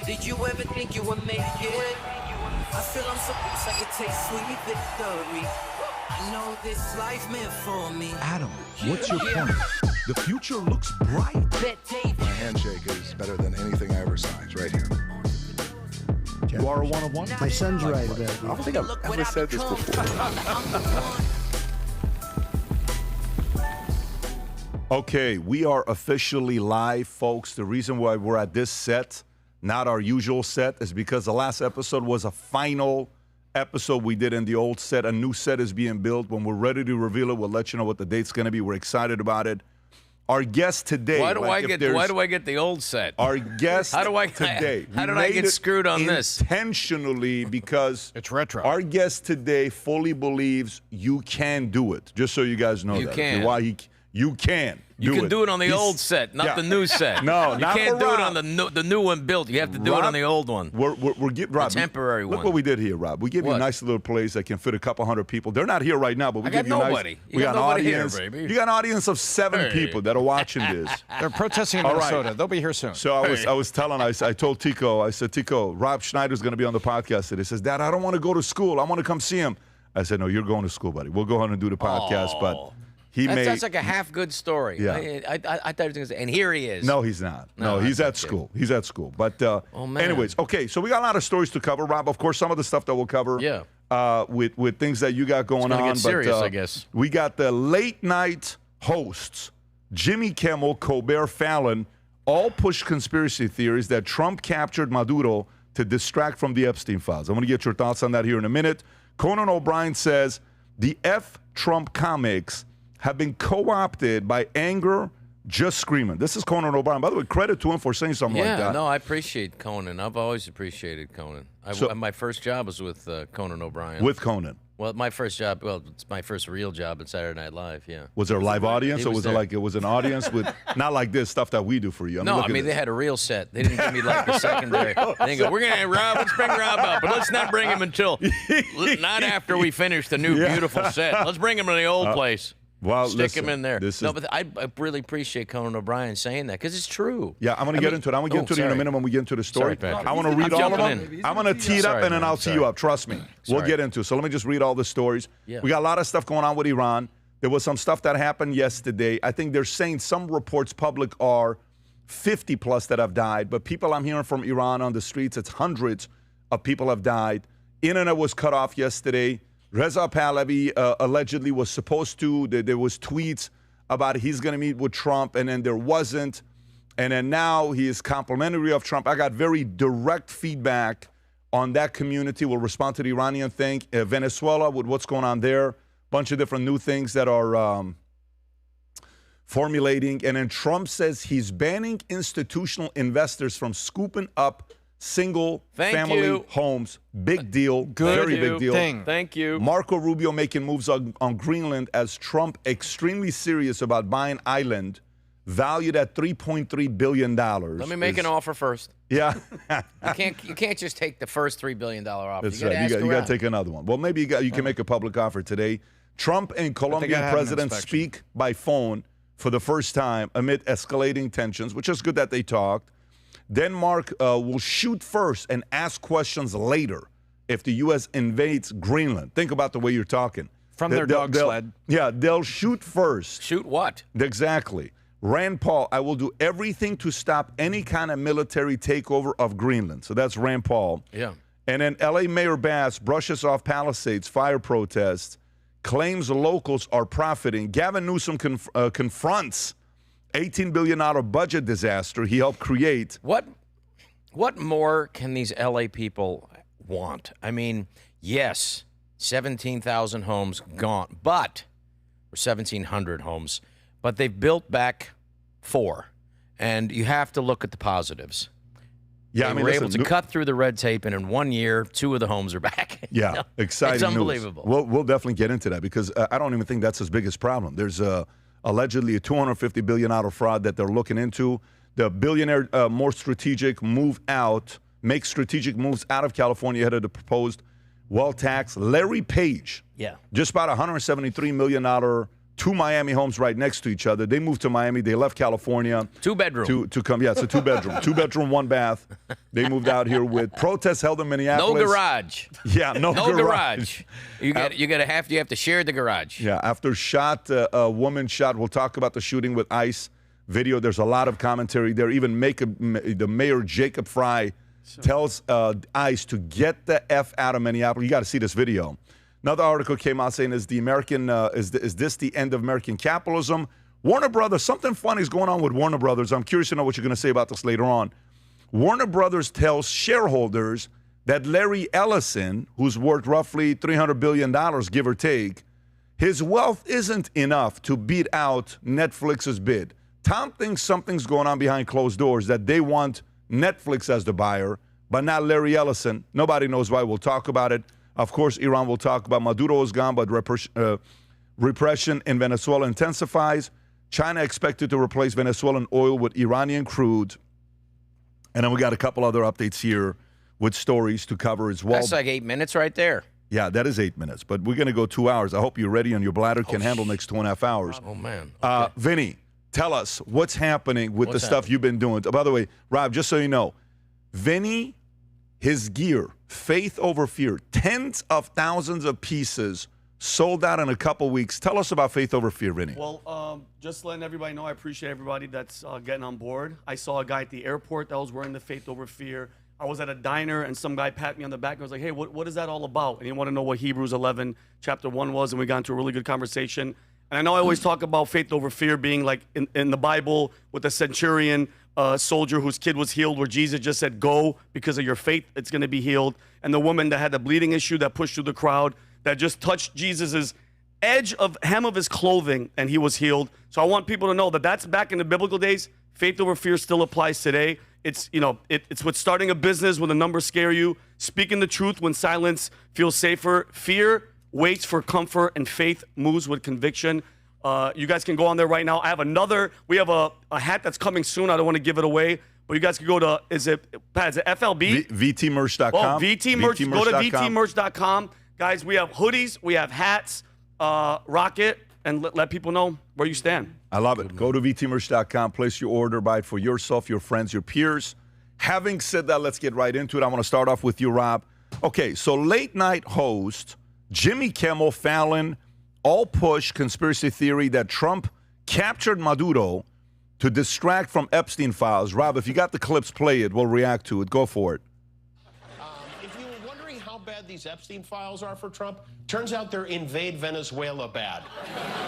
Did you ever think you would make it? I feel I'm so close I could taste sweet victory. I know this life meant for me. Adam, what's your point? The future looks bright. My handshake is better than anything I ever saw. It's right here. You are a one-of-one? My son's right about I don't think I've ever said this before. Okay, we are officially live, folks. The reason why we're at this set, not our usual set, is because the last episode was a final episode we did in the old set. A new set is being built. When we're ready to reveal it, we'll let you know what the date's going to be. We're excited about it. Our guest today. Why do I get the old set? Our guest today. How did I get screwed on this? Intentionally, because It's retro. Our guest today fully believes you can do it. Just so you guys know You that. can. You can. You can do it on the old set, not the new set. No, you not can't for do it Rob. on the new one built. You have to do it on the old one. We're Rob, temporary look one. what we did here, Rob. We give you a What? nice little place that can fit a couple hundred people. They're not here right now, but we I give got you nobody. nice. You We got got an nobody here, audience. baby. You got an audience of 7 people that are watching this. They're protesting in All right. Minnesota. They'll be here soon. So I told Tico, I said, Tico, Rob Schneider's going to be on the podcast today. He says, Dad, I don't want to go to school. I want to come see him. I said, no, you're going to school, buddy. We'll go ahead and do the podcast. But That's like a half good story. Yeah. I thought he was going to say, and here he is. No, he's not. No, he's at school. He's at school. But man. anyways, okay, so we got a lot of stories to cover, Rob. Of course, some of the stuff that we'll cover with things that you got going gonna on. get serious, I guess. We got the late night hosts, Jimmy Kimmel, Colbert, Fallon, all push conspiracy theories that Trump captured Maduro to distract from the Epstein files. I'm going to get your thoughts on that here in a minute. Conan O'Brien says the Trump comics have been co-opted by anger, just screaming. This is Conan O'Brien. By the way, credit to him for saying something like that. Yeah, no, I appreciate Conan. I've always appreciated Conan. My first job was with Conan O'Brien. With Conan. Well, my first job, it's my first real job at Saturday Night Live, yeah. Was there a live audience, or was was it there. like it was an audience with not like this stuff that we do for you? No, I mean, they had a real set. They didn't give me like the secondary. They didn't go, we're going to Rob, let's bring Rob up, but let's not bring him until, not after we finish the new beautiful set. Let's bring him to the old place. Well, Stick listen, him in there. this No, is- but I really appreciate Conan O'Brien saying that because it's true. Yeah, I'm going to get into it. I'm going to get into it in a sorry. minute when we get into the story. Sorry, Patrick. I want to I'm read all of jumping them. in. I'm going to tee it up, Sorry, and then man. I'll tee you up. Trust me. We'll Sorry. get into it. So let me just read all the stories. Yeah. We got a lot of stuff going on with Iran. There was some stuff that happened yesterday. I think they're saying some reports public are 50-plus that have died, but people I'm hearing from Iran on the streets, it's hundreds of people have died. Internet was cut off yesterday. Reza Pahlavi allegedly was supposed to. There was tweets about he's going to meet with Trump, and then there wasn't. And then now he is complimentary of Trump. I got very direct feedback on that community. We'll respond to the Iranian thing. Venezuela, with what's going on there. Bunch of different new things that are formulating. And then Trump says he's banning institutional investors from scooping up single-family homes. Big deal. Very big deal. Thank you. Marco Rubio making moves on Greenland as Trump extremely serious about buying island valued at $3.3 billion. Let me make an offer first. Yeah. You can't just take the first $3 billion offer. That's you right. You got got to take another one. Well, maybe you can make a public offer today. Trump and Colombian gotta have an president inspection. speak by phone for the first time amid escalating tensions, which is good that they talked. Denmark will shoot first and ask questions later if the U.S. invades Greenland. Think about the way you're talking. From their dog sled. Yeah, they'll shoot first. Shoot what? Exactly. Rand Paul, I will do everything to stop any kind of military takeover of Greenland. So that's Rand Paul. Yeah. And then L.A. Mayor Bass brushes off Palisades fire protests, claims locals are profiting. Gavin Newsom confronts $18 billion budget disaster he helped create. What more can these LA people want? I mean, yes, 17,000 homes gone, or 1,700 homes, but they've built back 4, and you have to look at the positives. Yeah, They were able to cut through the red tape, and in 1 year, 2 of the homes are back. Yeah, You know? exciting It's unbelievable. news. We'll definitely get into that because I don't even think that's his biggest problem. There's allegedly a $250 billion fraud that they're looking into. The billionaire more strategic make strategic moves out of California ahead of the proposed wealth tax. Larry Page, Yeah. just about $173 million two Miami homes right next to each other. They moved to Miami. They left California. 2-bedroom. To come. Yeah, it's a 2-bedroom. 2-bedroom, 1 bath. They moved out here with protests held in Minneapolis. No garage. Yeah, no garage. You have to share the garage. Yeah, after a woman shot. We'll talk about the shooting with ICE video. There's a lot of commentary there. Even the mayor, Jacob Frey, tells ICE to get the F out of Minneapolis. You got to see this video. Another article came out saying, is this the end of American capitalism? Warner Brothers, something funny is going on with Warner Brothers. I'm curious to know what you're going to say about this later on. Warner Brothers tells shareholders that Larry Ellison, who's worth roughly $300 billion, give or take, his wealth isn't enough to beat out Netflix's bid. Tom thinks something's going on behind closed doors, that they want Netflix as the buyer, but not Larry Ellison. Nobody knows why. We'll talk about it. Of course, Iran will talk about Maduro is gone, but repression in Venezuela intensifies. China expected to replace Venezuelan oil with Iranian crude. And then we got a couple other updates here with stories to cover as well. That's like 8 minutes right there. Yeah, that is 8 minutes, but we're going to go 2 hours. I hope you're ready and your bladder can handle next 2.5 hours. Oh, man. Okay. Vinny, tell us what's happening with the stuff you've been doing. By the way, Rob, just so you know, Vinny, his gear, Faith Over Fear, tens of thousands of pieces sold out in a couple weeks. Tell us about Faith Over Fear, Vinny. Well, just letting everybody know, I appreciate everybody that's getting on board. I saw a guy at the airport that was wearing the Faith Over Fear. I was at a diner, and some guy patted me on the back and was like, hey, what is that all about? And he wanted to know what Hebrews 11, chapter 1 was, and we got into a really good conversation. And I know I always talk about faith over fear being like in the Bible with the centurion soldier whose kid was healed, where Jesus just said, go, because of your faith, it's going to be healed. And the woman that had the bleeding issue that pushed through the crowd, that just touched Jesus's hem of his clothing, and he was healed. So I want people to know that that's back in the biblical days. Faith over fear still applies today. It's, it's with starting a business when the numbers scare you, speaking the truth when silence feels safer. Fear waits for comfort, and faith moves with conviction. You guys can go on there right now. We have a hat that's coming soon. I don't want to give it away, but you guys can go to, is it FLB? VTmerch.com. Oh, VTmerch. Go to VTmerch.com. Guys, we have hoodies, we have hats, rock it, and let people know where you stand. I love it. Go to VTmerch.com, place your order, buy it for yourself, your friends, your peers. Having said that, let's get right into it. I want to start off with you, Rob. Okay, so late night host Jimmy Kimmel, Fallon, all push conspiracy theory that Trump captured Maduro to distract from Epstein files. Rob, if you got the clips, play it. We'll react to it. Go for it. If you were wondering how bad these Epstein files are for Trump, turns out they're Invade Venezuela bad.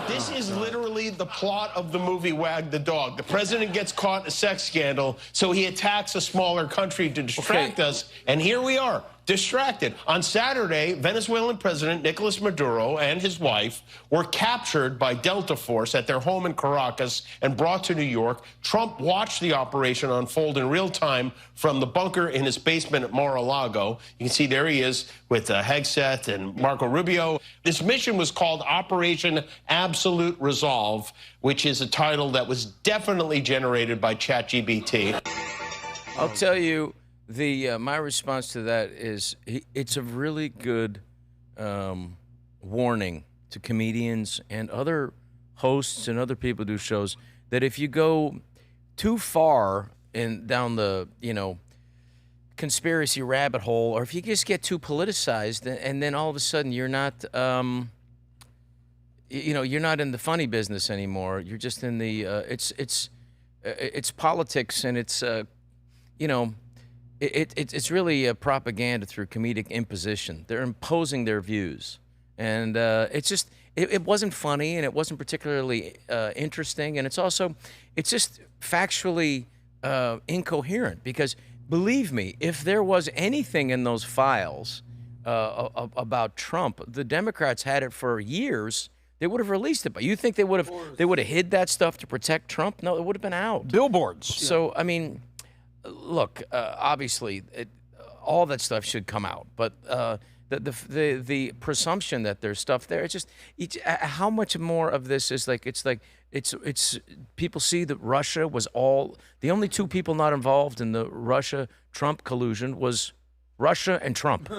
This is literally the plot of the movie Wag the Dog. The president gets caught in a sex scandal, so he attacks a smaller country to distract us, and here we are, distracted. On Saturday, Venezuelan President Nicolas Maduro and his wife were captured by Delta Force at their home in Caracas and brought to New York. Trump watched the operation unfold in real time from the bunker in his basement at Mar-a-Lago. You can see there he is with Hegseth and Marco Rubio. This mission was called Operation Absolute Resolve, which is a title that was definitely generated by ChatGPT. I'll tell you, my response to that is it's a really good warning to comedians and other hosts and other people who do shows that if you go too far down the conspiracy rabbit hole, or if you just get too politicized, and then all of a sudden you're not you're not in the funny business anymore. You're just in the it's politics, and it's It's really a propaganda through comedic imposition. They're imposing their views, and it wasn't funny, and it wasn't particularly interesting, and it's just factually incoherent. Because believe me, if there was anything in those files about Trump, the Democrats had it for years. They would have released it, but you think they would have hid that stuff to protect Trump? No, it would have been out. Billboards. So I mean. Look, obviously, all that stuff should come out, but the presumption that there's stuff there, how much more of this is it's people see that Russia was the only two people not involved in the Russia-Trump collusion was Russia and Trump.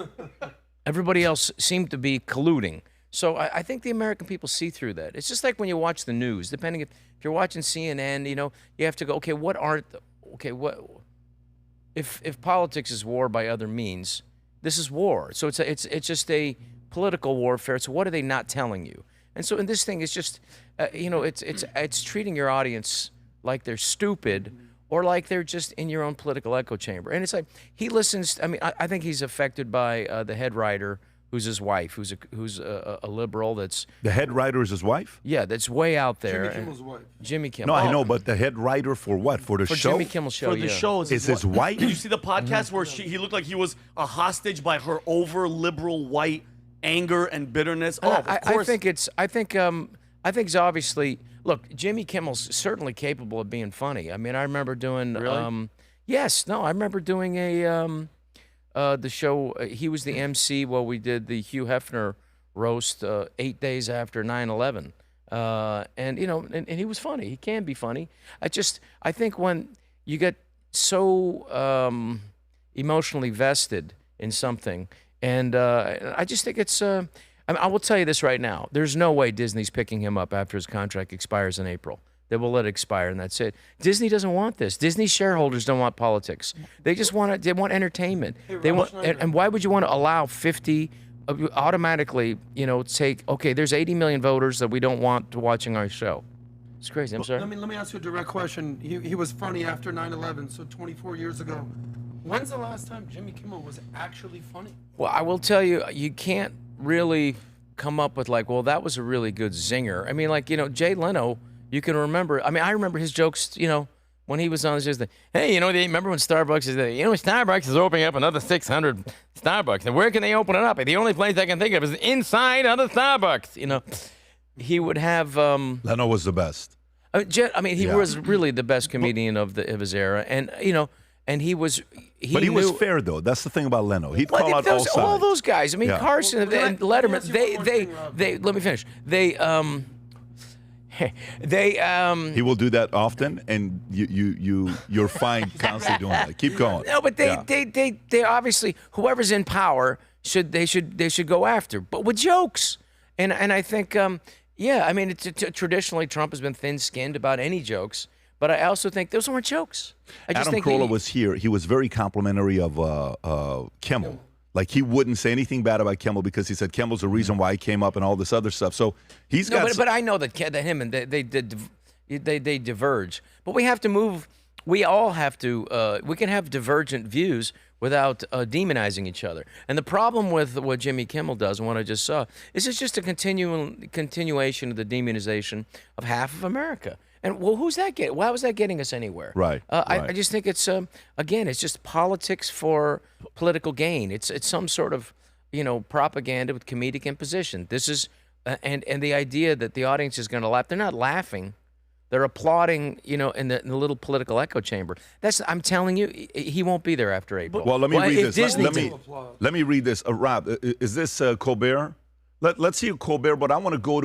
Everybody else seemed to be colluding. So I think the American people see through that. It's just like when you watch the news, depending if you're watching CNN, you have to go, okay, if politics is war by other means, this is war. So it's just a political warfare. So what are they not telling you? And so in this thing, it's just, it's treating your audience like they're stupid or like they're just in your own political echo chamber. And it's like he listens. I mean, I think he's affected by the head writer, who's his wife, who's a liberal. That's the head writer is his wife. Yeah, that's way out there. Jimmy Kimmel's wife. Jimmy Kimmel. No, I know, but the head writer for what? For the show? Jimmy Kimmel's show. For the show is his wife. Did you see the podcast where he looked like he was a hostage by her over liberal white anger and bitterness? Oh, of course. I think it's obviously. Look, Jimmy Kimmel's certainly capable of being funny. I mean, I remember doing. Really? I remember doing the show. He was the MC while we did the Hugh Hefner roast 8 days after 9/11, and he was funny. He can be funny. I think when you get so emotionally vested in something, and I just think it's. I will tell you this right now. There's no way Disney's picking him up after his contract expires in April. They will let it expire, and that's it. Disney doesn't want this. Disney shareholders don't want politics. They just want they want entertainment. They want, and why would you want to allow 50 automatically? Take there's 80 million voters that we don't want to watching our show. It's crazy. I'm sorry. Let me ask you a direct question. He was funny after 9/11, so 24 years ago. When's the last time Jimmy Kimmel was actually funny? Well, I will tell you, you can't really come up with that was a really good zinger. I mean, Jay Leno, you can remember. I mean, I remember his jokes, when he was on the show. Hey, remember when Starbucks Starbucks is opening up another 600 Starbucks, and where can they open it up? The only place I can think of is inside of the Starbucks. He would have. Leno was the best. He was really the best comedian of his era, and and he was. But he was fair though. That's the thing about Leno. He'd call out all sides. All those guys. I mean, Carlson and Letterman. They. Let me finish. He will do that often, and you're fine constantly doing that. Keep going. No, but they obviously, whoever's in power should go after, but with jokes. And I think traditionally Trump has been thin-skinned about any jokes, but I also think those weren't jokes. Adam Carolla was here. He was very complimentary of Kimmel. Like, he wouldn't say anything bad about Kimmel because he said Kimmel's the reason why he came up and all this other stuff. So he's got. But I know that him and they diverge. But we have to move. We all have to. We can have divergent views without demonizing each other. And the problem with what Jimmy Kimmel does and what I just saw is it's just a continuation of the demonization of half of America. And who's that getting? Why was that getting us anywhere? Right. I just think it's again, it's just politics for political gain. It's some sort of propaganda with comedic imposition. This is and the idea that the audience is going to laugh. They're not laughing. They're applauding, in the little political echo chamber. I'm telling you, he won't be there after April. Well, let me read this. Let me read this. Rob, is this Colbert? Let's see Colbert, but I want to go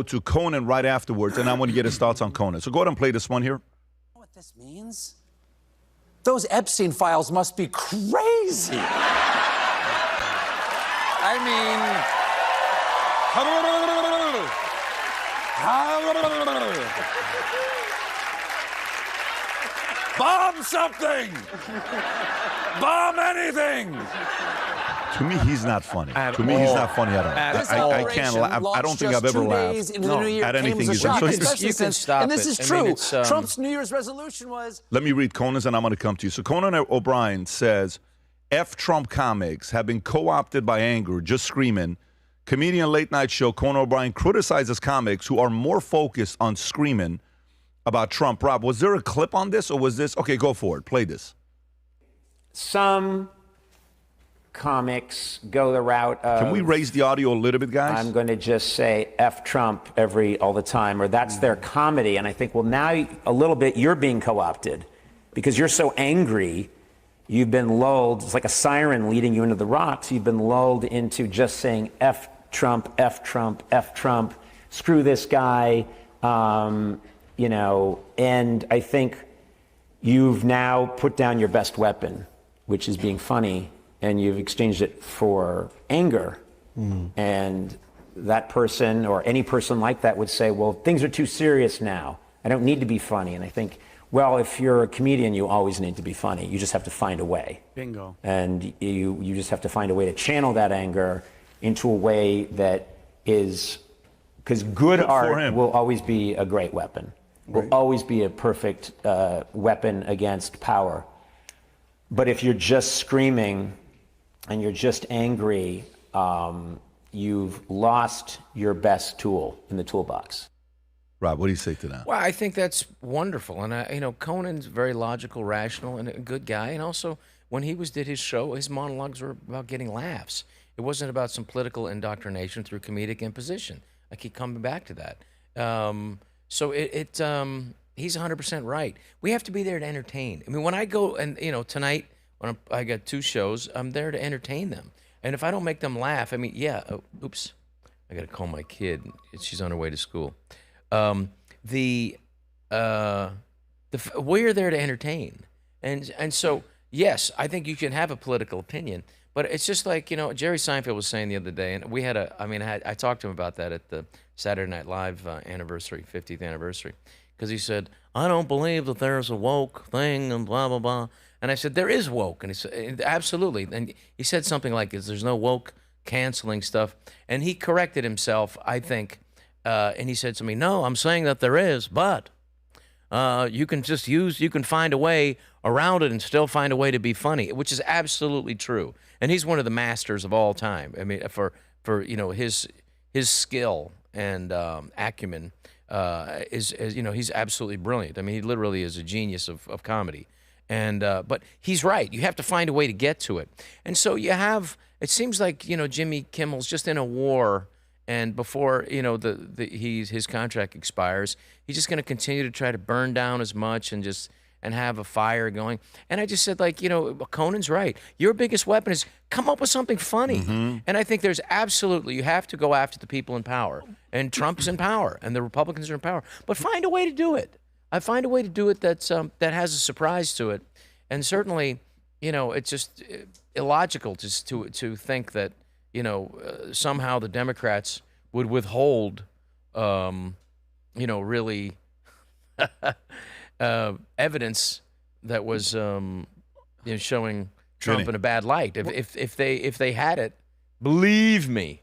to Conan right afterwards, and I want to get his thoughts on Conan. So go ahead and play this one here. You know what this means? Those Epstein files must be crazy. I mean, bomb something! Bomb anything! To me, he's not funny. He's not funny at all. I can't laugh. I don't think I've ever laughed at anything he's done. You can stop and this it. is true. Trump's New Year's resolution was... Let me read Conan's, and I'm going to come to you. So Conan O'Brien says, F Trump comics have been co-opted by anger, just screaming. Comedian late night show Conan O'Brien criticizes comics who are more focused on screaming about Trump. Rob, was there a clip on this, or was this... Okay, go for it. Play this. Some comics go the route of... Can we raise the audio a little bit, guys? I'm going to just say F Trump all the time, or that's their comedy. And I think, well, now a little bit you're being co-opted because you're so angry. You've been lulled. It's like a siren leading you into the rocks. You've been lulled into just saying F Trump, F Trump, F Trump, screw this guy, and I think you've now put down your best weapon, which is being funny, and you've exchanged it for anger. And that person or any person like that would say, well, things are too serious now. I don't need to be funny. And I think, well, if you're a comedian, you always need to be funny. You just have to find a way. Bingo. And you just have to find a way to channel that anger into a way that is, because good art will always be a great weapon. Will always be a perfect weapon against power. But if you're just screaming and you're just angry, you've lost your best tool in the toolbox. Rob, what do you say to that? Well, I think that's wonderful, and Conan's very logical, rational, and a good guy. And also, when he did his show, his monologues were about getting laughs. It wasn't about some political indoctrination through comedic imposition. I keep coming back to that. So he's 100% right. We have to be there to entertain. I mean, when I go and tonight when I got 2 shows, I'm there to entertain them. And if I don't make them laugh, I mean, oops, I got to call my kid. She's on her way to school. We're there to entertain, and so yes, I think you can have a political opinion, but it's just like Jerry Seinfeld was saying the other day, and we had I talked to him about that at the Saturday Night Live anniversary, 50th anniversary, because he said, I don't believe that there's a woke thing and blah blah blah, and I said there is woke, and he said absolutely, and he said something like there's no woke canceling stuff, and he corrected himself, I think. And he said to me, no, I'm saying that there is, but you can find a way around it and still find a way to be funny, which is absolutely true. And he's one of the masters of all time. I mean, for his skill and acumen is he's absolutely brilliant. I mean, he literally is a genius of comedy. And but he's right. You have to find a way to get to it. And so it seems like Jimmy Kimmel's just in a war. And before his contract expires, he's just going to continue to try to burn down as much and have a fire going. And I just said, Conan's right. Your biggest weapon is come up with something funny. Mm-hmm. And I think there's you have to go after the people in power. And Trump's in power, and the Republicans are in power. But find a way to do it. I find a way to do it that has a surprise to it. And certainly, it's just illogical to think that. Somehow the Democrats would withhold, really evidence that was, showing Trump in a bad light. If they had it, believe me,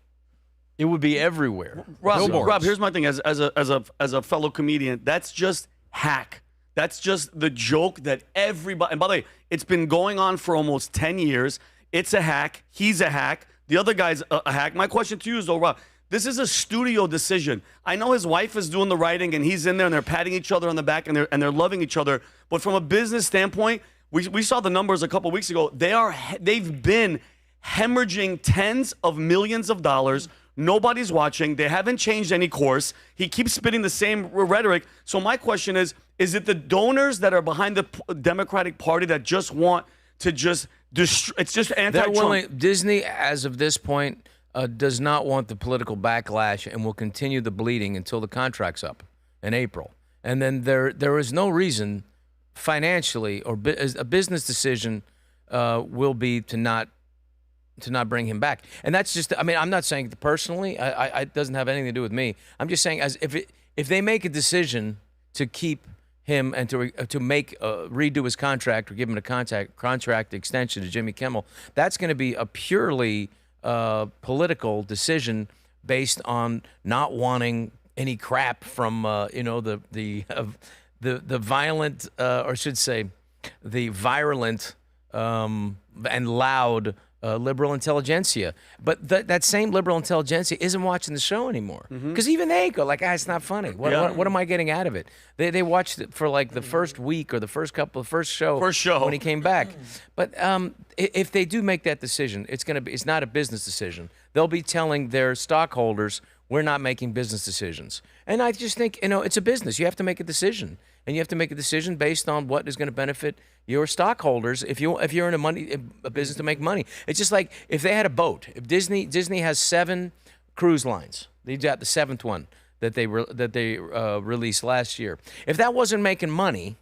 it would be everywhere. Rob, here's my thing. As a fellow comedian, that's just hack. That's just the joke that everybody. And by the way, it's been going on for almost 10 years. It's a hack. He's a hack. The other guy's a hack. My question to you is, though, Rob, this is a studio decision. I know his wife is doing the writing, and he's in there, and they're patting each other on the back, and they're loving each other. But from a business standpoint, we saw the numbers a couple weeks ago. They've been hemorrhaging tens of millions of dollars. Nobody's watching. They haven't changed any course. He keeps spitting the same rhetoric. So my question is it the donors that are behind the Democratic Party that just want to just destroy? It's just anti-Trump. Disney, as of this point, does not want the political backlash and will continue the bleeding until the contract's up in April. And then there is no reason financially or a business decision will be to not bring him back. And that's just, I'm not saying personally, it doesn't have anything to do with me. I'm just saying if they make a decision to keep him and to redo his contract or give him a contract extension to Jimmy Kimmel, that's going to be a purely political decision based on not wanting any crap from the violent or I should say the virulent and loud liberal intelligentsia. But that same liberal intelligentsia isn't watching the show anymore. Because even they go like, it's not funny. What am I getting out of it? They watched it for like the first week or the first show when he came back. But if they do make that decision, it's not a business decision. They'll be telling their stockholders, we're not making business decisions. And I just think, it's a business. You have to make a decision. And you have to make a decision based on what is going to benefit your stockholders if you're in a business to make money. It's just like if they had a boat. If Disney has 7 cruise lines. They got the 7th one that they released last year. If that wasn't making money,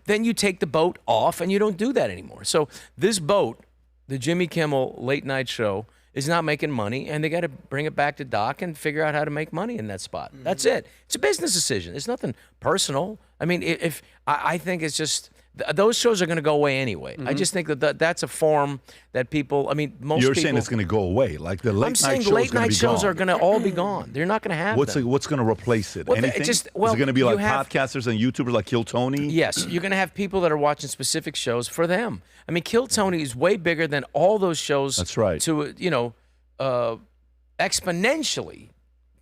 then you take the boat off and you don't do that anymore. So this boat, the Jimmy Kimmel late night show, is not making money, and they got to bring it back to Doc and figure out how to make money in that spot. That's it. It's a business decision. It's nothing personal. I mean, if I think it's just those shows are going to go away anyway. I just think that that's a form that people. I mean, most You're people. saying it's going to go away, like the late I'm night saying show late night shows gone. are going to all be gone. They're not going to have them. What's going to replace it? Well, Anything? just- Is well, it going to be you like have- podcasters and YouTubers like Kill Tony? Yes, you're going to have people that are watching specific shows for them. I mean, Kill Tony is way bigger than all those shows. That's right. To exponentially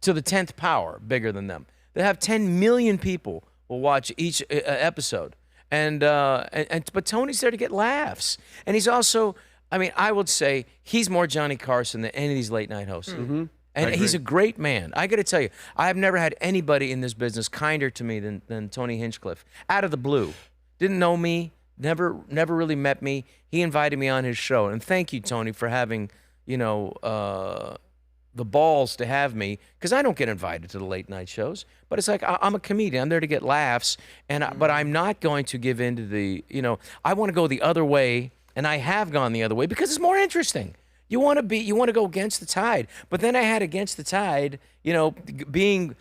to the 10th power, bigger than them. They have 10 million people will watch each episode, but Tony's there to get laughs, and he's also. I mean, I would say he's more Johnny Carson than any of these late night hosts. And he's a great man. I got to tell you, I've never had anybody in this business kinder to me than Tony Hinchcliffe. Out of the blue. Didn't know me, never really met me. He invited me on his show. And thank you, Tony, for having, the balls to have me, because I don't get invited to the late night shows. But it's like, I'm a comedian. I'm there to get laughs. But I'm not going to give in to the, I want to go the other way. And I have gone the other way because it's more interesting. You want to go against the tide. But then I had against the tide, being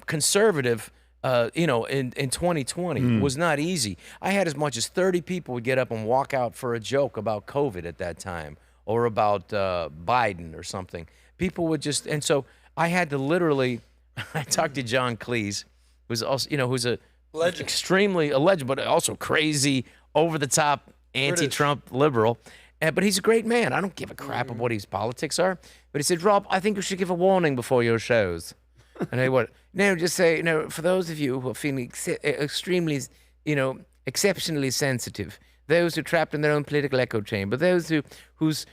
conservative, in 2020 was not easy. I had as much as 30 people would get up and walk out for a joke about COVID at that time or about Biden or something. People would just, and so I had to literally, I talked to John Cleese, who's also, who's a legend. Extremely a legend, but also crazy, over the top, anti-Trump liberal. But he's a great man. I don't give a crap of what his politics are. But he said, Rob, I think you should give a warning before your shows. And I went, no, just say, for those of you who are feeling extremely, exceptionally sensitive, those who are trapped in their own political echo chamber, those whose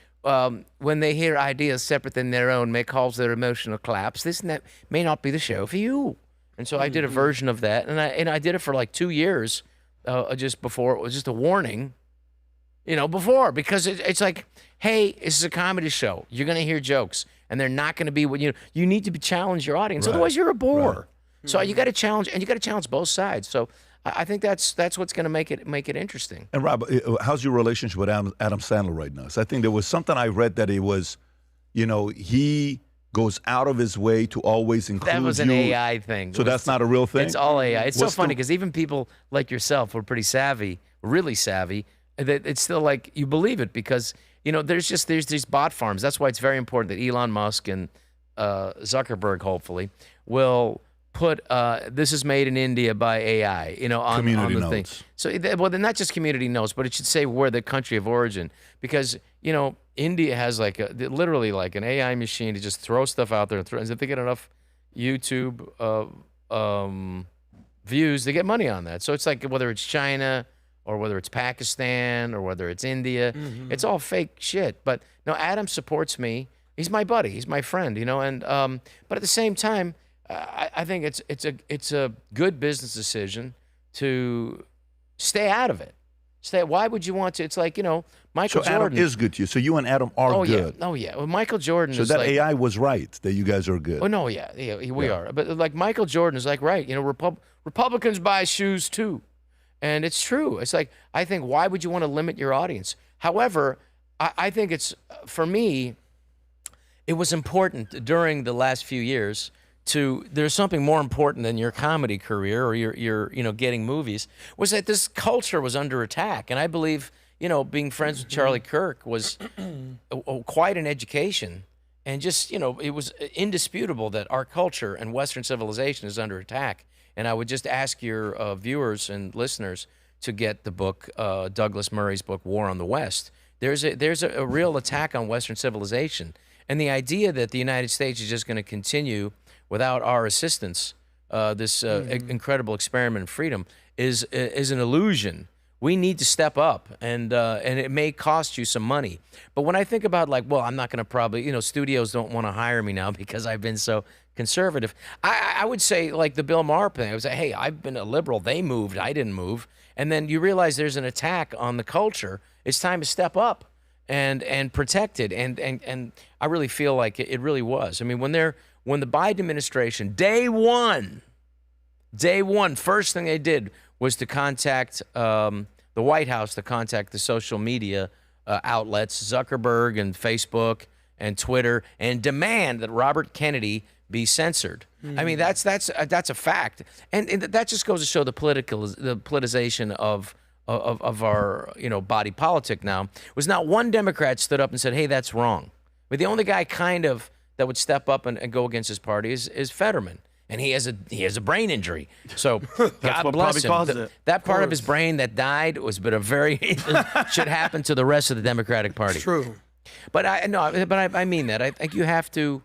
when they hear ideas separate than their own may cause their emotional collapse, this may not be the show for you. And so I did a version of that, and I did it for like 2 years, just before. It was just a warning. Because it's like, hey, this is a comedy show. You're going to hear jokes, and they're not going to be what you need to challenge your audience. Right. Otherwise, you're a bore. Right. So you got to challenge, and you got to challenge both sides. So I think that's what's going to make it interesting. And Rob, how's your relationship with Adam Sandler right now? So I think there was something I read that it was, he goes out of his way to always include you. That was an AI thing. So that's not a real thing? It's all AI. It's so What's funny because even people like yourself who are pretty savvy, really savvy, that it's still like you believe it because there's these bot farms. That's why it's very important that Elon Musk and Zuckerberg hopefully will put this is made in India by AI on the thing. So then not just community notes, but it should say where the country of origin, because India has literally like an AI machine to just throw stuff out there and if they get enough YouTube views, they get money on that. So it's like whether it's China or whether it's Pakistan, or whether it's India. It's all fake shit. But no, Adam supports me. He's my buddy. He's my friend, and but at the same time, I think it's a good business decision to stay out of it. Why would you want to? It's like, Michael Jordan. So Adam is good to you. So you and Adam are good. Yeah. Oh, yeah. Well, Michael Jordan is that like, AI was right, that you guys are good. Oh, no, yeah we are. But like Michael Jordan is like, right, Republicans buy shoes too. And it's true. It's like, I think, why would you want to limit your audience? However, I think it's, for me, it was important during the last few years there's something more important than your comedy career or your getting movies, was that this culture was under attack. And I believe, being friends with Charlie Kirk was quite an education. And just, it was indisputable that our culture and Western civilization is under attack. And I would just ask your viewers and listeners to get the book, Douglas Murray's book, War on the West. There's a real attack on Western civilization. And the idea that the United States is just going to continue without our assistance, this incredible experiment in freedom, is an illusion. We need to step up, and it may cost you some money. But when I think about I'm not going to probably, studios don't want to hire me now because I've been so conservative. I would say like the Bill Maher thing. I would say, hey, I've been a liberal. They moved. I didn't move. And then you realize there's an attack on the culture. It's time to step up and protect it. And I really feel like it really was. I mean, when the Biden administration, day one, first thing they did was to contact the White House, to contact the social media outlets, Zuckerberg and Facebook and Twitter and demand that Robert Kennedy be censored. I mean, that's a fact, and that just goes to show the politicization of our body politic. Now, was not one Democrat stood up and said, "Hey, that's wrong." But the only guy kind of that would step up and go against his party is Fetterman. And he has a brain injury, so God bless him. That part of his brain that died but should happen to the rest of the Democratic Party. It's true, but I mean that. I think you have to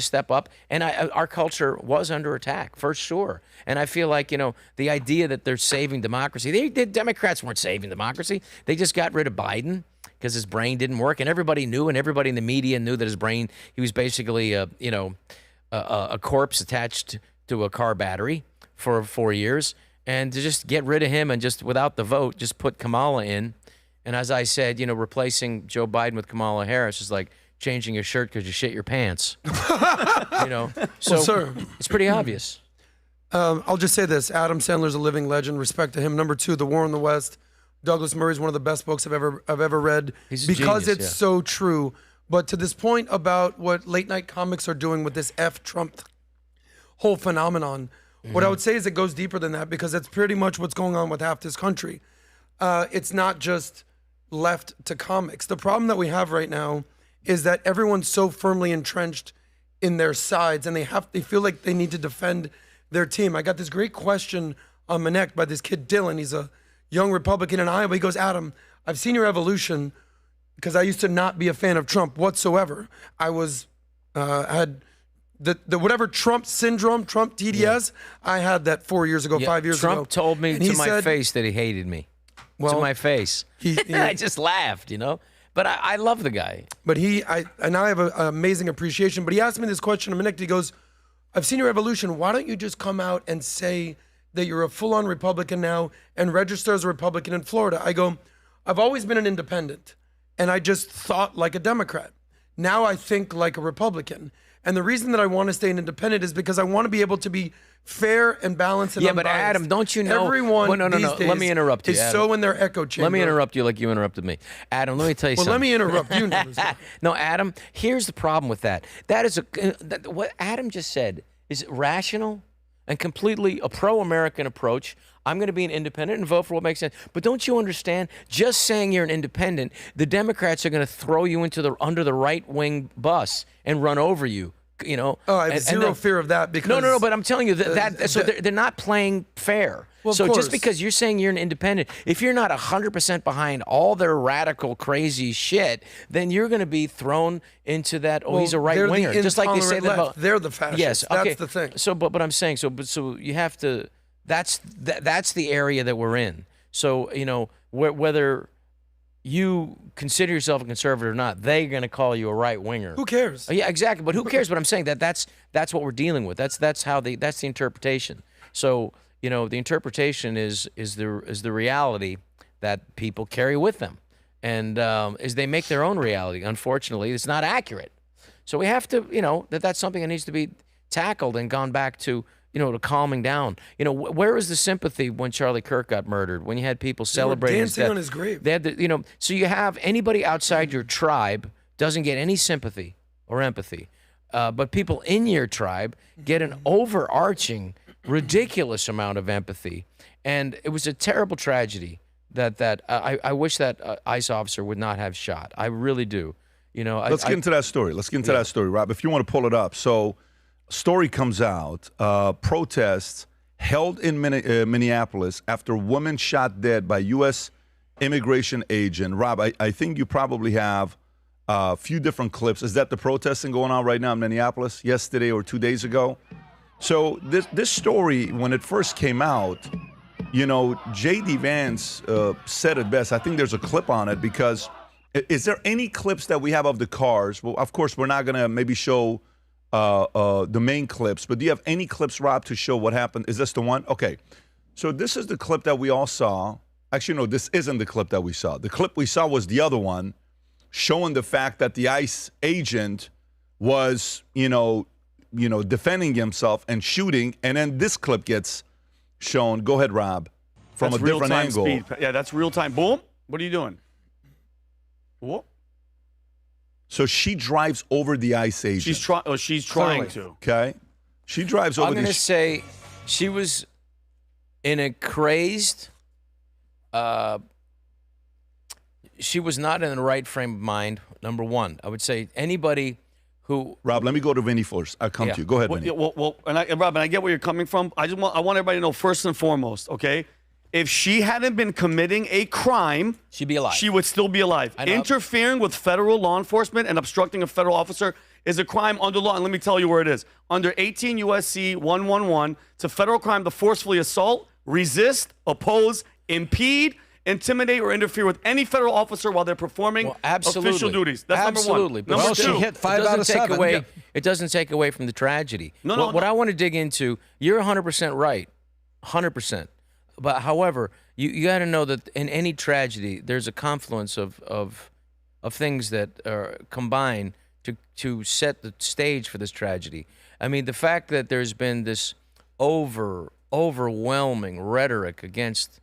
step up, and our culture was under attack for sure. And I feel like the idea that they're saving democracy. The Democrats weren't saving democracy. They just got rid of Biden because his brain didn't work, and everybody knew, and everybody in the media knew that his brain. He was basically a corpse attached to a car battery for 4 years, and to just get rid of him and just without the vote, just put Kamala in. And as I said, replacing Joe Biden with Kamala Harris is like changing your shirt because you shit your pants. So well, sir, it's pretty obvious. I'll just say this. Adam Sandler's a living legend. Respect to him. Number 2, The War in the West. Douglas Murray's one of the best books I've ever read. He's a because genius, it's so true. But to this point about what late night comics are doing with this F Trump whole phenomenon, what I would say is it goes deeper than that, because that's pretty much what's going on with half this country. It's not just left to comics. The problem that we have right now is that everyone's so firmly entrenched in their sides, and they feel like they need to defend their team. I got this great question on Minneapolis by this kid Dylan. He's a young Republican in Iowa. He goes, "Adam, I've seen your evolution, because I used to not be a fan of Trump whatsoever. I was had the whatever Trump syndrome, Trump TDS. I had that 4 years ago, 5 years ago. Trump told me to my face that he hated me. Well, to my face. I just laughed, But I love the guy. But I now have an amazing appreciation. But he asked me this question a minute. He goes, "I've seen your evolution. Why don't you just come out and say that you're a full-on Republican now and register as a Republican in Florida?" I go, "I've always been an independent, and I just thought like a Democrat. Now I think like a Republican. And the reason that I want to stay an independent is because I want to be able to be fair and balanced and unbiased. But Adam, don't you know? Everyone no. Let me interrupt you, is Adam. so in their echo chamber. Let me interrupt you like you interrupted me. Adam, let me tell you something. Well, let me interrupt you. No, Adam, here's the problem with that. That is what Adam just said is rational and completely a pro-American approach. I'm going to be an independent and vote for what makes sense. But don't you understand? Just saying you're an independent, the Democrats are going to throw you under the right-wing bus and run over you. Oh, I have zero fear of that, because no. But I'm telling you they're not playing fair. Well, so just because you're saying you're an independent, if you're not 100% behind all their radical, crazy shit, then you're going to be thrown into that. Oh, he's a right winger, just like they say that about. They're the fascists. Yes, okay. That's the thing. So, but I'm saying so you have to. That's the area that we're in. So whether you consider yourself a conservative or not, they're going to call you a right winger. Who cares? Yeah, exactly. But who cares? But I'm saying that's what we're dealing with. That's the interpretation. So the interpretation is the reality that people carry with them, and is they make their own reality. Unfortunately, it's not accurate. So we have to that's something that needs to be tackled and gone back to. To calming down. Where was the sympathy when Charlie Kirk got murdered? When you had people celebrating dancing on his grave. They had so you have anybody outside your tribe doesn't get any sympathy or empathy, but people in your tribe get an overarching, ridiculous amount of empathy, and it was a terrible tragedy that I wish that ICE officer would not have shot. I really do. Let's get into that story. Let's get into that story, Rob. If you want to pull it up, so. Story comes out, protests held in Minneapolis after woman shot dead by U.S. immigration agent. Rob, I think you probably have a few different clips. Is that the protesting going on right now in Minneapolis yesterday or 2 days ago? So this story, when it first came out, J.D. Vance said it best. I think there's a clip on it because is there any clips that we have of the cars? Well, of course, we're not going to maybe show the main clips, but do you have any clips, Rob, to show what happened? Is this the one? Okay. So this is the clip that we all saw. Actually, no, this isn't the clip that we saw. The clip we saw was the other one, showing the fact that the ICE agent was, defending himself and shooting, and then this clip gets shown. Go ahead, Rob, from a different angle. Speed. Yeah, that's real time. Boom. What are you doing? Whoop. So she drives over the ICE agent. She's trying to. Okay. She drives over I'm going to the... say she was in a crazed... she was not in the right frame of mind, number one. I would say anybody who... Rob, let me go to Vinny first. I'll come to you. Go ahead, Vinny. Rob, and I get where you're coming from. I want everybody to know first and foremost, okay? If she hadn't been committing a crime, she'd be alive. She would still be alive. Interfering with federal law enforcement and obstructing a federal officer is a crime under law. And let me tell you where it is. Under 18 U.S.C. 111, it's a federal crime to forcefully assault, resist, oppose, impede, intimidate, or interfere with any federal officer while they're performing official duties. That's absolutely. number one. Number two, she hit 5 out of 7. It doesn't take away from the tragedy. What I want to dig into, you're 100% right, 100%. But however, you got to know that in any tragedy, there's a confluence of things that are combined to set the stage for this tragedy. I mean, the fact that there's been this overwhelming rhetoric against,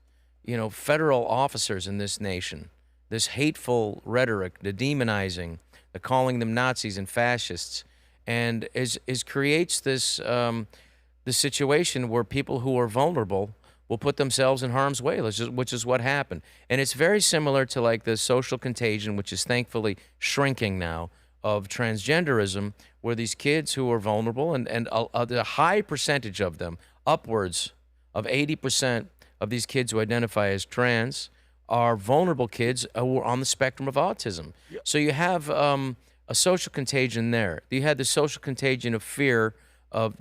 federal officers in this nation, this hateful rhetoric, the demonizing, the calling them Nazis and fascists, and creates this situation where people who are vulnerable will put themselves in harm's way, which is what happened. And it's very similar to like the social contagion, which is thankfully shrinking now, of transgenderism, where these kids who are vulnerable, and a high percentage of them, upwards of 80% of these kids who identify as trans, are vulnerable kids who are on the spectrum of autism. Yep. So you have a social contagion there. You had the social contagion of fear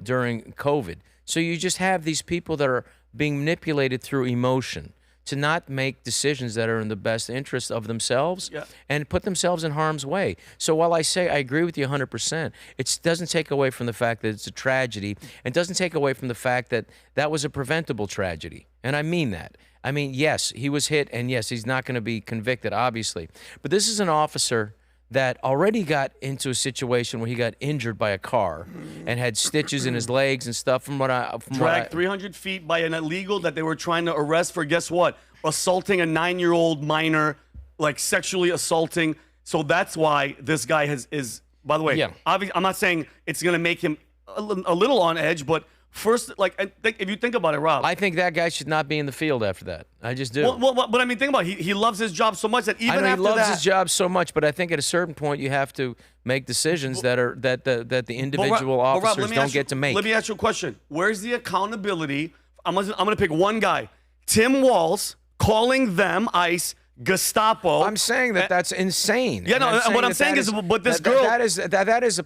during COVID. So you just have these people that are being manipulated through emotion to not make decisions that are in the best interest of themselves and put themselves in harm's way. So while I say I agree with you 100%, it doesn't take away from the fact that it's a tragedy, and doesn't take away from the fact that that was a preventable tragedy. And I mean that. I mean, yes, he was hit, and yes, he's not going to be convicted, obviously. But this is an officer that already got into a situation where he got injured by a car and had stitches in his legs and stuff. Dragged 300 feet by an illegal that they were trying to arrest for, guess what? Assaulting a 9-year-old minor, like sexually assaulting. So that's why this guy is, by the way, obviously, I'm not saying it's going to make him a little on edge, but first, if you think about it, Rob. I think that guy should not be in the field after that. I just do. But I mean, think about it. He loves his job so much that even after that. He loves his job so much, but I think at a certain point you have to make decisions that the individual officers don't get to make. Let me ask you a question. Where's the accountability? I'm going to pick one guy. Tim Walz calling them ICE, Gestapo. I'm saying that's insane. Yeah, no, and what I'm saying is, but this girl. That is a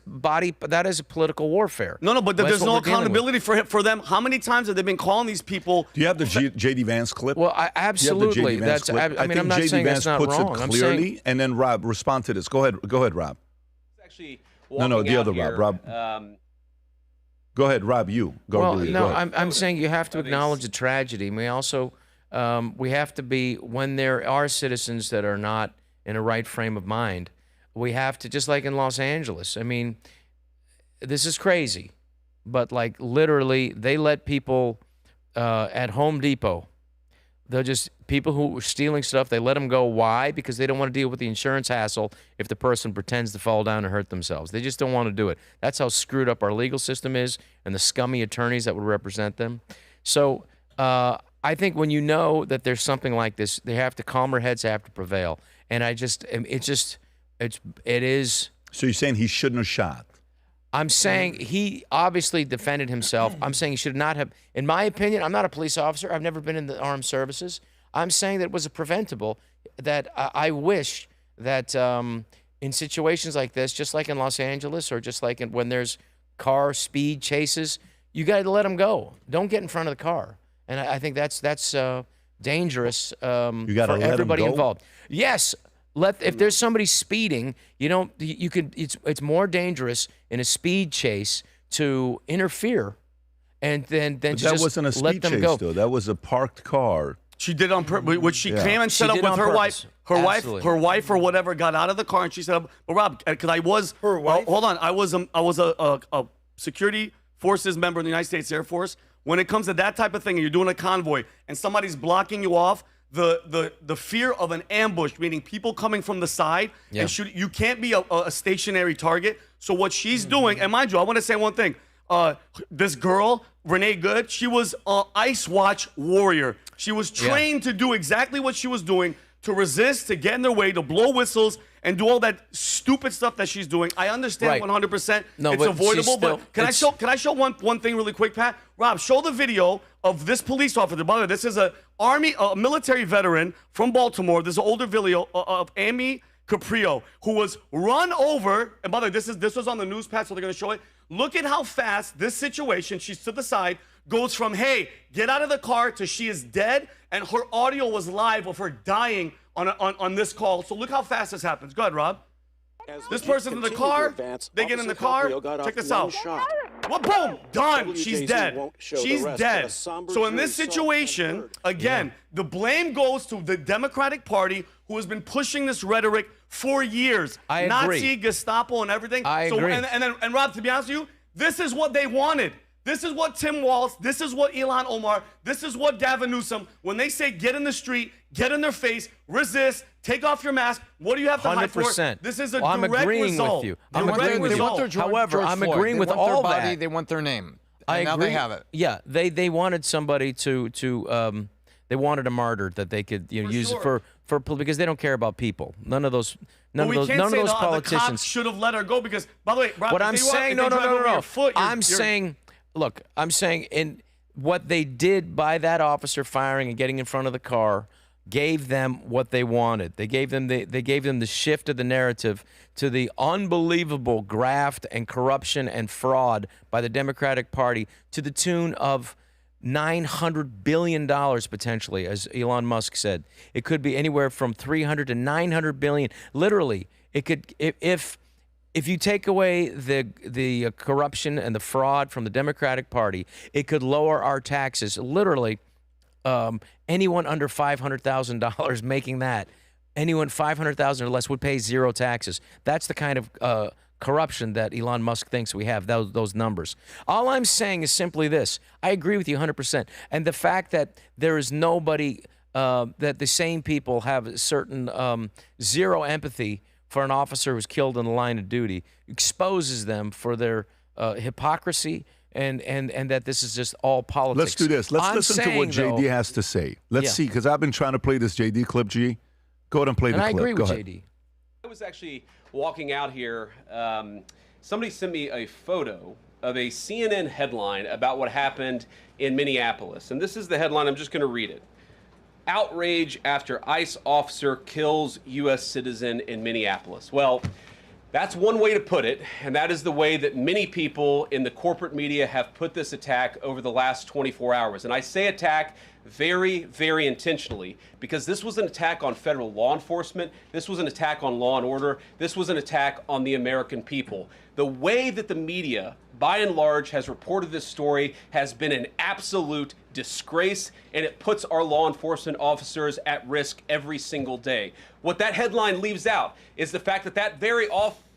political warfare. No, but there's no accountability for them. How many times have they been calling these people? Do you have the J.D. Vance clip? Well, absolutely. That's. I mean, I'm not saying that's not wrong. I think J.D. Vance puts it clearly, and then Rob, respond to this. Go ahead, Rob. Actually, no, the other here, Rob. Go ahead, Rob. You go. Well, no, I'm saying you have to acknowledge the tragedy. We also. We have to be, when there are citizens that are not in a right frame of mind, we have to, just like in Los Angeles. I mean, this is crazy, but like literally they let people at Home Depot, people who were stealing stuff, they let them go. Why? Because they don't want to deal with the insurance hassle if the person pretends to fall down and hurt themselves. They just don't want to do it. That's how screwed up our legal system is, and the scummy attorneys that would represent them. So, I think when you know that there's something like this, calmer heads have to prevail. And it is. So you're saying he shouldn't have shot? I'm saying he obviously defended himself. I'm saying he should not have. In my opinion, I'm not a police officer. I've never been in the armed services. I'm saying that it was a preventable. That I wish that in situations like this, just like in Los Angeles, or just like when there's car speed chases, you got to let them go. Don't get in front of the car. And I think that's dangerous for everybody involved. Yes, if there's somebody speeding, it's more dangerous in a speed chase to interfere, and then but to that just wasn't a speed let them chase, go. Though. That was a parked car. She did on purpose, which she came and set up with her wife. Her wife or whatever got out of the car and she set up. But Rob, because I was her wife. Hold on, I was a security forces member in the United States Air Force. When it comes to that type of thing, and you're doing a convoy, and somebody's blocking you off, the fear of an ambush, meaning people coming from the side and shoot. You can't be a stationary target. So what she's doing, and mind you, I want to say one thing. This girl, Renee Good, she was an ICE Watch warrior. She was trained to do exactly what she was doing, to resist, to get in their way, to blow whistles, and do all that stupid stuff that she's doing. I understand 100%. No, it's but avoidable. still, but can I show one thing really quick, Pat? Rob, show the video of this police officer. By the way, this is a military veteran from Baltimore. This is an older video of Amy Caprio, who was run over. And by the way, this was on the news, Pat, so they're going to show it. Look at how fast this situation, she's to the side, goes from, hey, get out of the car, to she is dead, and her audio was live of her dying on this call. So look how fast this happens. Go ahead, Rob. This person's in the car. They get in the car. Check this out. What? Boom! Done. She's dead. She's dead. So in this situation, again, the blame goes to the Democratic Party, who has been pushing this rhetoric for years. I agree. Nazi, Gestapo, and everything. I agree. And Rob, to be honest with you, this is what they wanted. This is what Tim Walz, this is what Ilhan Omar, this is what Gavin Newsom, when they say get in the street, get in their face, resist, take off your mask, what do you have to hide for? 100%. This is a I'm direct agreeing result. with you. I'm agreeing with you. However, I'm agreeing with all all their body, that. They want their name. I And now agree. they have it. Yeah, they wanted somebody to they wanted a martyr that they could use sure. for because they don't care about people. None of those The cops politicians should have let her go because, by the way, Rob, what if I'm they walk- saying, if no, they no, drive no, over no, your no. foot, I'm saying, look, I'm saying in what they did by that officer firing and getting in front of the car gave them what they wanted. They gave them the shift of the narrative to the unbelievable graft and corruption and fraud by the Democratic Party to the tune of $900 billion potentially, as Elon Musk said. It could be anywhere from 300 to 900 billion. Literally, it could if you take away the corruption and the fraud from the Democratic Party, it could lower our taxes. Literally, anyone under $500,000 making that, anyone $500,000 or less would pay zero taxes. That's the kind of corruption that Elon Musk thinks we have, those numbers. All I'm saying is simply this. I agree with you 100%. And the fact that there is nobody, that the same people have a certain zero empathy for an officer who's killed in the line of duty exposes them for their hypocrisy and that this is just all politics. Let's do this. Let's listen to what JD has to say. Let's see, because I've been trying to play this JD clip, G. Go ahead and play the clip. I agree Go with ahead. JD. I was actually walking out here. Somebody sent me a photo of a CNN headline about what happened in Minneapolis. And this is the headline. I'm just going to read it. Outrage after ICE officer kills U.S. citizen in Minneapolis. Well, that's one way to put it, and that is the way that many people in the corporate media have put this attack over the last 24 hours. And I say attack very, very intentionally, because this was an attack on federal law enforcement. This was an attack on law and order. This was an attack on the American people. The way that the media, by and large, has reported this story has been an absolute disgrace, and it puts our law enforcement officers at risk every single day. What that headline leaves out is the fact that that very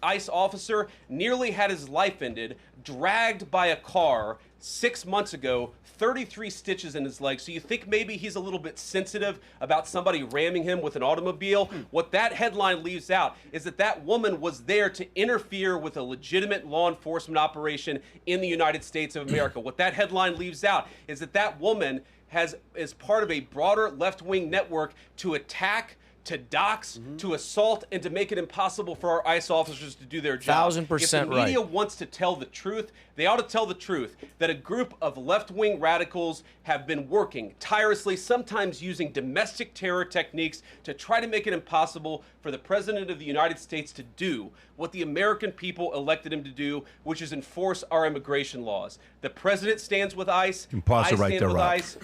ICE officer nearly had his life ended, dragged by a car 6 months ago, 33 stitches in his leg. So you think maybe he's a little bit sensitive about somebody ramming him with an automobile? What that headline leaves out is that that woman was there to interfere with a legitimate law enforcement operation in the United States of America. What that headline leaves out is that that woman is part of a broader left-wing network to attack, to dox, to assault, and to make it impossible for our ICE officers to do their job. 1000% If the media right. wants to tell the truth, they ought to tell the truth that a group of left-wing radicals have been working tirelessly, sometimes using domestic terror techniques to try to make it impossible for the President of the United States to do what the American people elected him to do, which is enforce our immigration laws. The President stands with ICE. You can pause it I right stand there, with Rob. ICE.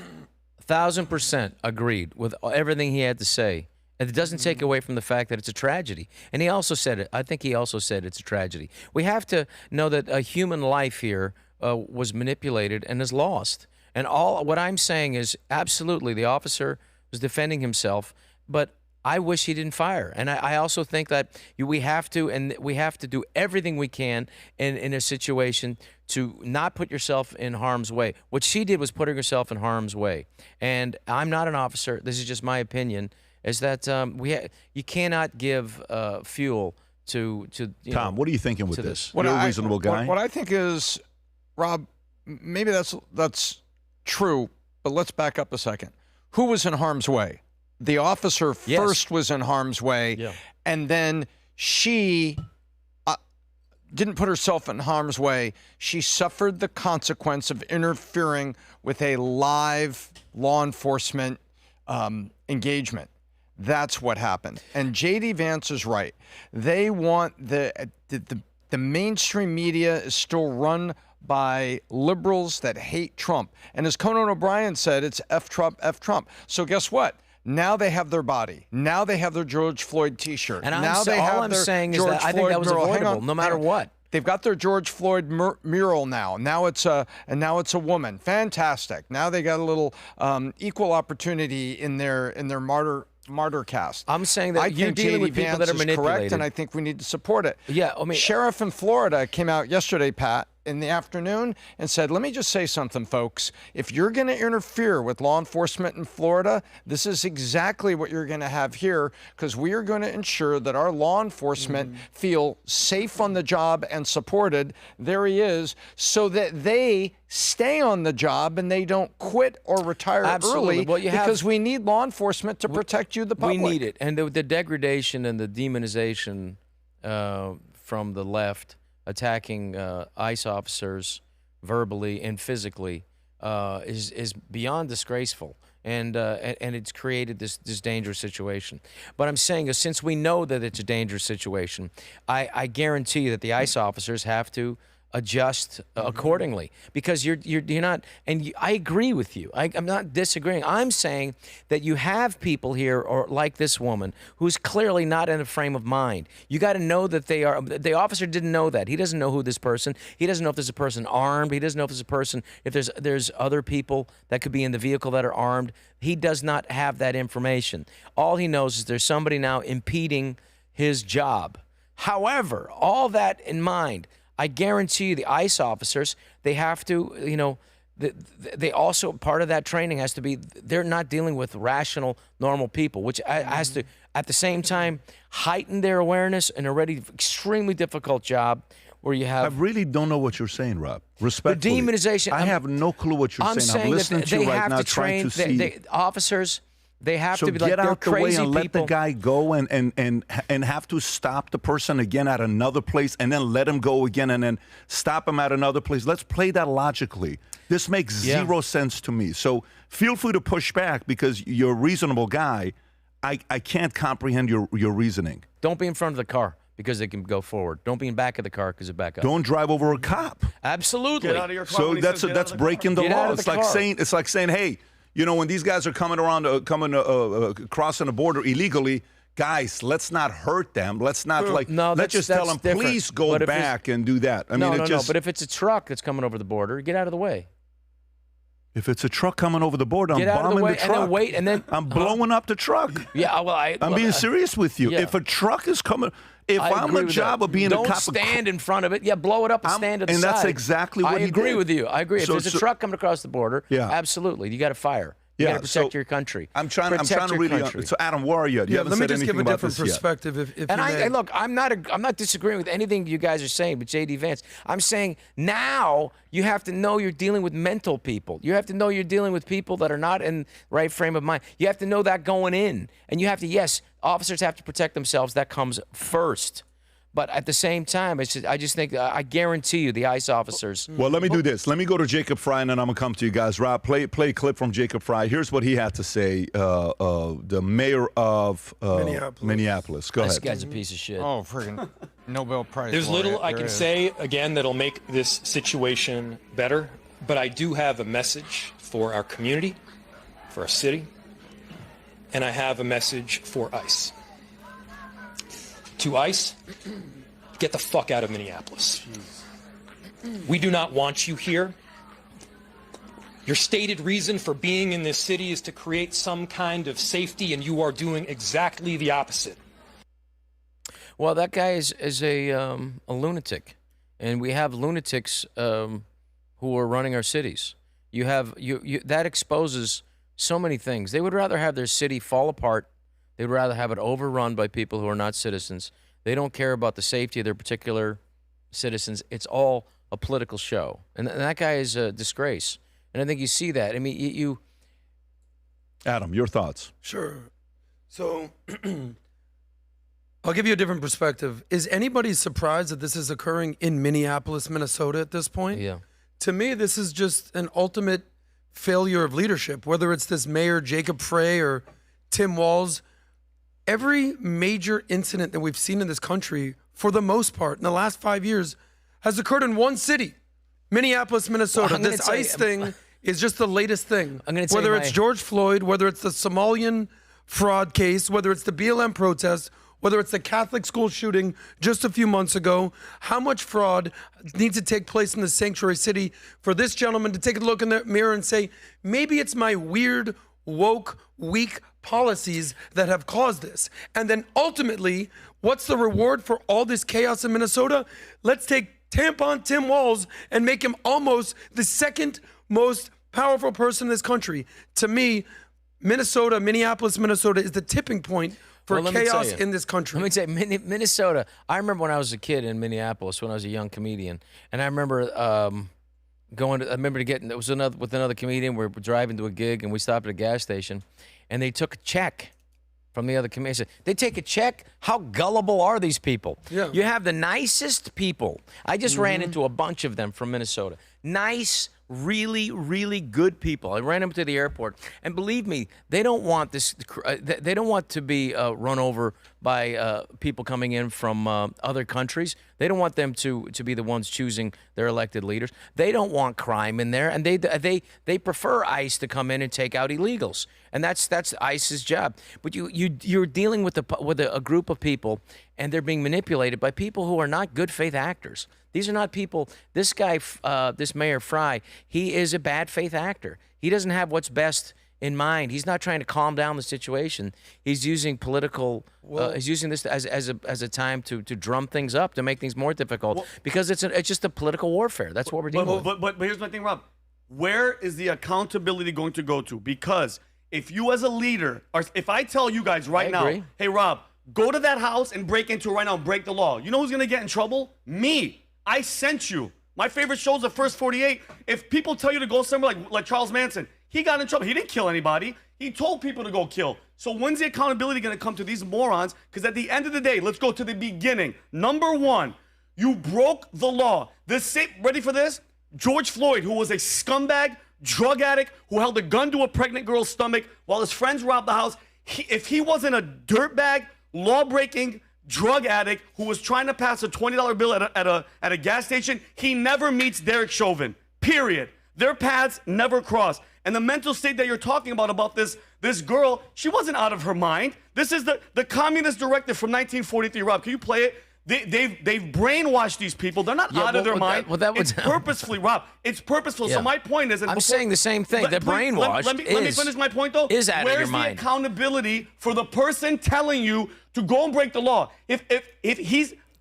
1000% agreed with everything he had to say. And it doesn't take away from the fact that it's a tragedy. And he also said it. I think he also said it's a tragedy. We have to know that a human life here was manipulated and is lost. And all what I'm saying is absolutely the officer was defending himself, but I wish he didn't fire. And I also think that we have to do everything we can in a situation to not put yourself in harm's way. What she did was putting herself in harm's way. And I'm not an officer. This is just my opinion, is that you cannot give fuel to Tom, what are you thinking with this? What You're a reasonable guy. What I think is, Rob, maybe that's true, but let's back up a second. Who was in harm's way? The officer first was in harm's way, and then she didn't put herself in harm's way. She suffered the consequence of interfering with a live law enforcement engagement. That's what happened. And J.D. Vance is right. They want the mainstream media is still run by liberals that hate Trump. And as Conan O'Brien said, it's F Trump, F Trump. So guess what? Now they have their body. Now they have their George Floyd T-shirt. And now they have all I'm their saying George is that I think Floyd that was mural. avoidable, no matter what. They've got their George Floyd mural now. Now it's a woman. Fantastic. Now they got a little equal opportunity in their martyr cast. I'm saying that you're dealing with people that are manipulated. Correct, and I think we need to support it. Yeah, I mean, Sheriff in Florida came out yesterday, Pat, in the afternoon and said, let me just say something, folks. If you're going to interfere with law enforcement in Florida, this is exactly what you're going to have here, because we are going to ensure that our law enforcement feel safe on the job and supported. There he is, so that they stay on the job and they don't quit or retire early, because we need law enforcement to protect you, the public. We need it. And the degradation and the demonization from the left attacking ICE officers verbally and physically is beyond disgraceful, and it's created this dangerous situation. But I'm saying, since we know that it's a dangerous situation, I guarantee you that the ICE officers have to adjust accordingly, because you're not, and I agree with you. I'm not disagreeing. I'm saying that you have people here, or like this woman, who's clearly not in a frame of mind. You got to know that they are. The officer didn't know that. He doesn't know who this person. He doesn't know if there's a person armed. He doesn't know if there's a person. If there's other people that could be in the vehicle that are armed. He does not have that information. All he knows is there's somebody now impeding his job. However, all that in mind, I guarantee you the ICE officers, they have to, they also, part of that training has to be, they're not dealing with rational, normal people, which has to, at the same time, heighten their awareness in a already extremely difficult job where you have... I really don't know what you're saying, Rob. Respectfully. The demonization... I have no clue what you're saying. I'm listening to you right now, trying to see... Officers... They have so to be like, get they're out the way crazy and let people. the guy go and have to stop the person again at another place and then let him go again and then stop him at another place. Let's play that logically. This makes zero sense to me. So feel free to push back because you're a reasonable guy. I can't comprehend your reasoning. Don't be in front of the car because they can go forward. Don't be in back of the car because they back up. Don't drive over a cop. Absolutely. Get out of your car. So that's breaking the law. It's like saying, hey, you know, when these guys are coming around, crossing the border illegally, guys, let's not hurt them. Let's not let's just tell them, please go back and do that. I mean, but if it's a truck that's coming over the border, get out of the way. If it's a truck coming over the border, get I'm bombing the truck. And then wait, and then I'm blowing up the truck. Yeah, well, I'm being serious with you. Yeah. If a truck is coming, if I'm a job of being a cop, don't stand in front of it. Yeah, blow it up and stand to the side. And that's exactly what I agree with you. I agree. If there's a truck coming across the border, absolutely, you got to fire. You got to protect your country. I'm trying to really. So, Adam, where are you? You haven't let me said just give a about different this perspective. Yet. If and look, I'm not disagreeing with anything you guys are saying, but J.D. Vance, I'm saying now you have to know you're dealing with mental people. You have to know you're dealing with people that are not in right frame of mind. You have to know that going in, and you have to. Yes, officers have to protect themselves. That comes first. But at the same time, I just think, I guarantee you, the ICE officers. Well, let me do this. Let me go to Jacob Frey, and then I'm going to come to you guys. Rob, play a clip from Jacob Frey. Here's what he had to say, the mayor of Minneapolis. Go ahead. This guy's a piece of shit. Oh, friggin' Nobel Prize. There's little I can say, again, that'll make this situation better. But I do have a message for our community, for our city, and I have a message for ICE. To ICE, get the fuck out of Minneapolis. We do not want you here. Your stated reason for being in this city is to create some kind of safety, and you are doing exactly the opposite. Well, that guy is a lunatic, and we have lunatics who are running our cities. You have that exposes so many things. They would rather have their city fall apart. They would rather have it overrun by people who are not citizens. They don't care about the safety of their particular citizens. It's all a political show, and that guy is a disgrace. And I think you see that. I mean, you. Adam, your thoughts? Sure. So I'll give you a different perspective. Is anybody surprised that this is occurring in Minneapolis, Minnesota at this point? Yeah. To me, this is just an ultimate failure of leadership, whether it's this mayor, Jacob Frey, or Tim Walz. Every major incident that we've seen in this country, for the most part, in the last 5 years, has occurred in one city, Minneapolis, Minnesota. Well, this ICE thing is just the latest thing. Whether it's George Floyd, whether it's the Somalian fraud case, whether it's the BLM protest, whether it's the Catholic school shooting just a few months ago, how much fraud needs to take place in the sanctuary city for this gentleman to take a look in the mirror and say, maybe it's my weird, woke, weak policies that have caused this. And then ultimately, what's the reward for all this chaos in Minnesota? Let's take tampon Tim Walz and make him almost the second most powerful person in this country. To me, Minneapolis, Minnesota is the tipping point for chaos in this country. Let me tell you, Minnesota, I remember when I was a kid in Minneapolis, when I was a young comedian, and I remember it was with another comedian, we were driving to a gig, and we stopped at a gas station, and they took a check from the other comedian. They take a check? How gullible are these people? Yeah. You have the nicest people. I just ran into a bunch of them from Minnesota. Nice, really, really good people. I ran them to the airport, and believe me, they don't want this. They don't want to be run over by people coming in from other countries. They don't want them to be the ones choosing their elected leaders. They don't want crime in there, and they prefer ICE to come in and take out illegals, and that's ICE's job. But you're dealing with a group of people, and they're being manipulated by people who are not good faith actors. These are not people. This guy, this Mayor Frey, he is a bad faith actor. He doesn't have what's best in mind. He's not trying to calm down the situation. He's using political. He's using this as a time to drum things up, to make things more difficult, because it's just a political warfare. That's what we're dealing with. But here's my thing, Rob. Where is the accountability going to go to? Because if you as a leader, or if I tell you guys right now, hey Rob, go to that house and break into it right now and break the law. You know who's gonna get in trouble? Me. I sent you. My favorite show is The First 48. If people tell you to go somewhere like Charles Manson, he got in trouble. He didn't kill anybody. He told people to go kill. So when's the accountability going to come to these morons? Because at the end of the day, let's go to the beginning. Number one, you broke the law. Ready for this? George Floyd, who was a scumbag, drug addict, who held a gun to a pregnant girl's stomach while his friends robbed the house. If he wasn't a dirtbag, law-breaking, drug addict who was trying to pass a $20 bill at a gas station, he never meets Derek Chauvin, period. Their paths never cross. And the mental state that you're talking about this girl, she wasn't out of her mind. This is the communist directive from 1943. Rob, can you play it? They've brainwashed these people. They're not out of their mind. It's purposefully, Rob. It's purposeful. Yeah. So my point is, I'm saying the same thing. They're brainwashed. Let me finish my point though. Is out of your mind. Where's the accountability for the person telling you to go and break the law? If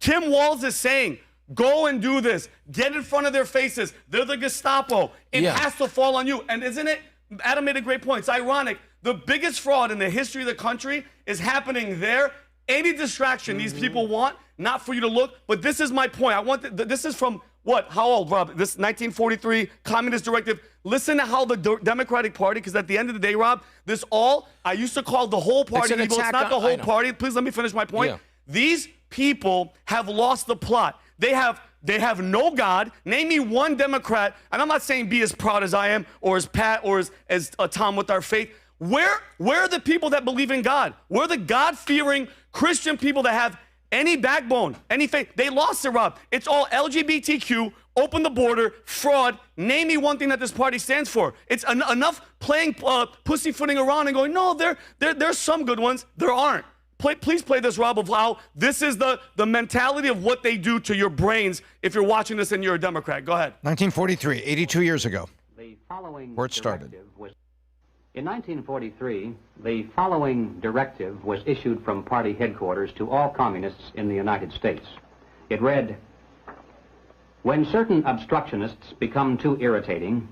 Tim Walz is saying, go and do this, get in front of their faces, they're the Gestapo, it has to fall on you. And isn't it? Adam made a great point. It's ironic. The biggest fraud in the history of the country is happening there. Any distraction these people want, not for you to look, but this is my point. I want this is from what? How old, Rob? This 1943 communist directive. Listen to how the Democratic Party, because at the end of the day, Rob, I used to call the whole party evil. It's not the whole party. Please let me finish my point. Yeah. These people have lost the plot. They have no God. Name me one Democrat, and I'm not saying be as proud as I am, or as Pat, or as Tom with our faith. Where are the people that believe in God? Where are the God-fearing Christian people that have any backbone, any faith? They lost it, Rob. It's all LGBTQ, open the border, fraud. Name me one thing that this party stands for. It's enough playing pussyfooting around and going, no, there's some good ones. There aren't. Please play this, Rob, of how this is the mentality of what they do to your brains if you're watching this and you're a Democrat. Go ahead. 1943, 82 years ago. The following where it started. In 1943, the following directive was issued from party headquarters to all communists in the United States. It read, "When certain obstructionists become too irritating,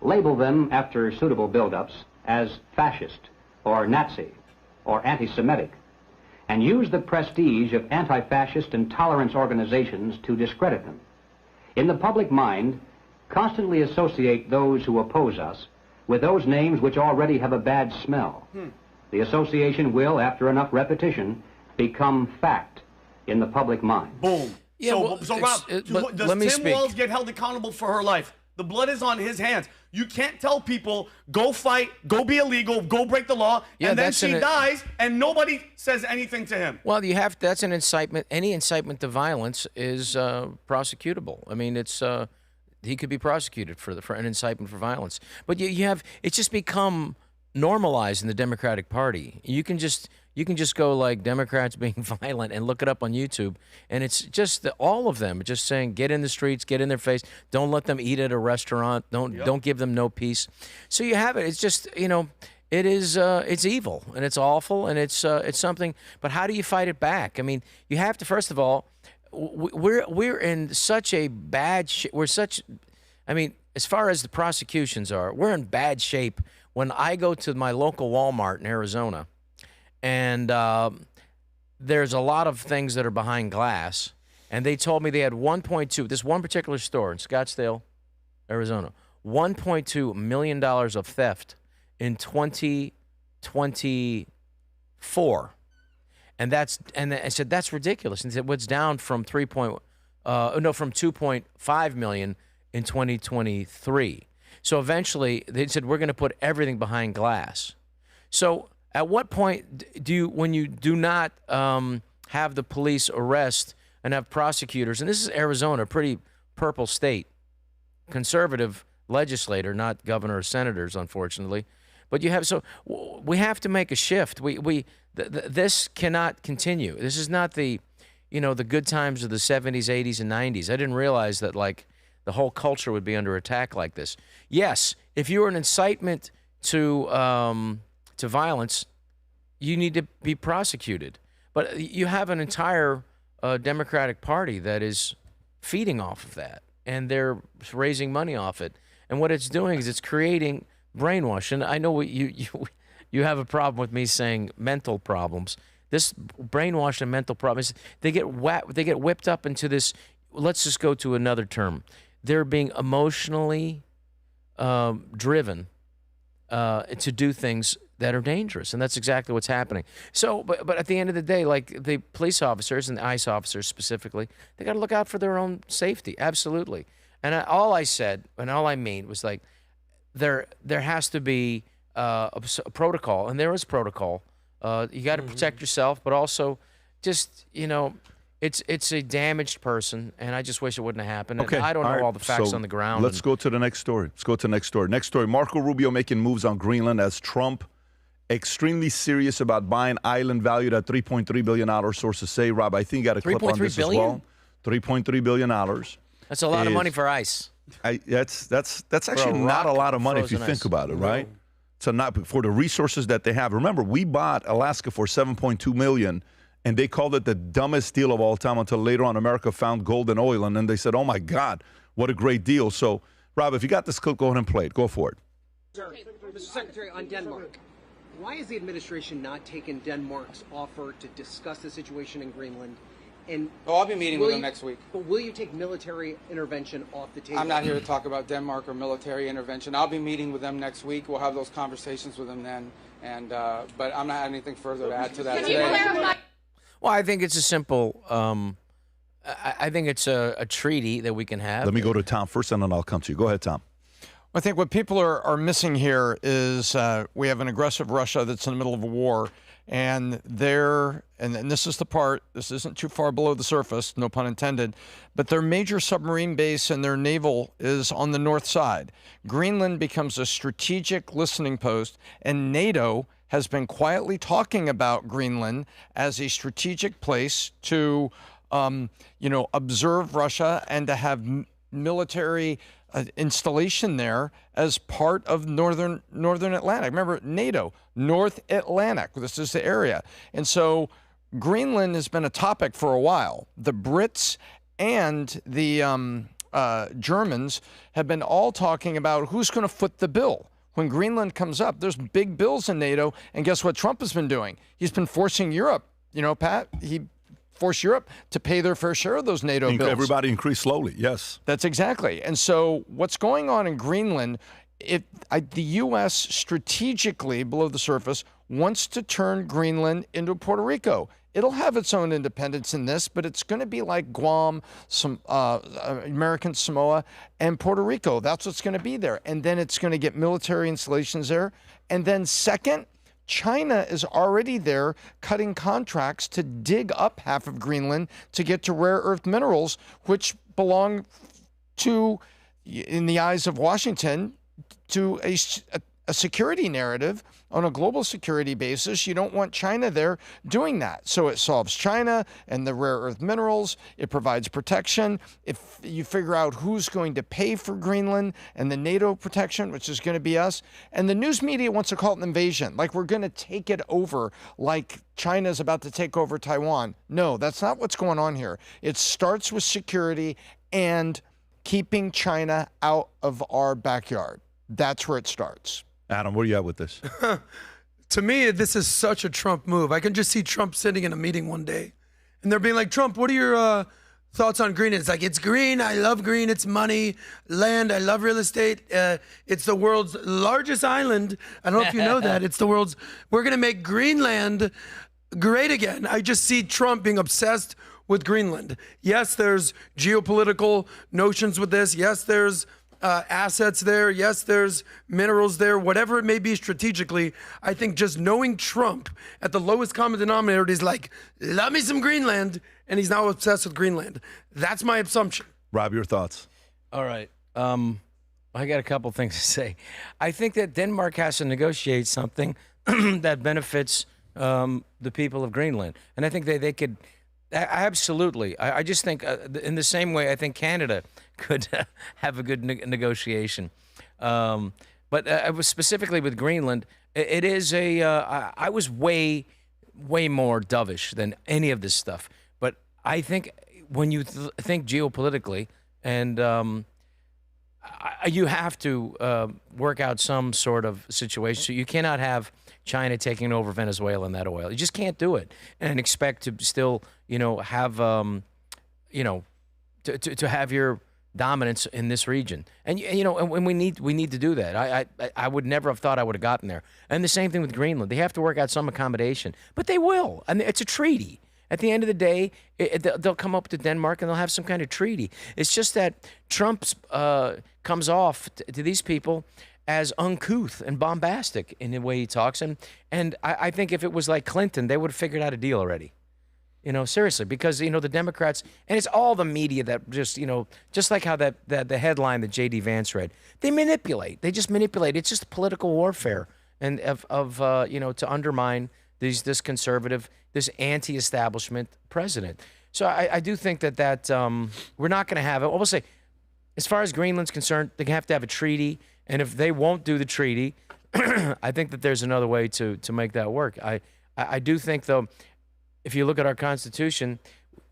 label them after suitable buildups as fascist or Nazi or anti-Semitic, and use the prestige of anti-fascist and tolerance organizations to discredit them. In the public mind, constantly associate those who oppose us with those names which already have a bad smell. The association will, after enough repetition, become fact in the public mind." Boom. Yeah, so Rob, does Tim Walz get held accountable for her life? The blood is on his hands. You can't tell people, go fight, go be illegal, go break the law, and then she dies, and nobody says anything to him. Well, that's an incitement. Any incitement to violence is prosecutable. I mean, he could be prosecuted for an incitement for violence. But it's just become normalized in the Democratic Party. You can just go like Democrats being violent and look it up on YouTube, and it's just all of them just saying, get in the streets, get in their face, don't let them eat at a restaurant, don't give them no peace. So you have it. It's just it is it's evil and it's awful and it's something. But how do you fight it back? I mean, you have to, first of all, we're in such a bad as far as the prosecutions are, we're in bad shape. When I go to my local Walmart in Arizona, and there's a lot of things that are behind glass, and they told me they had 1.2, this one particular store in Scottsdale, Arizona, $1.2 million of theft in 2024. And I said, that's ridiculous. And they said, what's down from from 2.5 million in 2023. So eventually they said, we're going to put everything behind glass. So at what point when you do not have the police arrest and have prosecutors, and this is Arizona, a pretty purple state, conservative legislator, not governor or senators, unfortunately, but we have to make a shift. This cannot continue. This is not the good times of the 70s, 80s, and 90s. I didn't realize that the whole culture would be under attack like this. Yes, if you were an incitement to violence, you need to be prosecuted. But you have an entire Democratic Party that is feeding off of that, and they're raising money off it. And what it's doing is it's creating brainwash. And I know you have a problem with me saying mental problems. This brainwash and mental problems, they get whipped up into this. Let's just go to another term. They're being emotionally driven to do things that are dangerous, and that's exactly what's happening. So, but at the end of the day, like the police officers and the ICE officers specifically, they got to look out for their own safety, absolutely. And all I said and all I mean was like, there has to be a protocol, and there is protocol. You got to protect yourself, but also just it's a damaged person, and I just wish it wouldn't have happened. Okay. And I don't know all the facts on the ground. Let's go to the next story. Next story. Marco Rubio making moves on Greenland as Trump extremely serious about buying island valued at $3.3 billion, sources say. Rob, I think you got a clip on this as well. $3.3 billion. That's a lot of money for ICE. That's actually not a lot of money if you think about it, right? So not for the resources that they have. Remember, we bought Alaska for $7.2 million, and they called it the dumbest deal of all time until later on America found gold and oil, and then they said, oh my God, what a great deal. So, Rob, if you got this clip, go ahead and play it. Go for it. Mr. Secretary, on Denmark, why is the administration not taking Denmark's offer to discuss the situation in Greenland? And I'll be meeting with them next week. But will you take military intervention off the table? I'm not here to talk about Denmark or military intervention. I'll be meeting with them next week. We'll have those conversations with them then. And but I'm not having anything further to add to that today. Well, I think it's a simple. I think it's a treaty that we can have. Let me go to Tom first, and then I'll come to you. Go ahead, Tom. I think what people are missing here is we have an aggressive Russia that's in the middle of a war, and this is the part, this isn't too far below the surface, no pun intended, but their major submarine base and their naval is on the north side. Greenland becomes a strategic listening post, and NATO has been quietly talking about Greenland as a strategic place to, observe Russia and to have military installation there as part of northern Atlantic. Remember, NATO, North Atlantic. This is the area. And so Greenland has been a topic for a while. The Brits and the Germans have been all talking about who's going to foot the bill. When Greenland comes up, there's big bills in NATO. And guess what Trump has been doing? He's been forcing Europe. You know, Pat, he forced Europe to pay their fair share of those NATO bills. Everybody increased slowly, yes. That's exactly. And so what's going on in Greenland, the U.S. strategically, below the surface, wants to turn Greenland into Puerto Rico. It'll have its own independence in this, but it's going to be like Guam, some American Samoa, and Puerto Rico. That's what's going to be there. And then it's going to get military installations there. And then second, China is already there cutting contracts to dig up half of Greenland to get to rare earth minerals, which belong to, in the eyes of Washington, to a security narrative on a global security basis. You don't want China there doing that. So it solves China and the rare earth minerals. It provides protection. If you figure out who's going to pay for Greenland and the NATO protection, which is going to be us, and the news media wants to call it an invasion, like we're going to take it over, like China's about to take over Taiwan. No, that's not what's going on here. It starts with security and keeping China out of our backyard. That's where it starts. Adam, where are you at with this? To me, this is such a Trump move. I can just see Trump sitting in a meeting one day, and they're being like, Trump, what are your thoughts on green? It's like, it's green. I love green. It's money, land. I love real estate. It's the world's largest island. I don't know if you know that. It's the world's. We're going to make Greenland great again. I just see Trump being obsessed with Greenland. Yes, there's geopolitical notions with this. Yes, there's assets there. Yes, there's minerals there, whatever it may be strategically. I think just knowing Trump at the lowest common denominator, he's like, love me some Greenland, and he's now obsessed with Greenland. That's my assumption. Rob, your thoughts? All right. I got a couple things to say. I think that Denmark has to negotiate something that benefits the people of Greenland. And I think they could, absolutely. I just think in the same way, I think Canada could have a good negotiation. But I was specifically with Greenland, it is I was way more dovish than any of this stuff. But I think when you think geopolitically, and you have to work out some sort of situation. So you cannot have China taking over Venezuela and that oil. You just can't do it and expect to still, have, to have your dominance in this region. And and we need to do that. I would never have thought I would have gotten there. And the same thing with Greenland. They have to work out some accommodation, but they will. And it's a treaty. At the end of the day, they'll come up to Denmark and they'll have some kind of treaty. It's just that Trump comes off to these people as uncouth and bombastic in the way he talks. And I think if it was like Clinton, they would have figured out a deal already. Seriously, because, the Democrats, and it's all the media that just, just like how the headline that J.D. Vance read, they manipulate. They just manipulate. It's just political warfare and to undermine this conservative, this anti-establishment president. So I do think that we're not going to have it. Well, we'll say, as far as Greenland's concerned, they have to have a treaty. And if they won't do the treaty, I think that there's another way to make that work. I do think, though, if you look at our Constitution,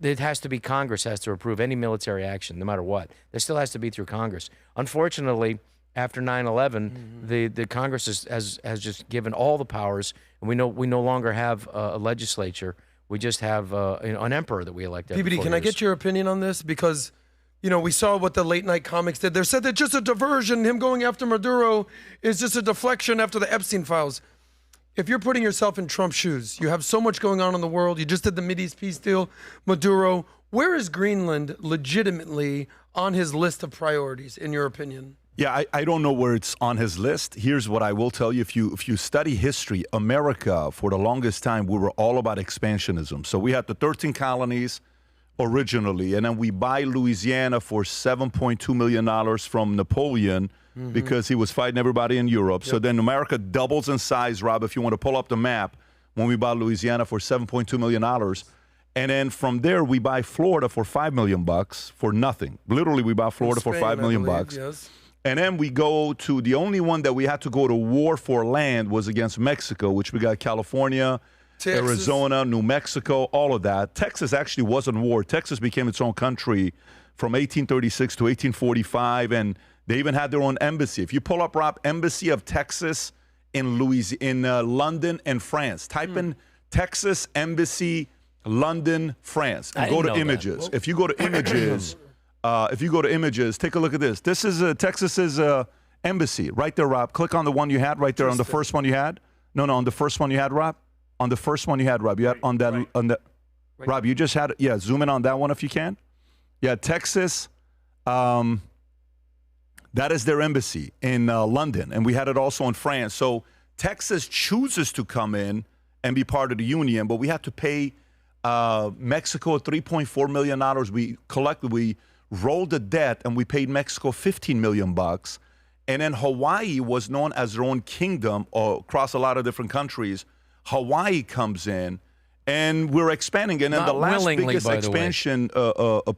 it has to be Congress has to approve any military action, no matter what. There still has to be through Congress. Unfortunately, after 9/11, the Congress has just given all the powers, and we no longer have a legislature. We just have an emperor that we elect. PBD, can I get your opinion on this? Because we saw what the late night comics did. They said that just a diversion, him going after Maduro, is just a deflection after the Epstein files. If you're putting yourself in Trump's shoes, you have so much going on in the world. You just did the Mideast peace deal, Maduro. Where is Greenland legitimately on his list of priorities, in your opinion? Yeah, I don't know where it's on his list. Here's what I will tell you. If you study history, America, for the longest time, we were all about expansionism. So we had the 13 colonies originally, and then we buy Louisiana for $7.2 million from Napoleon because he was fighting everybody in Europe. Yep. So then America doubles in size, Rob, if you want to pull up the map, when we bought Louisiana for $7.2 million. And then from there, we buy Florida for $5 million for nothing. Literally, we buy Florida for $5 million bucks. Yes. And then we go to the only one that we had to go to war for land was against Mexico, which we got California, Texas. Arizona, New Mexico, all of that. Texas actually wasn't war. Texas became its own country from 1836 to 1845, and they even had their own embassy. If you pull up, Rob, Embassy of Texas in London and France. Type in Texas Embassy, London, France, and go to images. If you go to images, take a look at this. This is Texas's embassy right there, Rob. Click on the one you had right there on the first one you had. No, on the first one you had, Rob. On the first one you had, Rob. You had on that on the. Right. Rob, you just had zoom in on that one if you can. Yeah, Texas. That is their embassy in London, and we had it also in France. So Texas chooses to come in and be part of the union, but we have to pay Mexico $3.4 million. We rolled the debt, and we paid Mexico $15 million. And then Hawaii was known as their own kingdom across a lot of different countries. Hawaii comes in, and we're expanding. And then the last biggest expansion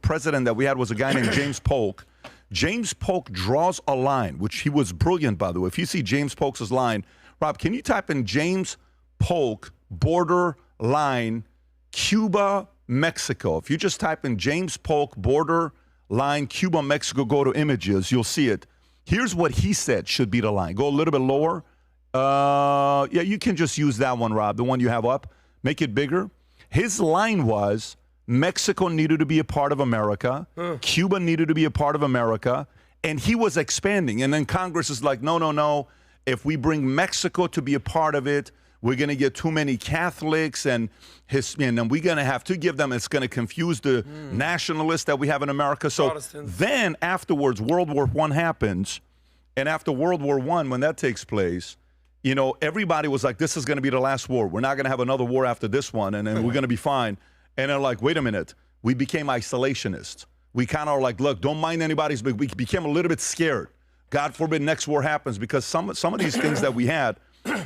president that we had was a guy named James Polk. James Polk draws a line, which he was brilliant, by the way. If you see James Polk's line, Rob, can you type in James Polk border line Cuba, Mexico? If you just type in James Polk border line Cuba, Mexico, go to images, you'll see it. Here's what he said should be the line. Go a little bit lower. Yeah, you can just use that one, Rob, the one you have up. Make it bigger. His line was Mexico needed to be a part of America. Cuba needed to be a part of America. And he was expanding. And then Congress is like, no. If we bring Mexico to be a part of it, we're going to get too many Catholics and we're going to have to give them, it's going to confuse the nationalists that we have in America. So then afterwards, World War I happens. And after World War I, when that takes place, everybody was like, this is going to be the last war. We're not going to have another war after this one, and then we're going to be fine. And they're like, wait a minute. We became isolationists. We kind of are like, look, don't mind anybody's, but we became a little bit scared. God forbid next war happens, because some of these things that we had,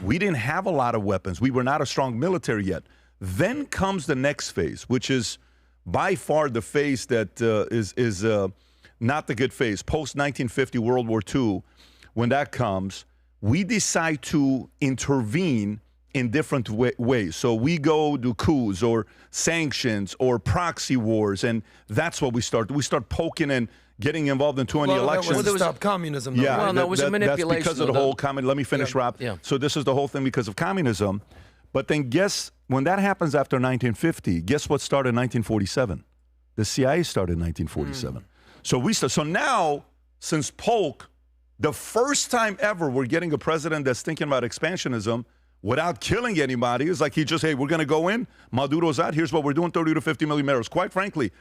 we didn't have a lot of weapons. We were not a strong military yet. Then comes the next phase, which is by far the phase that is not the good phase. Post-1950 World War II, when that comes, we decide to intervene in different ways. So we go do coups or sanctions or proxy wars, and that's what we start. We start poking and getting involved in too many elections. That was to stop communism. Yeah, well, no, it was a manipulation. That's because of the whole communism. Let me finish, Rob. Yeah. So this is the whole thing because of communism. But then when that happens after 1950, guess what started in 1947? The CIA started in 1947. So now, since Polk, the first time ever we're getting a president that's thinking about expansionism without killing anybody. It's like hey, we're going to go in. Maduro's out. Here's what we're doing, 30 to 50 million barrels. Quite frankly,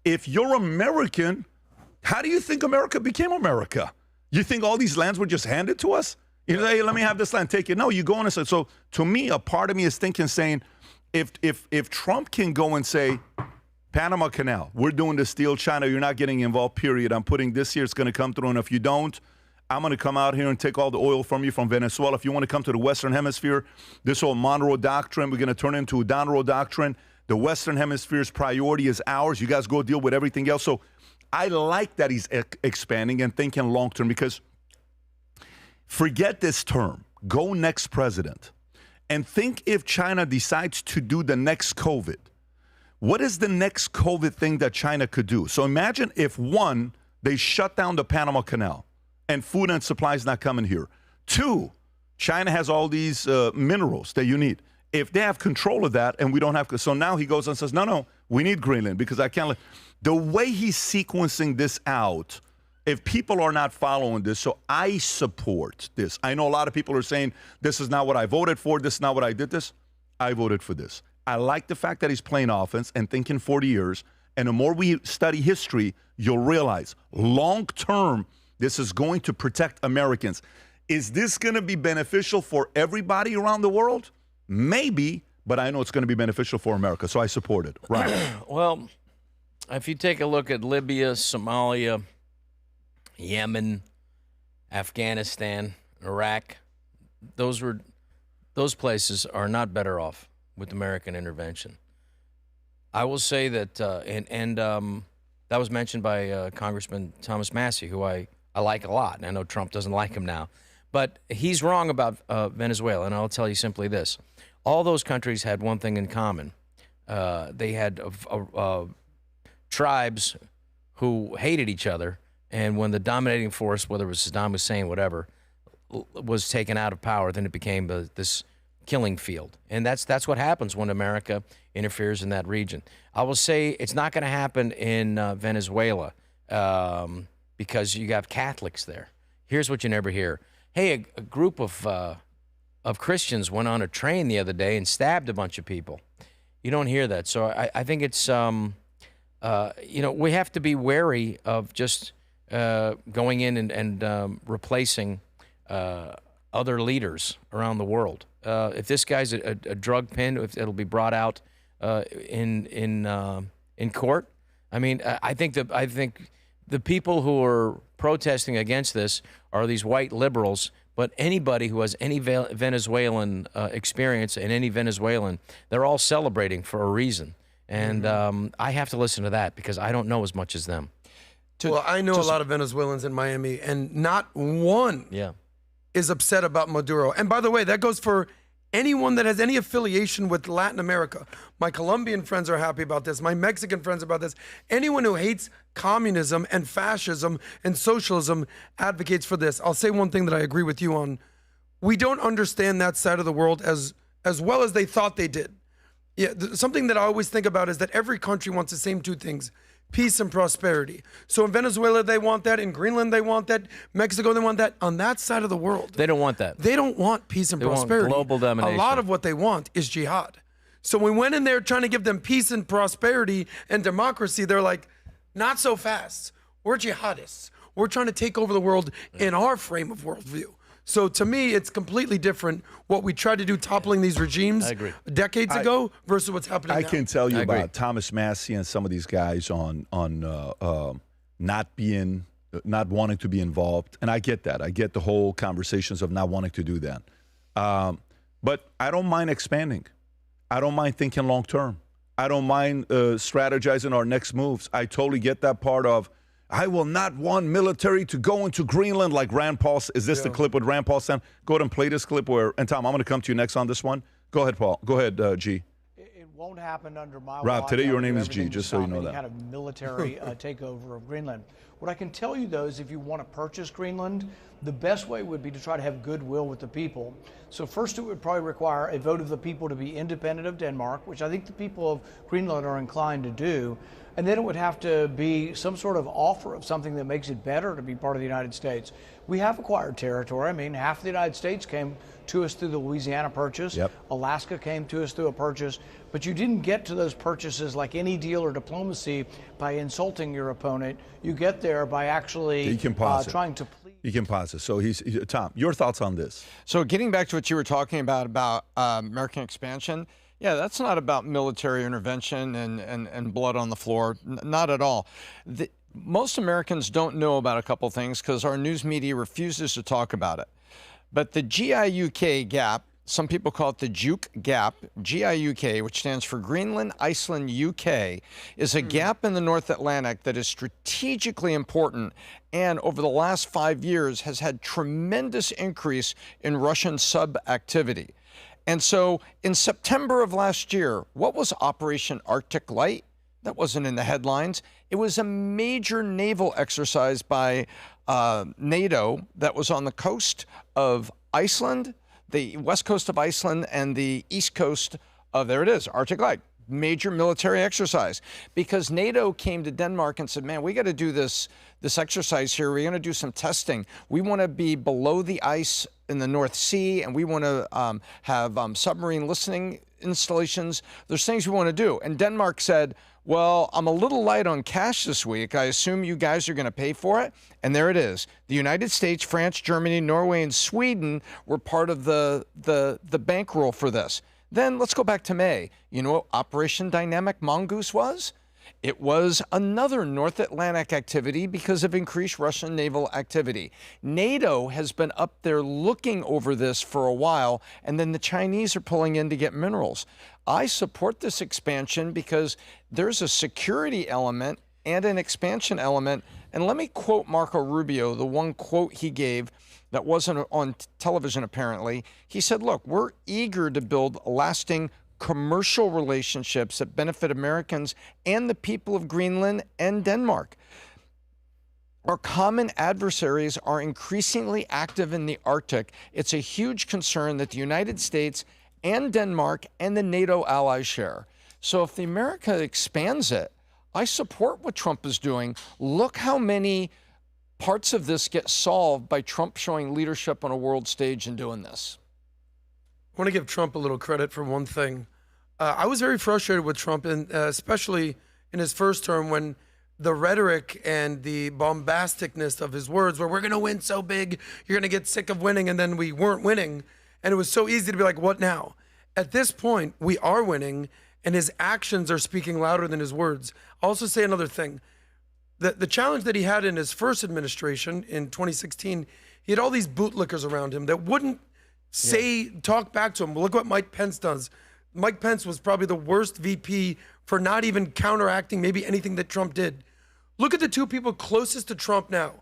if you're American, how do you think America became America? You think all these lands were just handed to us? You say, hey, let me have this land, take it. No, you go in and say, so to me, a part of me is saying, if Trump can go and say, Panama Canal, we're doing this deal, China, you're not getting involved, period. I'm putting this here, it's going to come through, and if you don't, I'm going to come out here and take all the oil from you from Venezuela. If you want to come to the Western Hemisphere, this whole Monroe Doctrine, we're going to turn it into a Monroe Doctrine. The Western Hemisphere's priority is ours. You guys go deal with everything else. So I like that he's expanding and thinking long-term, because forget this term. Go next president. And think if China decides to do the next COVID. What is the next COVID thing that China could do? So imagine if, one, they shut down the Panama Canal and food and supplies not coming here. Two, China has all these minerals that you need. If they have control of that and we don't have, so now he goes and says, no, we need Greenland because I can't. The way he's sequencing this out, if people are not following this, so I support this. I know a lot of people are saying, this is not what I voted for, this is not what I did this. I voted for this. I like the fact that he's playing offense and thinking 40 years. And the more we study history, you'll realize long-term, this is going to protect Americans. Is this going to be beneficial for everybody around the world? Maybe, but I know it's going to be beneficial for America, so I support it. Right. Well, if you take a look at Libya, Somalia, Yemen, Afghanistan, Iraq, those places are not better off with American intervention. I will say that, that was mentioned by Congressman Thomas Massey, who I like a lot, and I know Trump doesn't like him now. But he's wrong about Venezuela, and I'll tell you simply this. All those countries had one thing in common. They had tribes who hated each other, and when the dominating force, whether it was Saddam Hussein, whatever, was taken out of power, then it became this killing field. And that's what happens when America interferes in that region. I will say it's not going to happen in Venezuela because you have Catholics there. Here's what you never hear. Hey, a group of Christians went on a train the other day and stabbed a bunch of people. You don't hear that. So I think it's, we have to be wary of just going in and replacing other leaders around the world. If this guy's a drug pin, if it'll be brought out in court. I mean, I think the people who are protesting against this are these white liberals. But anybody who has any Venezuelan experience and any Venezuelan, they're all celebrating for a reason. And I have to listen to that because I don't know as much as them. Well, I know a lot of Venezuelans in Miami, and not one is upset about Maduro. And by the way, that goes for anyone that has any affiliation with Latin America. My Colombian friends are happy about this. My Mexican friends about this. Anyone who hates communism and fascism and socialism advocates for this. I'll say one thing that I agree with you on. We don't understand that side of the world as well as they thought they did. Yeah, something that I always think about is that every country wants the same two things: peace and prosperity. So in Venezuela, they want that. In Greenland, they want that. Mexico, they want that. On that side of the world, they don't want that. They don't want peace and prosperity. Want global domination. A lot of what they want is jihad. So we went in there trying to give them peace and prosperity and democracy. They're like, not so fast. We're jihadists. We're trying to take over the world in our frame of worldview. So to me, it's completely different what we tried to do toppling these regimes decades ago versus what's happening now. I can tell you about Thomas Massey and some of these guys on not wanting to be involved. And I get that. I get the whole conversations of not wanting to do that. But I don't mind expanding. I don't mind thinking long term. I don't mind strategizing our next moves. I totally get that part of, I will not want military to go into Greenland like Rand Paul. Is this the clip with Rand Paul saying? Go ahead and play this clip and Tom, I'm going to come to you next on this one. Go ahead, Paul. Go ahead, G. It won't happen under my Rob, watch. today your name is G, just so you know that. Any kind of military takeover of Greenland. What I can tell you, though, is if you want to purchase Greenland, the best way would be to try to have goodwill with the people. So first, it would probably require a vote of the people to be independent of Denmark, which I think the people of Greenland are inclined to do. And then it would have to be some sort of offer of something that makes it better to be part of the United States. We have acquired territory. I mean, half the United States came to us through the Louisiana Purchase. Alaska came to us through a purchase. But you didn't get to those purchases like any deal or diplomacy by insulting your opponent. You get there by actually trying to please. You can pause it. So Tom, your thoughts on this? So getting back to what you were talking about American expansion, yeah, that's not about military intervention and blood on the floor. Not at all. Most Americans don't know about a couple things because our news media refuses to talk about it. But the GIUK gap, some people call it the Juke Gap, GIUK, which stands for Greenland, Iceland, UK, is a gap in the North Atlantic that is strategically important and over the last 5 years has had tremendous increase in Russian sub-activity. And so in September of last year, what was Operation Arctic Light? That wasn't in the headlines. It was a major naval exercise by NATO that was on the coast of Iceland, the west coast of Iceland, and the east coast of, there it is, Arctic Light. Major military exercise. Because NATO came to Denmark and said, man, we got to do this exercise here. We're going to do some testing. We want to be below the ice in the North Sea, and we want to have submarine listening installations. There's things we want to do. And Denmark said, well, I'm a little light on cash this week. I assume you guys are going to pay for it. And there it is. The United States, France, Germany, Norway, and Sweden were part of the bankroll for this. Then let's go back to May. You know what Operation Dynamic Mongoose was? It was another North Atlantic activity because of increased Russian naval activity. NATO has been up there looking over this for a while, and then the Chinese are pulling in to get minerals. I support this expansion because there's a security element and an expansion element. And let me quote Marco Rubio, the one quote he gave that wasn't on television apparently. He said, look, we're eager to build lasting commercial relationships that benefit Americans and the people of Greenland and Denmark. Our common adversaries are increasingly active in the Arctic. It's a huge concern that the United States and Denmark and the NATO allies share. So if the America expands it, I support what Trump is doing. Look how many parts of this get solved by Trump showing leadership on a world stage and doing this. I want to give Trump a little credit for one thing. I was very frustrated with Trump, and especially in his first term, when the rhetoric and the bombasticness of his words were, we're going to win so big, you're going to get sick of winning, and then we weren't winning. And it was so easy to be like, what now? At this point, we are winning, and his actions are speaking louder than his words. I'll also say another thing. The challenge that he had in his first administration in 2016, he had all these bootlickers around him that wouldn't talk back to him. Look what Mike Pence does. Mike Pence was probably the worst VP for not even counteracting maybe anything that Trump did. Look at the two people closest to Trump now.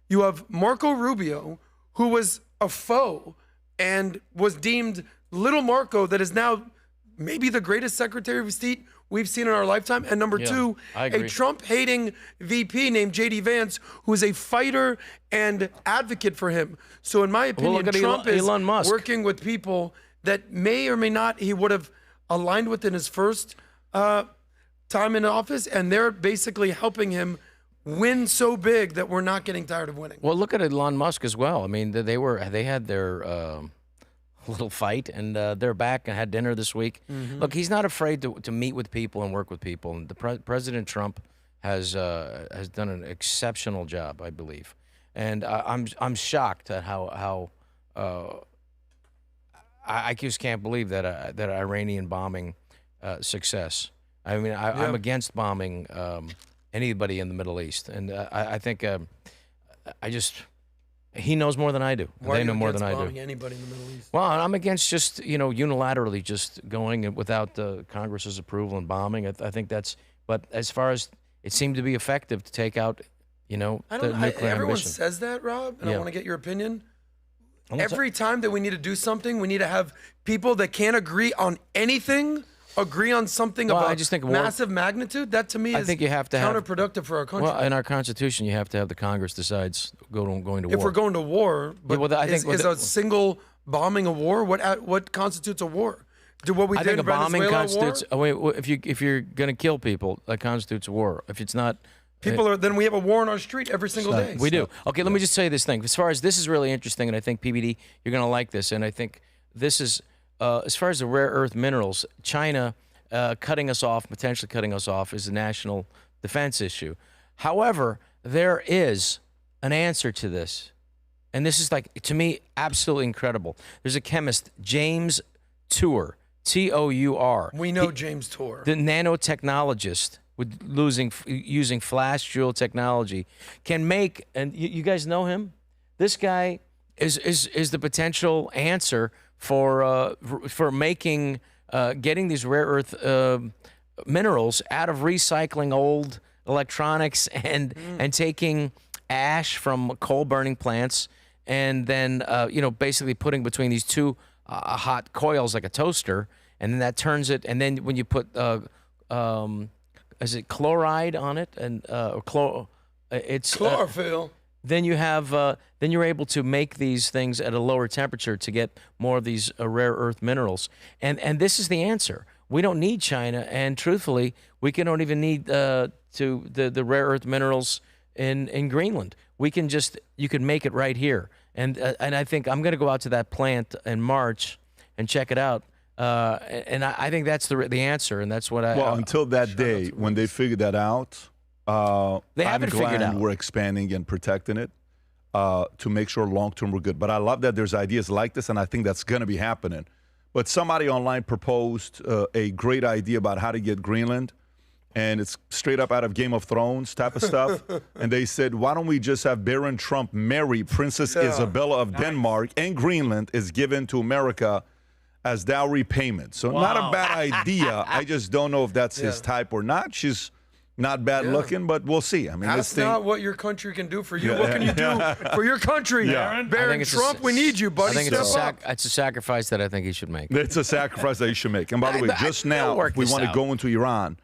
You have Marco Rubio, who was a foe and was deemed little Marco, that is now maybe the greatest Secretary of State we've seen in our lifetime. And number two, a Trump-hating VP named J.D. Vance, who is a fighter and advocate for him. So in my opinion, Trump is Elon Musk working with people that may or may not he would have aligned with in his first time in office, and they're basically helping him win so big that we're not getting tired of winning. Well, look at Elon Musk as well. I mean, they had their little fight, and they're back and had dinner this week. Look, he's not afraid to meet with people and work with people. And President Trump has done an exceptional job, I believe. And I'm shocked at how I just can't believe that Iranian bombing success. I mean, I'm against bombing anybody in the Middle East, and I think he knows more than I do. They know more than I do. Anybody in the Middle East? Well, I'm against just unilaterally just going without the Congress's approval and bombing. I think that's. But as far as it seemed to be effective to take out, the nuclear everyone ambition. says that, Rob, and I want to get your opinion. Every time that we need to do something, we need to have people that can't agree on anything agree on something of massive magnitude. That to me is think you have to counterproductive for our country. Well, in our Constitution, you have to have the Congress decides going to war. If we're going to war, but is a single bombing a war? What constitutes a war? What we I did think in a bombing Venezuela constitutes. If you're going to kill people, that constitutes a war. If it's not. Then we have a war on our street every single day. We do. Okay, let me just say this thing. As far as this is really interesting, and I think PBD, you're going to like this, and I think this is, as far as the rare earth minerals, China potentially cutting us off is a national defense issue. However, there is an answer to this, and this is to me, absolutely incredible. There's a chemist, James Tour, T-O-U-R. We know James Tour. The nanotechnologist, using flash jewel technology, can make, and you guys know him? This guy is the potential answer for making, getting these rare earth minerals out of recycling old electronics and taking ash from coal burning plants and then, basically putting between these two hot coils like a toaster, and then that turns it, and then when you put, is it chloride on it? And it's chlorophyll. Then you have, then you're able to make these things at a lower temperature to get more of these rare earth minerals. And this is the answer. We don't need China, and truthfully, we don't even need the rare earth minerals in Greenland. You can make it right here. And I think I'm going to go out to that plant in March and check it out. And I think that's the answer, and that's what until that day when they figure that out, they haven't figured out. We're expanding and protecting it to make sure long-term we're good. But I love that there's ideas like this, and I think that's going to be happening. But somebody online proposed a great idea about how to get Greenland and it's straight up out of Game of Thrones type of stuff. And they said, why don't we just have Baron Trump marry Princess Isabella of Denmark, and Greenland is given to America as dowry payment. So not a bad idea. I just don't know if that's his type or not. She's not bad looking, but we'll see. I mean, that's not what your country can do for you. What can you do for your country, Baron Trump? We need you, buddy. I think it's a sacrifice that I think he should make. It's a sacrifice that he should make. And by the way, just now, if we want to go into Iran,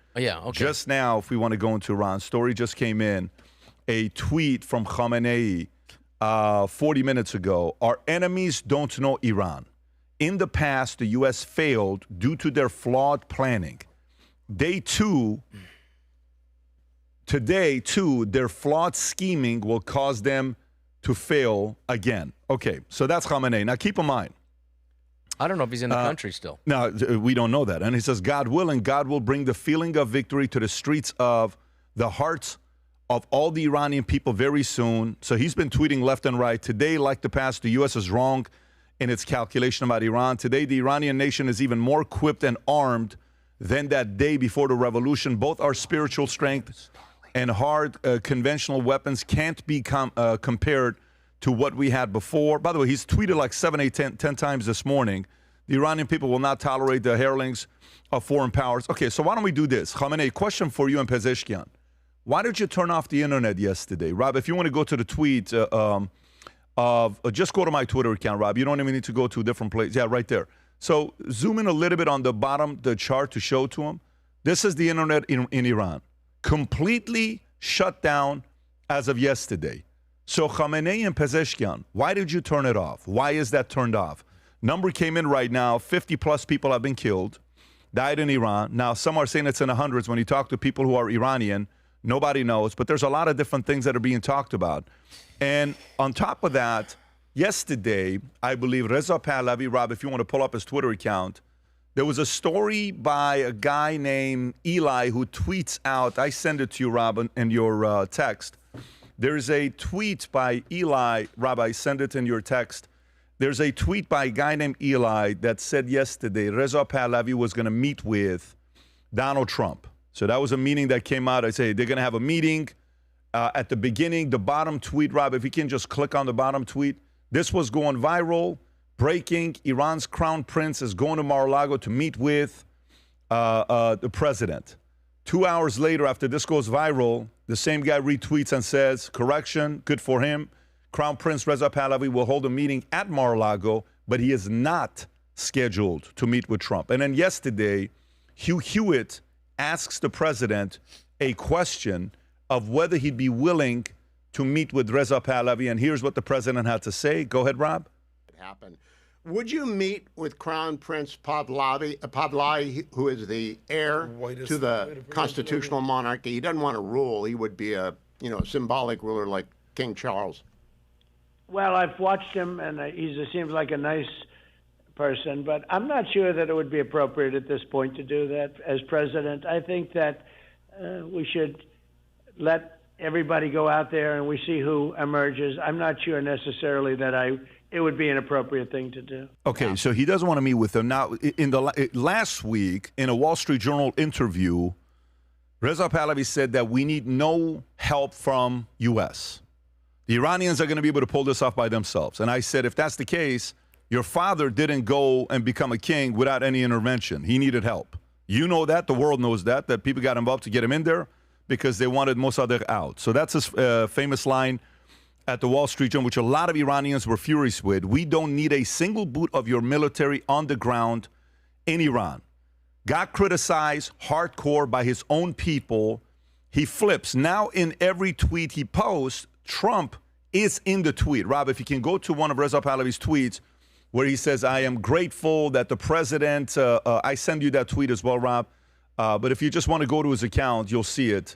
just now, if we want to go into Iran, story just came in, a tweet from Khamenei 40 minutes ago. Our enemies don't know Iran. In the past, the U.S. failed due to their flawed planning. Today, too, their flawed scheming will cause them to fail again. Okay, so that's Khamenei. Now, keep in mind. I don't know if he's in the country still. No, we don't know that. And he says, God willing, God will bring the feeling of victory to the streets of the hearts of all the Iranian people very soon. So he's been tweeting left and right. Today, like the past, the U.S. is wrong in its calculation about Iran. Today, the Iranian nation is even more equipped and armed than that day before the revolution. Both our spiritual strength and hard conventional weapons can't be compared to what we had before. By the way, he's tweeted like 7, 8, 10 times this morning. The Iranian people will not tolerate the hirelings of foreign powers. Okay, so why don't we do this? Khamenei, question for you and Pezeshkian. Why did you turn off the internet yesterday? Rob, if you want to go to the tweet just go to my Twitter account, Rob. You don't even need to go to a different place. Yeah, right there. So zoom in a little bit on the bottom, the chart to show to him. This is the internet in Iran. Completely shut down as of yesterday. So Khamenei and Pezeshkian, why did you turn it off? Why is that turned off? Number came in right now, 50+ people have been killed, died in Iran. Now, some are saying it's in the hundreds. When you talk to people who are Iranian, nobody knows. But there's a lot of different things that are being talked about. And on top of that, yesterday, I believe Reza Pahlavi, Rob, if you want to pull up his Twitter account, there was a story by a guy named Eli who tweets out, I send it to you, Rob, in your text. There's a tweet by Eli, Rob, I send it in your text. There's a tweet by a guy named Eli that said yesterday Reza Pahlavi was going to meet with Donald Trump. So that was a meeting that came out. I say they're going to have a meeting. At the beginning, the bottom tweet, Rob, if you can just click on the bottom tweet. This was going viral. Breaking, Iran's crown prince is going to Mar-a-Lago to meet with the president. 2 hours later, after this goes viral, the same guy retweets and says, correction, good for him. Crown Prince Reza Pahlavi will hold a meeting at Mar-a-Lago, but he is not scheduled to meet with Trump. And then yesterday, Hugh Hewitt asks the president a question of whether he'd be willing to meet with Reza Pahlavi. And here's what the president had to say. Go ahead, Rob. Happen. Would you meet with Crown Prince Pahlavi, who is the heir to the constitutional monarchy? He doesn't want to rule. He would be a symbolic ruler like King Charles. Well, I've watched him, and he seems like a nice person, but I'm not sure that it would be appropriate at this point to do that as president. I think that we should let everybody go out there and we see who emerges. I'm not sure necessarily that it would be an appropriate thing to do. Okay, so he doesn't want to meet with them. Now, in the last week, in a Wall Street Journal interview, Reza Pahlavi said that we need no help from U.S. The Iranians are going to be able to pull this off by themselves. And I said, if that's the case, your father didn't go and become a king without any intervention. He needed help. You know that. The world knows that people got involved to get him in there because they wanted Mossadegh out. So that's his famous line at the Wall Street Journal, which a lot of Iranians were furious with. We don't need a single boot of your military on the ground in Iran. Got criticized hardcore by his own people. He flips. Now in every tweet he posts, Trump is in the tweet. Rob, if you can go to one of Reza Pahlavi's tweets where he says, I am grateful that the president, I send you that tweet as well, Rob. But if you just want to go to his account, you'll see it.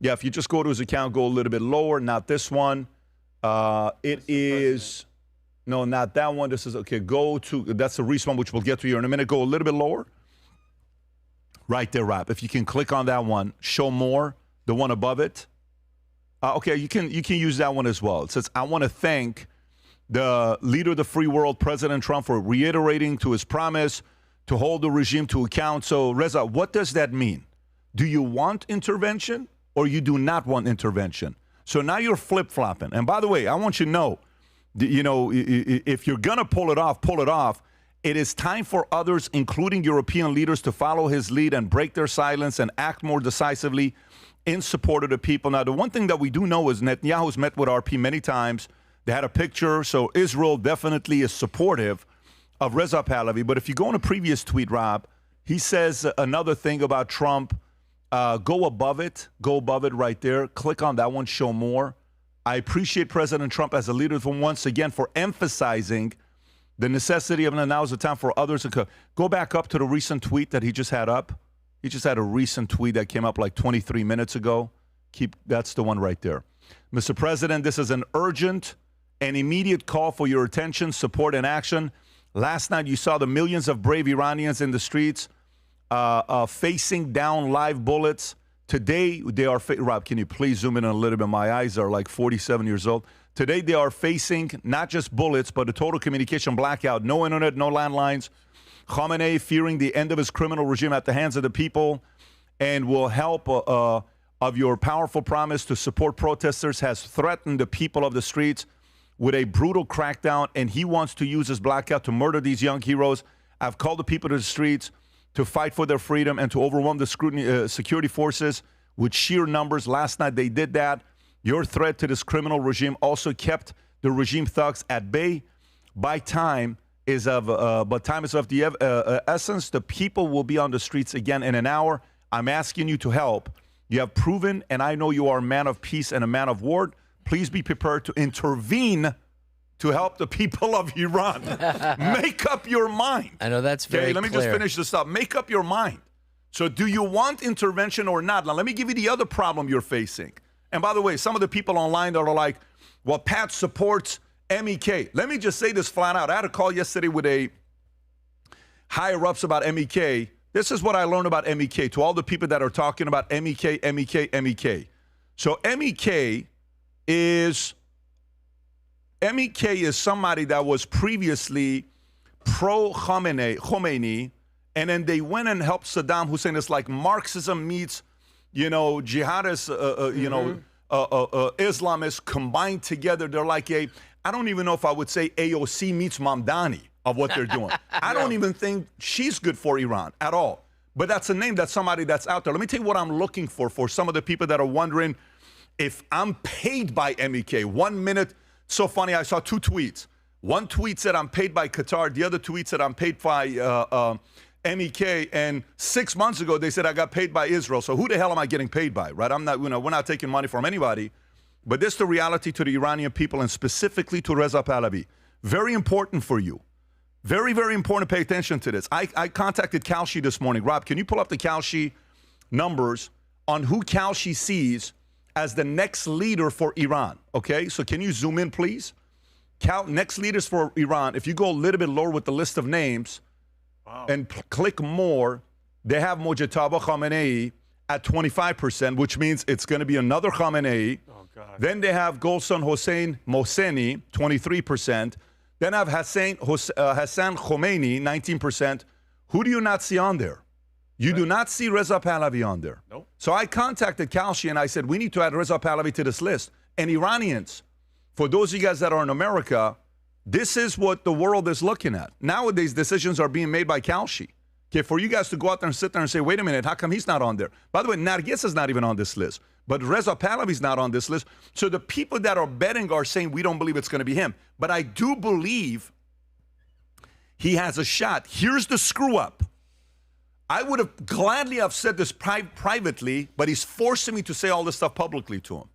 Yeah, if you just go to his account, go a little bit lower, not this one. It is, no, not that one. This is, okay, go to, that's the recent one, which we'll get to here in a minute. Go a little bit lower. Right there, Rob. If you can click on that one, show more, the one above it. Okay, you can use that one as well. It says, I want to thank the leader of the free world, President Trump, for reiterating to his promise to hold the regime to account. So, Reza, what does that mean? Do you want intervention or you do not want intervention? So now you're flip-flopping. And by the way, I want you to know, if you're going to pull it off, pull it off. It is time for others, including European leaders, to follow his lead and break their silence and act more decisively in support of the people. Now, the one thing that we do know is Netanyahu's met with RP many times. They had a picture, so Israel definitely is supportive of Reza Pahlavi. But if you go in a previous tweet, Rob, he says another thing about Trump. Go above it right there. Click on that one, show more. I appreciate President Trump as a leader once again for emphasizing the necessity of now is the time for others to go back up to the recent tweet that he just had up. He just had a recent tweet that came up like 23 minutes ago. That's the one right there. Mr. President, this is an urgent and immediate call for your attention, support, and action. Last night you saw the millions of brave Iranians in the streets facing down live bullets. Today they are, Rob, can you please zoom in a little bit? My eyes are like 47 years old. Today they are facing not just bullets, but a total communication blackout. No internet, no landlines. Khamenei fearing the end of his criminal regime at the hands of the people and will help of your powerful promise to support protesters has threatened the people of the streets with a brutal crackdown, and he wants to use his blackout to murder these young heroes. I've called the people to the streets to fight for their freedom and to overwhelm the security forces with sheer numbers. Last night they did that. Your threat to this criminal regime also kept the regime thugs at bay. But time is of the essence. The people will be on the streets again in an hour. I'm asking you to help. You have proven, and I know you are a man of peace and a man of war. Please be prepared to intervene to help the people of Iran. Make up your mind. I know that's very Let me clear. just finish this up. Make up your mind. So do you want intervention or not? Now, let me give you the other problem you're facing. And by the way, some of the people online that are like, well, Pat supports MEK. Let me just say this flat out. I had a call yesterday with a higher-ups about MEK. This is what I learned about MEK, to all the people that are talking about MEK. So MEK is somebody that was previously pro-Khamenei, and then they went and helped Saddam Hussein. It's like Marxism meets, jihadists, Islamists combined together. They're like I don't even know if I would say AOC meets Mamdani of what they're doing. I don't even think she's good for Iran at all. But that's a name, that's somebody that's out there. Let me tell you what I'm looking for some of the people that are wondering if I'm paid by MEK. 1 minute, so funny, I saw two tweets. One tweet said I'm paid by Qatar. The other tweet said I'm paid by MEK. And 6 months ago, they said I got paid by Israel. So who the hell am I getting paid by, right? I'm not, we're not taking money from anybody. But this is the reality to the Iranian people and specifically to Reza Pahlavi. Very important for you. Very, very important to pay attention to this. I contacted Kalshi this morning. Rob, can you pull up the Kalshi numbers on who Kalshi sees as the next leader for Iran? Okay, so can you zoom in, please? Next leaders for Iran. If you go a little bit lower with the list of names and click more, they have Mojtaba Khamenei at 25%, which means it's going to be another Khamenei. Oh, God. Then they have Golsan Hossein Mohseni, 23%. Then I have Hassan Khomeini, 19%. Who do you not see on there? You do not see Reza Pahlavi on there. Nope. So I contacted Kalshi and I said, we need to add Reza Pahlavi to this list. And Iranians, for those of you guys that are in America, this is what the world is looking at. Nowadays, decisions are being made by Kalshi. Okay, for you guys to go out there and sit there and say, wait a minute, how come he's not on there? By the way, Nargis is not even on this list. But Reza Pahlavi's not on this list. So the people that are betting are saying we don't believe it's going to be him. But I do believe he has a shot. Here's the screw up. I would have gladly have said this privately, but he's forcing me to say all this stuff publicly to him.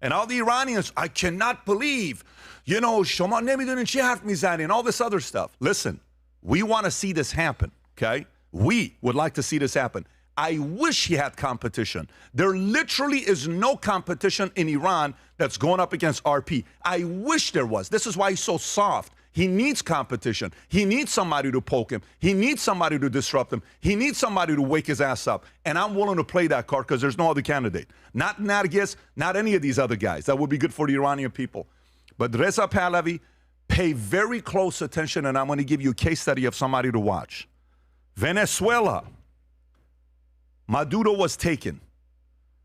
And all the Iranians, I cannot believe, Shoma nemidunun chi harf mizani and all this other stuff. Listen, we want to see this happen, okay? We would like to see this happen. I wish he had competition. There literally is no competition in Iran that's going up against RP. I wish there was. This is why he's so soft. He needs competition. He needs somebody to poke him. He needs somebody to disrupt him. He needs somebody to wake his ass up. And I'm willing to play that card because there's no other candidate. Not Nargis, not any of these other guys. That would be good for the Iranian people. But Reza Pahlavi, pay very close attention, and I'm going to give you a case study of somebody to watch. Venezuela. Maduro was taken.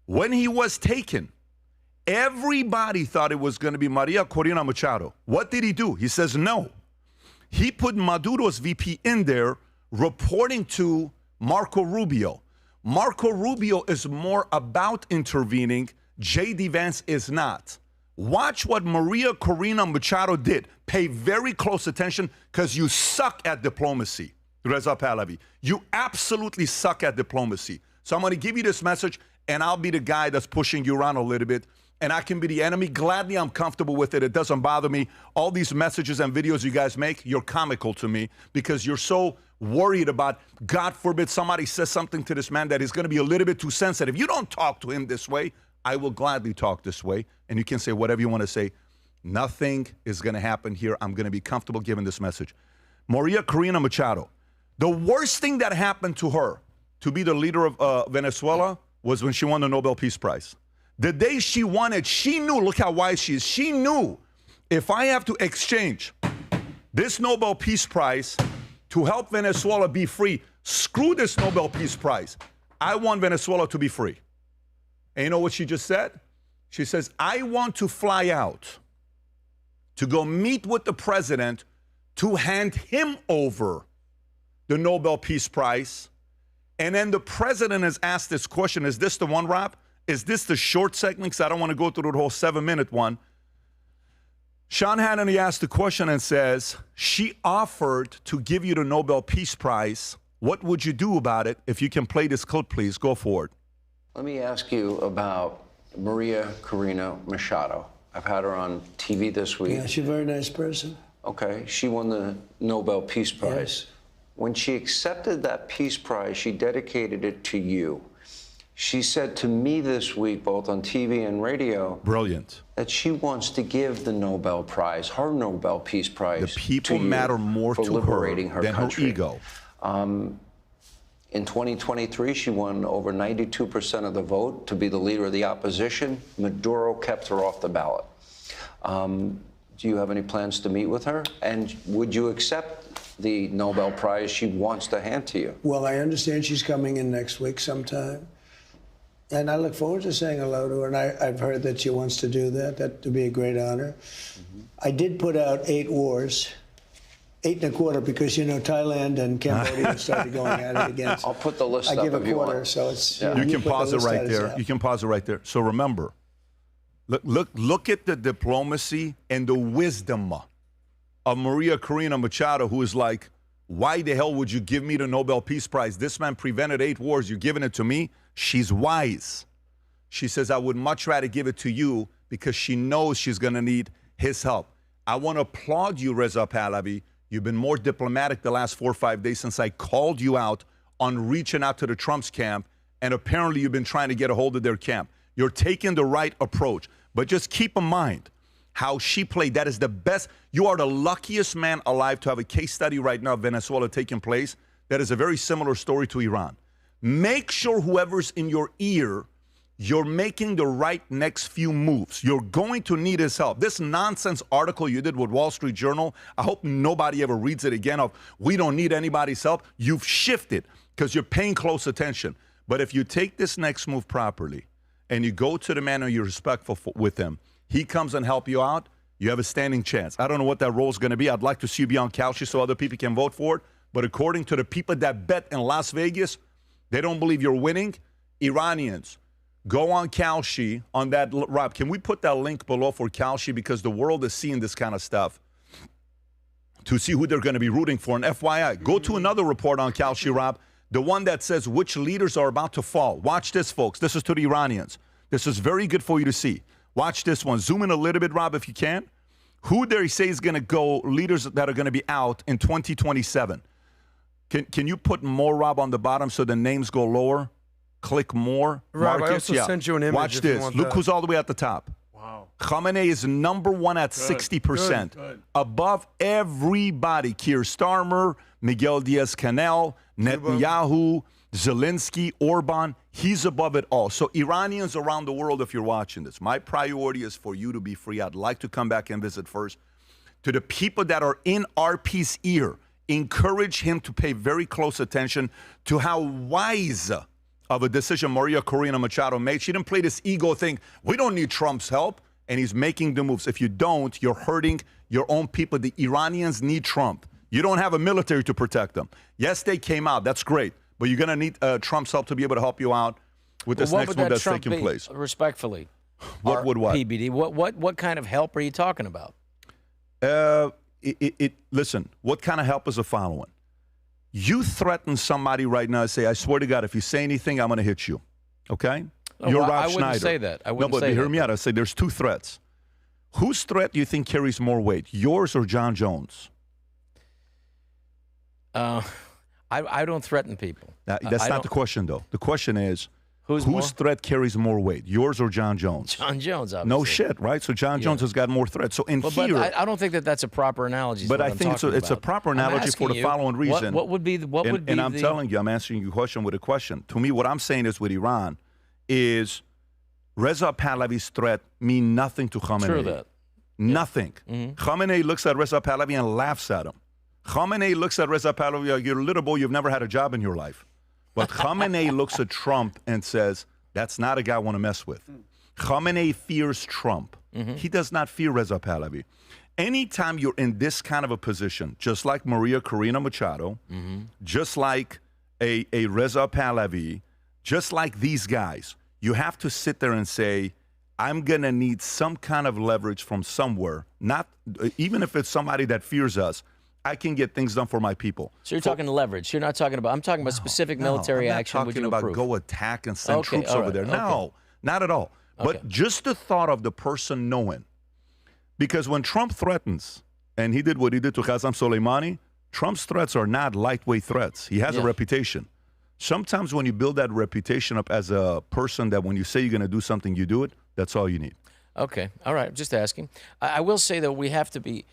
When he was taken, everybody thought it was going to be Maria Corina Machado. What did he do? He says no. He put Maduro's VP in there reporting to Marco Rubio. Marco Rubio is more about intervening. J.D. Vance is not. Watch what Maria Corina Machado did. Pay very close attention because you suck at diplomacy, Reza Pahlavi. You absolutely suck at diplomacy. So I'm going to give you this message, and I'll be the guy that's pushing you around a little bit, and I can be the enemy. Gladly, I'm comfortable with it. It doesn't bother me. All these messages and videos you guys make, you're comical to me because you're so worried about, God forbid, somebody says something to this man that is going to be a little bit too sensitive. You don't talk to him this way. I will gladly talk this way, and you can say whatever you want to say. Nothing is going to happen here. I'm going to be comfortable giving this message. Maria Corina Machado, the worst thing that happened to her to be the leader of Venezuela was when she won the Nobel Peace Prize. The day she won it, she knew, look how wise she is, she knew if I have to exchange this Nobel Peace Prize to help Venezuela be free, screw this Nobel Peace Prize. I want Venezuela to be free. And you know what she just said? She says, I want to fly out to go meet with the president to hand him over the Nobel Peace Prize. And then the president has asked this question. Is this the one, Rob? Is this the short segment? Because I don't want to go through the whole 7-minute one. Sean Hannity asked the question and says, she offered to give you the Nobel Peace Prize. What would you do about it? If you can play this clip, please, go for it. Let me ask you about Maria Corina Machado. I've had her on TV this week. Yeah, she's a very nice person. Okay, she won the Nobel Peace Prize. Yes. When she accepted that Peace Prize, she dedicated it to you. She said to me this week, both on TV and radio, brilliant, that she wants to give the Nobel Prize, her Nobel Peace Prize, the people to you matter more for to liberating her than country. her ego. In 2023, she won over 92% of the vote to be the leader of the opposition. Maduro kept her off the ballot. Do you have any plans to meet with her? And would you accept the Nobel Prize she wants to hand to you? Well, I understand she's coming in next week sometime. And I look forward to saying hello to her. And I've heard that she wants to do that. That would be a great honor. I did put out 8 wars. 8 1/4 because, you know, Thailand and Cambodia started going at it again. I'll put the list up. I give if a you quarter, want. so it's... Yeah. You can pause it right there. You can pause it right there. So remember, look at the diplomacy and the wisdom of Maria Corina Machado, who is like, why the hell would you give me the Nobel Peace Prize? This man prevented 8 wars. You're giving it to me? She's wise. She says, I would much rather give it to you because she knows she's going to need his help. I want to applaud you, Reza Pahlavi. You've been more diplomatic the last 4 or 5 days since I called you out on reaching out to the Trump's camp, and apparently you've been trying to get a hold of their camp. You're taking the right approach, but just keep in mind how she played. That is the best. You are the luckiest man alive to have a case study right now of Venezuela taking place. That is a very similar story to Iran. Make sure whoever's in your ear, you're making the right next few moves. You're going to need his help. This nonsense article you did with Wall Street Journal, I hope nobody ever reads it again of, we don't need anybody's help. You've shifted because you're paying close attention. But if you take this next move properly and you go to the man and you're respectful with him, he comes and help you out, you have a standing chance. I don't know what that role is going to be. I'd like to see you be on Kalshi so other people can vote for it. But according to the people that bet in Las Vegas, they don't believe you're winning. Iranians, go on Kalshi on that. Rob, can we put that link below for Kalshi because the world is seeing this kind of stuff to see who they're going to be rooting for. And FYI, go to another report on Kalshi, Rob, the one that says which leaders are about to fall. Watch this, folks. This is to the Iranians. This is very good for you to see. Watch this one. Zoom in a little bit, Rob, if you can. Who they say is going to go, leaders that are going to be out in 2027. Can you put more, Rob, on the bottom so the names go lower? Click more. Rob, I also sent you an image. Watch this. Look who's all the way at the top. Wow. Khamenei is #1 at 60%. Good. Above everybody. Keir Starmer, Miguel Diaz-Canel, Netanyahu, Zelensky, Orban. He's above it all. So Iranians around the world, if you're watching this, my priority is for you to be free. I'd like to come back and visit first. To the people that are in RP's ear, encourage him to pay very close attention to how wise of a decision Maria Corina Machado made. She didn't play this ego thing. We don't need Trump's help. And he's making the moves. If you don't, you're hurting your own people. The Iranians need Trump. You don't have a military to protect them. Yes, they came out. That's great. But you're going to need Trump's help to be able to help you out with this next move that's taking place. Respectfully. What would what? PBD. What kind of help are you talking about? Listen, what kind of help is the following? You threaten somebody right now and say, I swear to God, if you say anything, I'm going to hit you. Okay? You're Rob Schneider. I wouldn't say that. I wouldn't no, but say hear that. me out. I say there's two threats. Whose threat do you think carries more weight, yours or John Jones? I don't threaten people. That's not the question, though. The question is, whose threat carries more weight, yours or John Jones? John Jones, obviously. No shit, right? So John Jones has got more threats. So but I don't think that's a proper analogy. But I think it's a proper analogy for the following reason. What would be and I'm telling you, I'm answering your question with a question. To me, what I'm saying is with Iran is Reza Pahlavi's threat mean nothing to Khamenei. True that. Nothing. Khamenei looks at Reza Pahlavi and laughs at him. Khamenei looks at Reza Pahlavi like, you're a little boy, you've never had a job in your life. But Khamenei looks at Trump and says, that's not a guy I want to mess with. Khamenei fears Trump. He does not fear Reza Pahlavi. Anytime you're in this kind of a position, just like Maria Corina Machado, just like a Reza Pahlavi, just like these guys, you have to sit there and say, I'm going to need some kind of leverage from somewhere, not even if it's somebody that fears us. I can get things done for my people. So you're talking leverage. You're not talking about. I'm talking about specific military action. I'm not talking about go attack and send troops over there. No, not at all. But just the thought of the person knowing, because when Trump threatens, and he did what he did to Qasem Soleimani, Trump's threats are not lightweight threats. He has a reputation. Sometimes when you build that reputation up as a person that when you say you're going to do something, you do it, that's all you need. Okay. All right. Just asking. I will say, though, we have to be,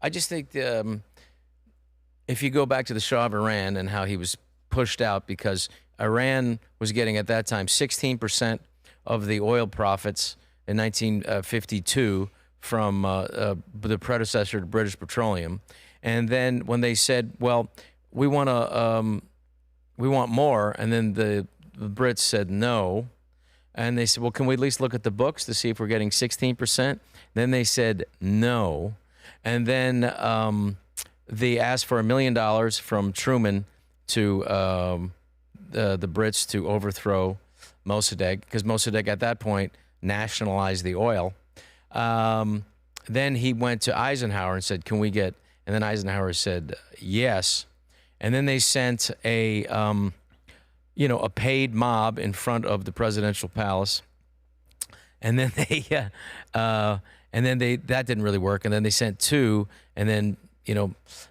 I just think if you go back to the Shah of Iran and how he was pushed out because Iran was getting at that time 16% of the oil profits in 1952 from the predecessor to British Petroleum. And then when they said, well, we want more, and then the Brits said no. And they said, well, can we at least look at the books to see if we're getting 16%? Then they said no. And then they asked for $1 million from Truman to the Brits to overthrow Mossadegh, because Mossadegh at that point nationalized the oil. Then he went to Eisenhower and said, can we get, and then Eisenhower said yes. And then they sent a paid mob in front of the presidential palace. And then that didn't really work. And then they sent two, and then,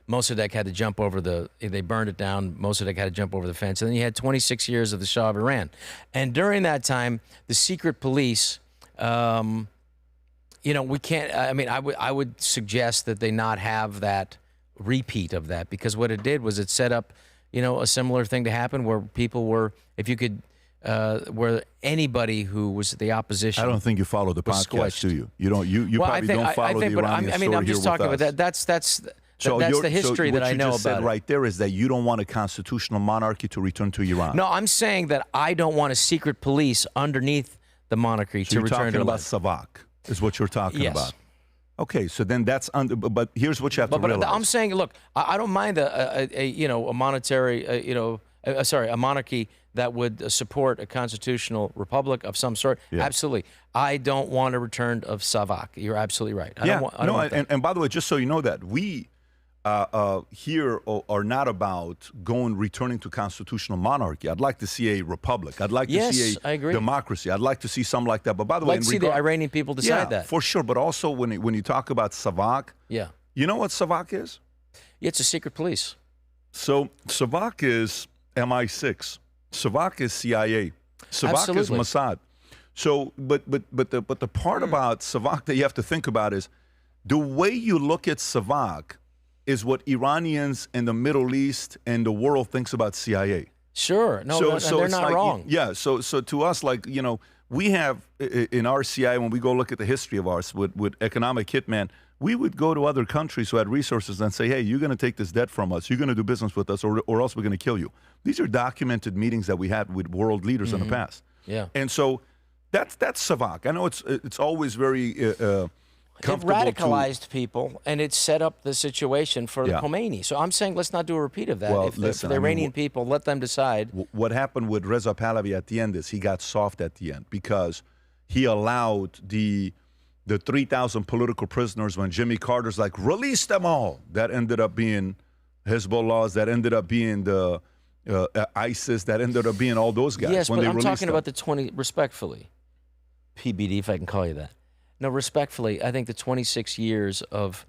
Mossadegh had to jump over they burned it down. Mossadegh had to jump over the fence. And then you had 26 years of the Shah of Iran. And during that time, the secret police, we can't, I would suggest that they not have that repeat of that, because what it did was it set up, a similar thing to happen where people were, if you could, where anybody who was the opposition. I don't think you follow the podcast, squished. do you? You don't. You probably don't follow the Iranian story. I'm just talking about that. That's the history that I know about. What you just said right there is that you don't want a constitutional monarchy to return to Iran. No, I'm saying that I don't want a secret police underneath the monarchy to return to Iran. You're talking about Savak, is what you're talking about. Okay, so then that's under. But here's what you have to realize. But I'm saying, look, I don't mind a monetary, a monarchy that would support a constitutional republic of some sort. Yeah. Absolutely. I don't want a return of Savak. You're absolutely right. And by the way, just so you know that we here are not about returning to constitutional monarchy. I'd like to see a republic. I'd like to see a democracy. I'd like to see something like that. But by the way, I'd like to see the Iranian people decide that. For sure. But also when you talk about Savak, you know what Savak is? Yeah, it's a secret police. So Savak is MI6. Savak is CIA. Savak is Mossad. So, but the part about Savak that you have to think about is the way you look at Savak is what Iranians in the Middle East and the world thinks about CIA. Sure. No, so they're not wrong. Yeah. So to us, we have in our CIA, when we go look at the history of ours with economic hitman, we would go to other countries who had resources and say, hey, you're going to take this debt from us. You're going to do business with us or else we're going to kill you. These are documented meetings that we had with world leaders in the past. Yeah. And so that's Savak. I know it's always very comfortable. It radicalized people, and it set up the situation for Khomeini. So I'm saying let's not do a repeat of that. Well, if listen, the Iranian people, let them decide. What happened with Reza Pahlavi at the end is he got soft at the end because he allowed the 3,000 political prisoners when Jimmy Carter's like, release them all. That ended up being Hezbollah's, that ended up being the ISIS, that ended up being all those guys. Yes, when but they I'm talking them. about the 20, respectfully, PBD, if I can call you that. No, respectfully, I think the 26 years of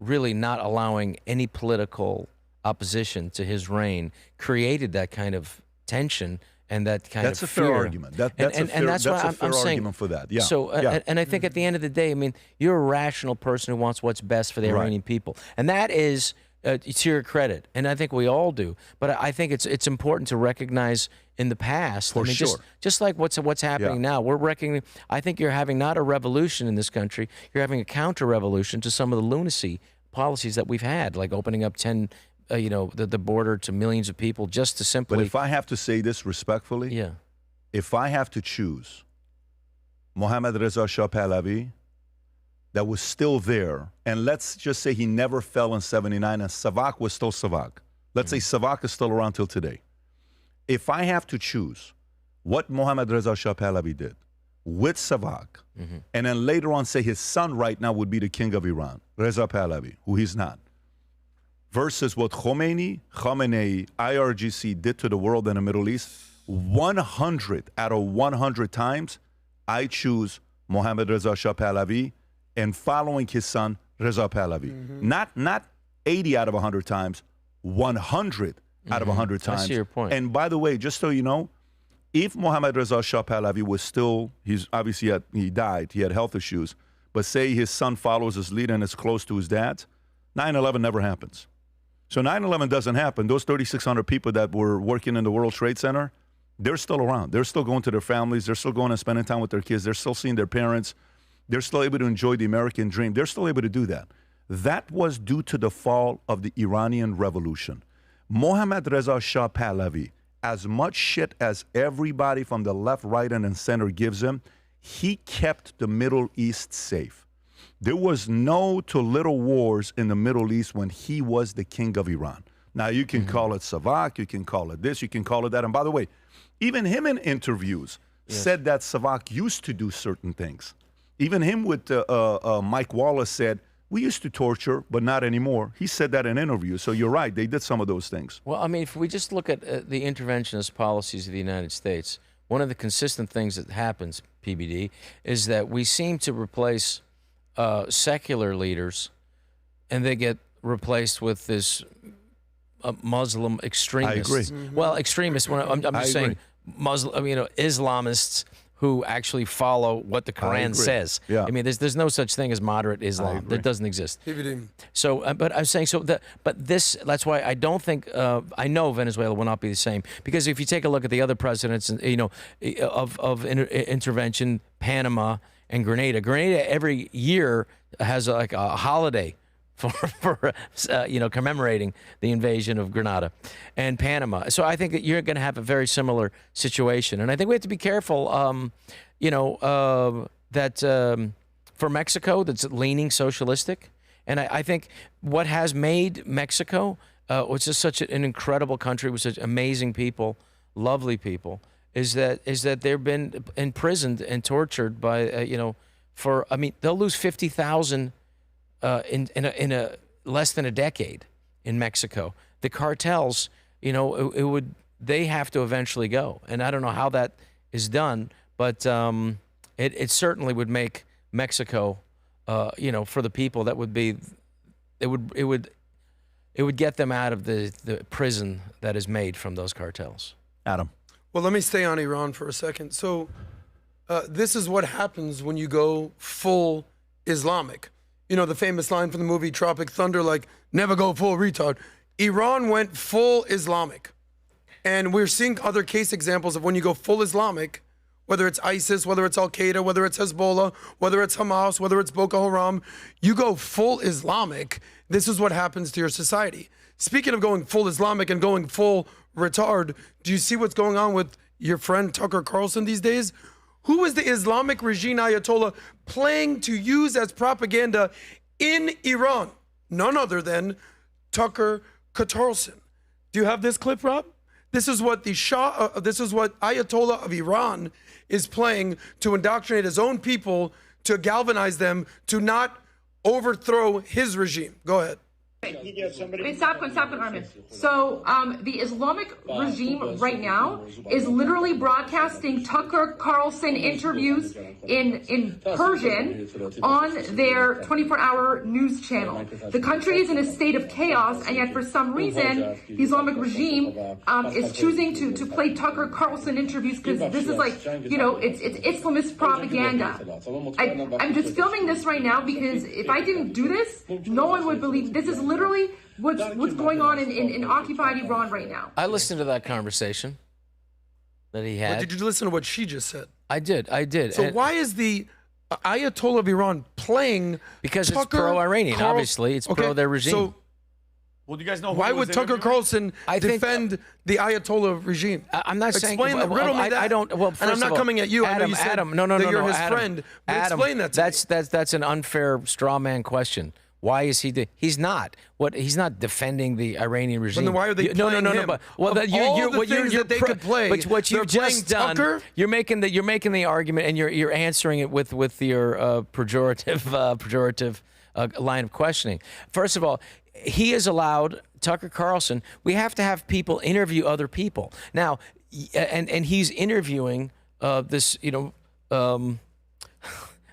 really not allowing any political opposition to his reign created that kind of tension and that kind That's of a fair fear. argument. That's a fair argument for that. Yeah. So, and I think at the end of the day, I mean, you're a rational person who wants what's best for the Iranian people, and that is to your credit, and I think we all do. But I think it's important to recognize in the past. For sure. Just like what's happening now, we're recognizing. I think you're having not a revolution in this country. You're having a counter-revolution to some of the lunacy policies that we've had, like opening up the border to millions of people just to simply. But if I have to say this respectfully, if I have to choose Mohammad Reza Shah Pahlavi, that was still there, and let's just say he never fell in 79 and Savak was still Savak. Let's say Savak is still around till today. If I have to choose what Mohammad Reza Shah Pahlavi did with Savak, and then later on say his son right now would be the king of Iran, Reza Pahlavi, who he's not, versus what Khamenei, IRGC did to the world in the Middle East, 100 out of 100 times, I choose Mohammad Reza Shah Pahlavi and following his son, Reza Pahlavi. Not 80 out of 100 times, 100 out of 100 times. I see your point. And by the way, just so you know, if Mohammad Reza Shah Pahlavi was still, he died, he had health issues, but say his son follows his lead and is close to his dad, 9/11 never happens. So 9/11 doesn't happen. Those 3,600 people that were working in the World Trade Center, they're still around. They're still going to their families. They're still going and spending time with their kids. They're still seeing their parents. They're still able to enjoy the American dream. They're still able to do that. That was due to the fall of the Iranian Revolution. Mohammad Reza Shah Pahlavi, as much shit as everybody from the left, right, and center gives him, he kept the Middle East safe. There was no to little wars in the Middle East when he was the king of Iran. Now, you can call it Savak, you can call it this, you can call it that. And by the way, even him in interviews said that Savak used to do certain things. Even him with Mike Wallace said, we used to torture, but not anymore. He said that in interviews. So you're right, they did some of those things. Well, I mean, if we just look at the interventionist policies of the United States, one of the consistent things that happens, PBD, is that we seem to replace secular leaders, and they get replaced with this Muslim extremists. I agree. Well, extremists. I'm just saying, Muslim. Islamists who actually follow what the Quran says. Yeah. I mean, there's no such thing as moderate Islam. That doesn't exist. So, but I'm saying that's why I don't think I know Venezuela will not be the same, because if you take a look at the other presidents, of intervention, Panama and Grenada every year has like a holiday for commemorating the invasion of Grenada and Panama. So I think that you're going to have a very similar situation, and I think we have to be careful. That for Mexico, that's leaning socialistic, and I think what has made Mexico, which is such an incredible country with such amazing people, lovely people, is that they've been imprisoned and tortured by they'll lose 50,000. In a less than a decade in Mexico. The cartels, they have to eventually go, and I don't know how that is done, but it certainly would make Mexico, for the people, that would be, it would get them out of the prison that is made from those cartels. Adam. Well, let me stay on Iran for a second. So this is what happens when you go full Islamic. The famous line from the movie Tropic Thunder, like, never go full retard. Iran went full Islamic. And we're seeing other case examples of when you go full Islamic, whether it's ISIS, whether it's Al-Qaeda, whether it's Hezbollah, whether it's Hamas, whether it's Boko Haram, you go full Islamic, this is what happens to your society. Speaking of going full Islamic and going full retard, do you see what's going on with your friend Tucker Carlson these days? Who is the Islamic regime Ayatollah playing to use as propaganda in Iran? None other than Tucker Carlson. Do you have this clip, Rob? This is what the Shah, this is what Ayatollah of Iran is playing to indoctrinate his own people, to galvanize them to not overthrow his regime. Go ahead. Wait, stop, Armin. So the Islamic regime right now is literally broadcasting Tucker Carlson interviews in Persian on their 24-hour news channel. The country is in a state of chaos, and yet for some reason, the Islamic regime is choosing to play Tucker Carlson interviews because this is like, you know, it's Islamist propaganda. I'm just filming this right now because if I didn't do this, no one would believe. This is literally what's going on in occupied Iran right now. I listened to that conversation that he had. But did you listen to what she just said? I did. So why is the Ayatollah of Iran playing because Tucker it's pro-Iranian, obviously. It's pro their regime. So well, do you guys know why would Tucker Carlson defend the Ayatollah regime? I'm not saying. Explain that. Riddle me that. I don't. Well, and I'm not coming at you. Adam, I know you said Adam, no, that you're his friend. But explain that to me. That's an unfair straw man question. Why is he? He's not. He's not defending the Iranian regime. Then why are they playing him? But what you could play. But what you've just done, Tucker? You're making the argument, and you're answering it with your pejorative line of questioning. First of all, he is allowed, Tucker Carlson. We have to have people interview other people now, and he's interviewing this,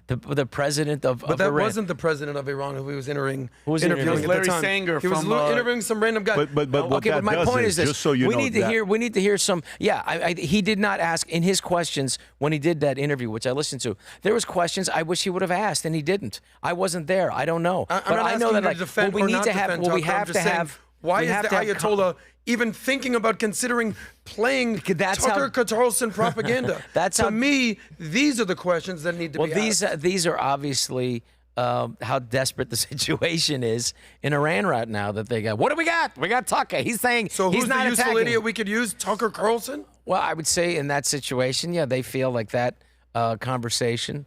the president of But that Iran. wasn't the president of Iran who he was interviewing. Who was interviewing interviewing? at the time. Sanger he was from, interviewing some random guy. But Okay, but my point is this: just so you know we need to hear some. Yeah, he did not ask in his questions when he did that interview, which I listened to. There was questions I wish he would have asked, and he didn't. I wasn't there. I don't know. I'm but not I know that asking you to defend we or need not to have. defend Well, we Tucker. have I'm to just saying, have. Why we is have the to have Ayatollah even thinking about considering playing Tucker Carlson propaganda? To me, these are the questions that need to be asked. These are obviously how desperate the situation is in Iran right now that they got. What do we got? We got Tucker. He's saying so. He's Who's not the useful attacking. idiot we could use? Tucker Carlson. Well, I would say in that situation, yeah, they feel like that conversation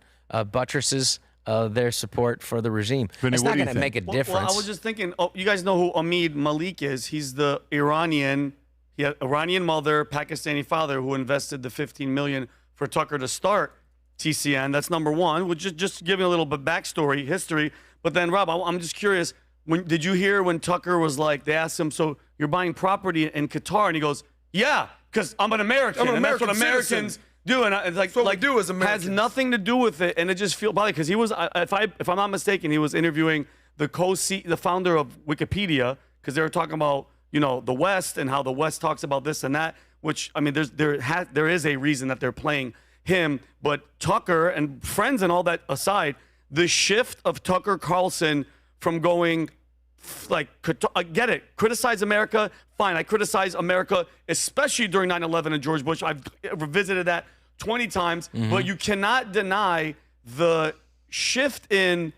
buttresses their support for the regime. Vinny, it's what not do you going to make a think? difference. Well, I was just thinking, you guys know who Omid Malik is. He's the Iranian, he had Iranian mother, Pakistani father who invested the $15 million for Tucker to start TCN. That's number one. We'll just give you a little bit backstory, history. But then, Rob, I'm just curious, did you hear when Tucker was like, they asked him, so you're buying property in Qatar? And he goes, yeah, because I'm an American. I'm an and that's what American Americans do. And it's like, what we do as Americans. Has nothing to do with it. And it just feels bad because he was, if I'm not mistaken, he was interviewing the founder of Wikipedia, because they were talking about, the West and how the West talks about this and that, which, I mean, there is a reason that they're playing him. But Tucker and friends and all that aside, the shift of Tucker Carlson from going like, I get it, criticize America, fine, I criticize America, especially during 9/11 and George Bush. I've revisited that 20 times, but you cannot deny the shift in,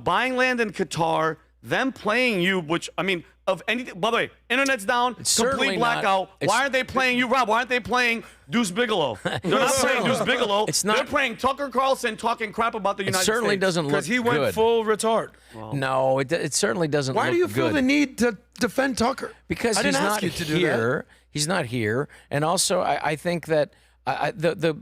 buying land in Qatar, them playing you, which, I mean, of anything. By the way, internet's down, complete blackout. Why aren't they playing you, Rob? Why aren't they playing Deuce Bigelow? They're not playing Deuce Bigelow. They're playing Tucker Carlson talking crap about the United States. It certainly doesn't look good. Because he went full retard. Well, no, it certainly doesn't look good. Why do you feel the need to defend Tucker? Because he's not here. He's not here. And also, I think that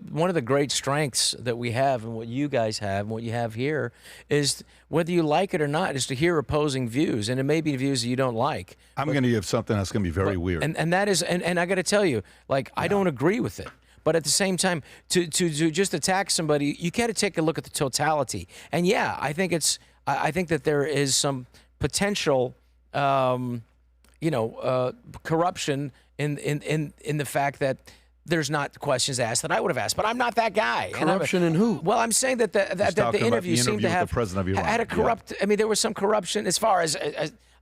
one of the great strengths that we have and what you guys have and what you have here is, whether you like it or not, is to hear opposing views. And it may be views that you don't like. I'm going to give something that's going to be very weird. And that is, and I got to tell you, I don't agree with it. But at the same time, to just attack somebody, you got to take a look at the totality. And yeah, I think that there is some potential, corruption in the fact that there's not questions asked that I would have asked, but I'm not that guy. Corruption in who? Well, I'm saying that the interview seemed to have the president of Iran. had a corrupt. I mean, there was some corruption as far as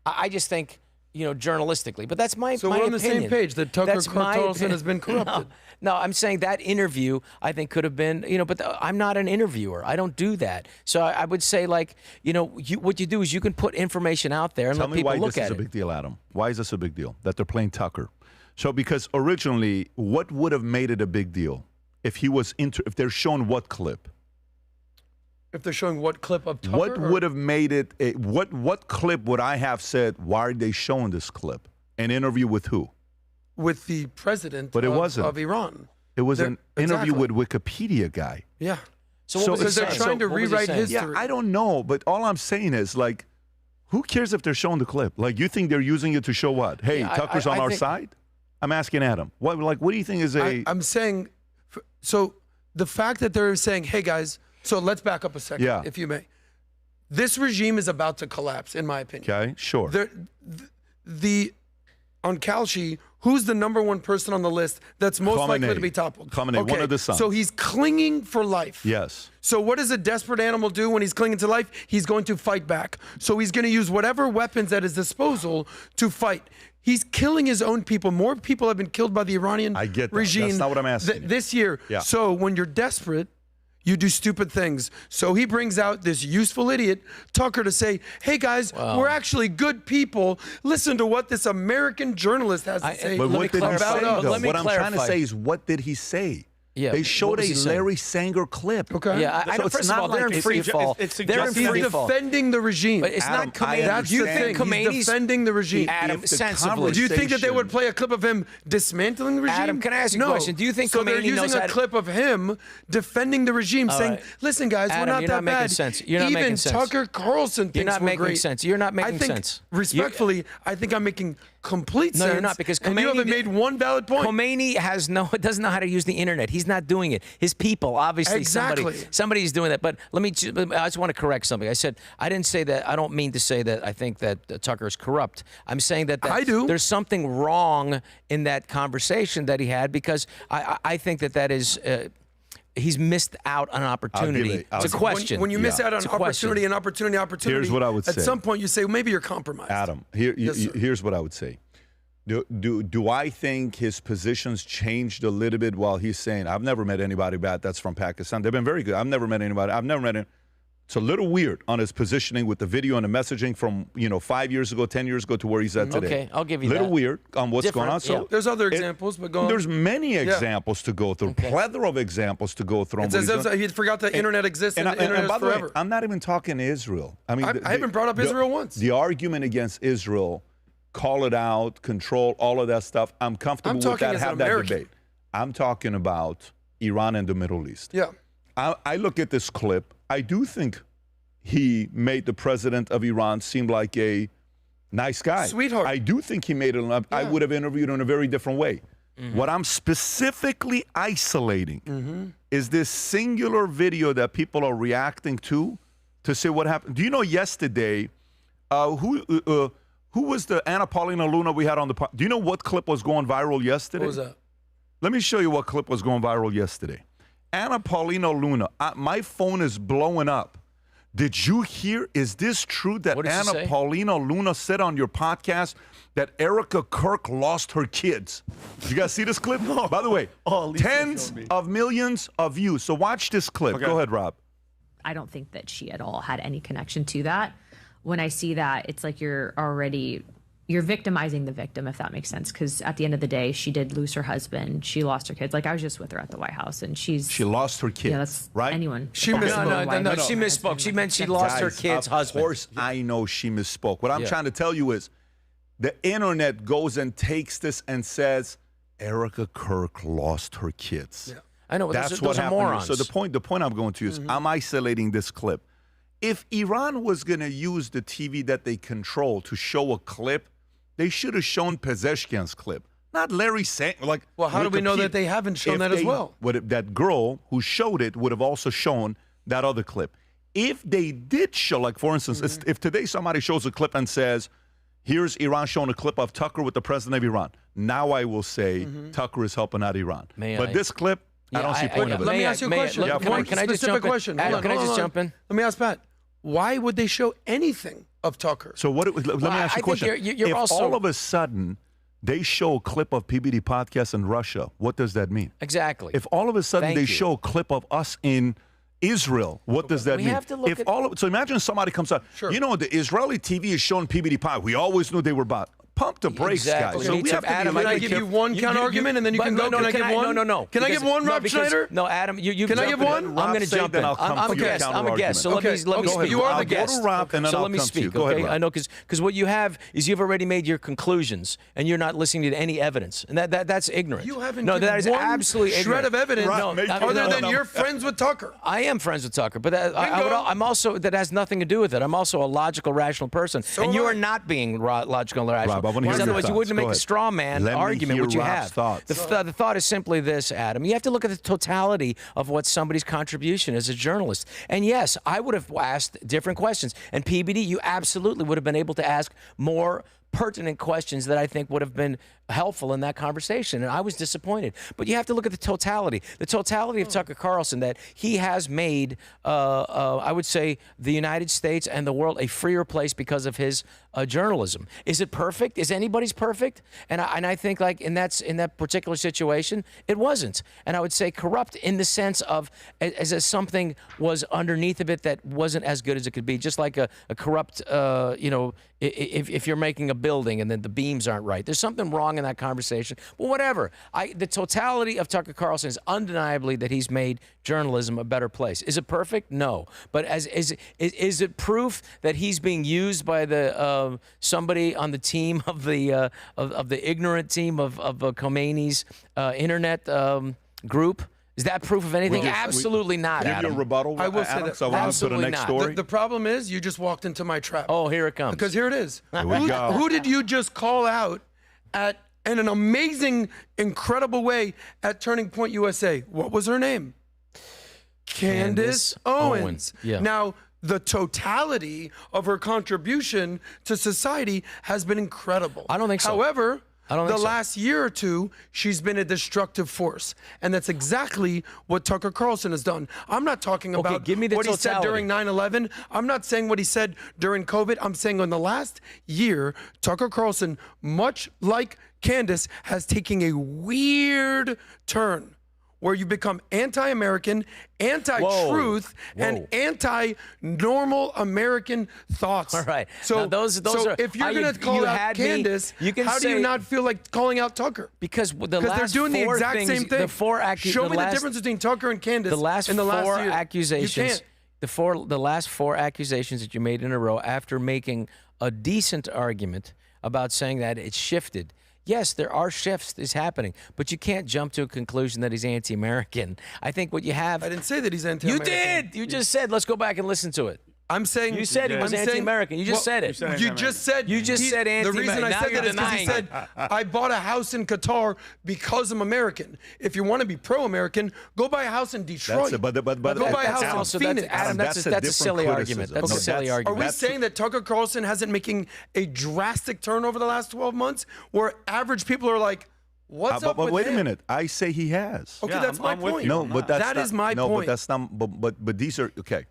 I just think journalistically. But that's my So my we're on the opinion. same page that Tucker That's my Carlson opinion. has been corrupted. No, I'm saying that interview I think could have been, but I'm not an interviewer. I don't do that. So I would say, what you do is you can put information out there and Tell let me people why look this at is a it. big deal, Adam. Why is this a big deal that they're playing Tucker? So because originally, what would have made it a big deal if he was if they're showing what clip? If they're showing what clip of Tucker? What would have made it? What clip would I have said? Why are they showing this clip? An interview with who? With the president But it wasn't. of Iran. It was an interview exactly. with Wikipedia guy. Yeah. So because they're trying to rewrite history. Yeah, I don't know, but all I'm saying is who cares if they're showing the clip? You think they're using it to show what? Hey, Tucker's on our side? I'm asking Adam. What do you think is I'm saying, so the fact that they're saying, hey guys, so let's back up a second, if you may. This regime is about to collapse, in my opinion. Okay, sure. On Kalshi, who's the #1 person on the list that's most likely to be toppled? Khamenei, one of the sons. So he's clinging for life. Yes. So what does a desperate animal do when he's clinging to life? He's going to fight back. So he's going to use whatever weapons at his disposal to fight. He's killing his own people. More people have been killed by the Iranian regime. That's not what I'm asking. This year. Yeah. So when you're desperate, you do stupid things. So he brings out this useful idiot, Tucker, to say, hey guys, we're actually good people. Listen to what this American journalist has to say. But what did he say, though? Let me What I'm trying to clarify. say is, what did he say? Yeah, they showed what was a he saying? Larry Sanger clip. Okay. Yeah, I So know. it's First not of all, they're like in free fall. They're in free fall. Defending the regime. But it's not Khamenei. That's Do you the think thing. Khamenei's He's defending the regime. Adam, sensibly. Do you think that they would play a clip of him dismantling the regime? Adam, can I ask you a No. question? Do you think so they're Khamenei using knows a how to- clip of him defending the regime, All saying, right. "Listen, guys, Adam, we're not you're that not making bad." sense. You're not Even making sense. Tucker Carlson thinks You're not we're making great. sense. You're not making I think, sense. Respectfully, I think I'm making complete sense. No, you're not, because and you Khamenei haven't made one valid point. Khomeini doesn't know how to use the internet. He's not doing it. His people, obviously, Exactly. somebody's doing that. But I just want to correct something. I said I didn't say that. I don't mean to say that I think that Tucker is corrupt. I'm saying that I do. There's something wrong in that conversation that he had, because I think that is. He's missed out on an opportunity. It's a question. When you miss out on It's a question. opportunity, Here's what I would at say. some point you say, well, maybe you're compromised. Adam, Yes, sir. here's what I would say. Do I think his positions changed a little bit while he's saying, I've never met anybody bad that's from Pakistan. They've been very good. I've never met anybody. It's a little weird on his positioning with the video and the messaging from 5 years ago, 10 years ago to where he's at today. Okay, I'll give you little that. weird on what's Different, going on. So yeah. There's other examples, but go on. There's many examples to go through, plethora of examples to go through. It's as if he forgot the internet exists and the internet by is the way, forever. I'm not even talking Israel. I mean, I haven't brought up Israel once. The argument against Israel, call it out, control, all of that stuff, I'm comfortable with talking that, as an have that American. debate. I'm talking about Iran and the Middle East. Yeah. I look at this clip. I do think he made the president of Iran seem like a nice guy. Sweetheart. I do think he made it. I would have interviewed him in a very different way. What I'm specifically isolating is this singular video that people are reacting to say what happened. Do you know yesterday, who was the Anna Paulina Luna we had on the podcast? Do you know what clip was going viral yesterday? What was that? Let me show you what clip was going viral yesterday. Anna Paulina Luna, my phone is blowing up. Did you hear? Is this true that What did she Anna say? Paulina Luna said on your podcast that Erica Kirk lost her kids? Did you guys see this clip? No. By the way, tens of millions of views. So watch this clip. Okay. Go ahead, Rob. I don't think that she at all had any connection to that. When I see that, it's like you're victimizing the victim, if that makes sense. Because at the end of the day, she did lose her husband. She lost her kids. Like, I was just with her at the White House, and she lost her kids. Yeah, that's right. anyone. She misspoke. No, she misspoke. She meant she lost her kid's husband. Of course, I know she misspoke. What I'm Yeah. trying to tell you is the internet goes and takes this and says Erica Kirk lost her kids. Yeah. I know. That's those what are happened. morons. So the point I'm going to is I'm isolating this clip. If Iran was going to use the TV that they control to show a clip, they should have shown Pezeshkian's clip, not Larry Sanger. Like, Well, how do we know that they haven't shown that as well? That girl who showed it would have also shown that other clip. If they did show, like for instance, if today somebody shows a clip and says, here's Iran showing a clip of Tucker with the president of Iran, now I will say Tucker is helping out Iran. But this clip, I don't see point of it. Let me ask you a question. Can I just jump in? Question. Adam, Hold on, can I hold just on. jump in? Let me ask Pat. Why would they show anything of Tucker. So what? Let me ask you a question. You're if also, all of a sudden they show a clip of PBD podcast in Russia, what does that mean? Exactly. If all of a sudden Thank they you. show a clip of us in Israel, what does that We mean? have to look if at- all of, so imagine somebody comes out. You know, the Israeli TV is showing PBD pod. We always knew they were bot. Pump the brakes, Exactly. guys. So We we need have to- to Adam, be Can I really give you careful. one counter argument and then you can go? Can I give one? No. Can I give one, Rob Schneider? No, Adam, you Can I give one? I'm going to jump in. I'm a guest. I'm a guest. So let me speak. You are the I'll guest. Go to Rob, and then So I'll let me come to you. speak, Go okay? ahead, Rob. I know, because what you have is you've already made your conclusions, and you're not listening to any evidence, and that's ignorant. You haven't no, given that is one absolutely shred ignorant. of evidence other than you're friends. friends with Tucker. I am friends with Tucker, but I'm also, that has nothing to do with it. I'm also a logical, rational person, and you are not being logical and rational. Rob, I wanna hear Because your otherwise you thoughts. wouldn't Go make a ahead. straw man Let me argument, hear which you Rob's have. thoughts. The thought is simply this, Adam. You have to look at the totality of what somebody's contribution as a journalist. And yes, I would have asked different questions. And PBD, you absolutely would have been able to ask more pertinent questions that I think would have been helpful in that conversation, and I was disappointed. But you have to look at the totality of Tucker Carlson, that he has made, I would say, the United States and the world a freer place because of his journalism. Is it perfect? Is anybody's perfect? And I think, like, in that particular situation, it wasn't. And I would say corrupt in the sense of as if something was underneath of it that wasn't as good as it could be, just like a corrupt, if you're making a building and then the beams aren't right. There's something wrong in that conversation. Well, whatever. The totality of Tucker Carlson is undeniably that he's made journalism a better place. Is it perfect? No. But is it proof that he's being used by the somebody on the team of the ignorant team of Khamenei's internet group? Is that proof of anything? Absolutely not, Give Adam. you a rebuttal, I will say Adam, that. so I want to go to the next story. The problem is you just walked into my trap. Oh, here it comes. Because here it is. Here we go. Who did you just call out in an amazing, incredible way at Turning Point USA? What was her name? Candace Owens. Yeah. Now, the totality of her contribution to society has been incredible. I don't think so. However, I don't think so. last year or two, she's been a destructive force. And that's exactly what Tucker Carlson has done. I'm not talking about give me the what he said totality. during 9/11. I'm not saying what he said during COVID. I'm saying in the last year, Tucker Carlson, much like Candace, has taken a weird turn where you become anti-American, anti-truth, and anti-normal American thoughts. All right. So, Now, those are. if you're going to call out Candace, how do you not feel like calling out Tucker? Because they're doing the exact same thing. Show me the difference between Tucker and Candace. The last in the last four year. accusations. You can't. The last four accusations that you made in a row after making a decent argument about saying that it's shifted. Yes, there are shifts is happening, but you can't jump to a conclusion that he's anti-American. I think what you have. I didn't say that he's anti-American. You did. You just said. Let's go back and listen to it. I'm saying you said he was anti-American. You just said it. You just said anti-American. The reason I Now said you're that is because he denying said I bought a house in Qatar because I'm American. If you want to be pro-American, go buy a house in Detroit. That's it, but go buy a house in Phoenix. Adam, that's a silly argument. That's a silly argument. Are we saying that Tucker Carlson hasn't making a drastic turn over the last 12 months, where average people are like, "What's up with wait him?" a minute. I say he has. Okay, that's my point. No, but that is my no, point. but that's not. But these are okay.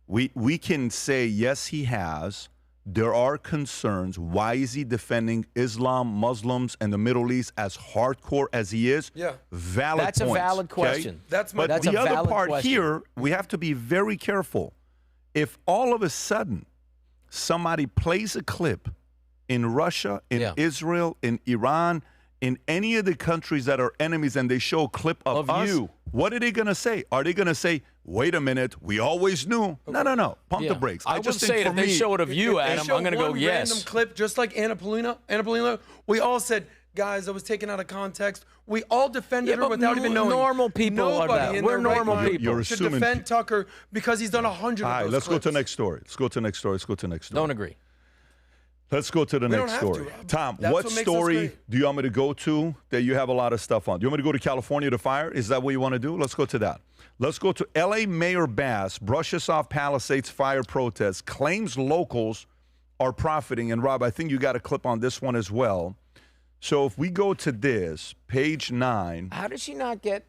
We can say yes, he has. There are concerns. Why is he defending Islam, Muslims, and the Middle East as hardcore as he is? Yeah, valid. That's points, a valid question. That's my. But That's the a other valid part question. here, we have to be very careful. If all of a sudden somebody plays a clip in Russia, in Israel, in Iran, in any of the countries that are enemies, and they show a clip of us, you, what are they going to say? Are they going to say, "Wait a minute, we always knew"? No. Pump the brakes. I just would think say for if they me, show it of you, If they Adam, show I'm going to go one yes. random clip, just like Anna Polina, we all said, "Guys, that was taken out of context." We all defended her without even knowing. Normal people are Nobody that. in We're their right normal mind people. You're should assuming defend Tucker because he's done 100 all of right, those let's go clips. to the next story. Let's go to the next story. Don't agree. Let's go to the We next don't have to, story. Rob. Tom, That's what what makes us story great. do you want me to go to that you have a lot of stuff on? Do you want me to go to California to fire? Is that what you want to do? Let's go to that. Let's go to L.A. Mayor Bass brushes off Palisades fire protest, claims locals are profiting. And, Rob, I think you got a clip on this one as well. So if we go to this, page 9. How did she not get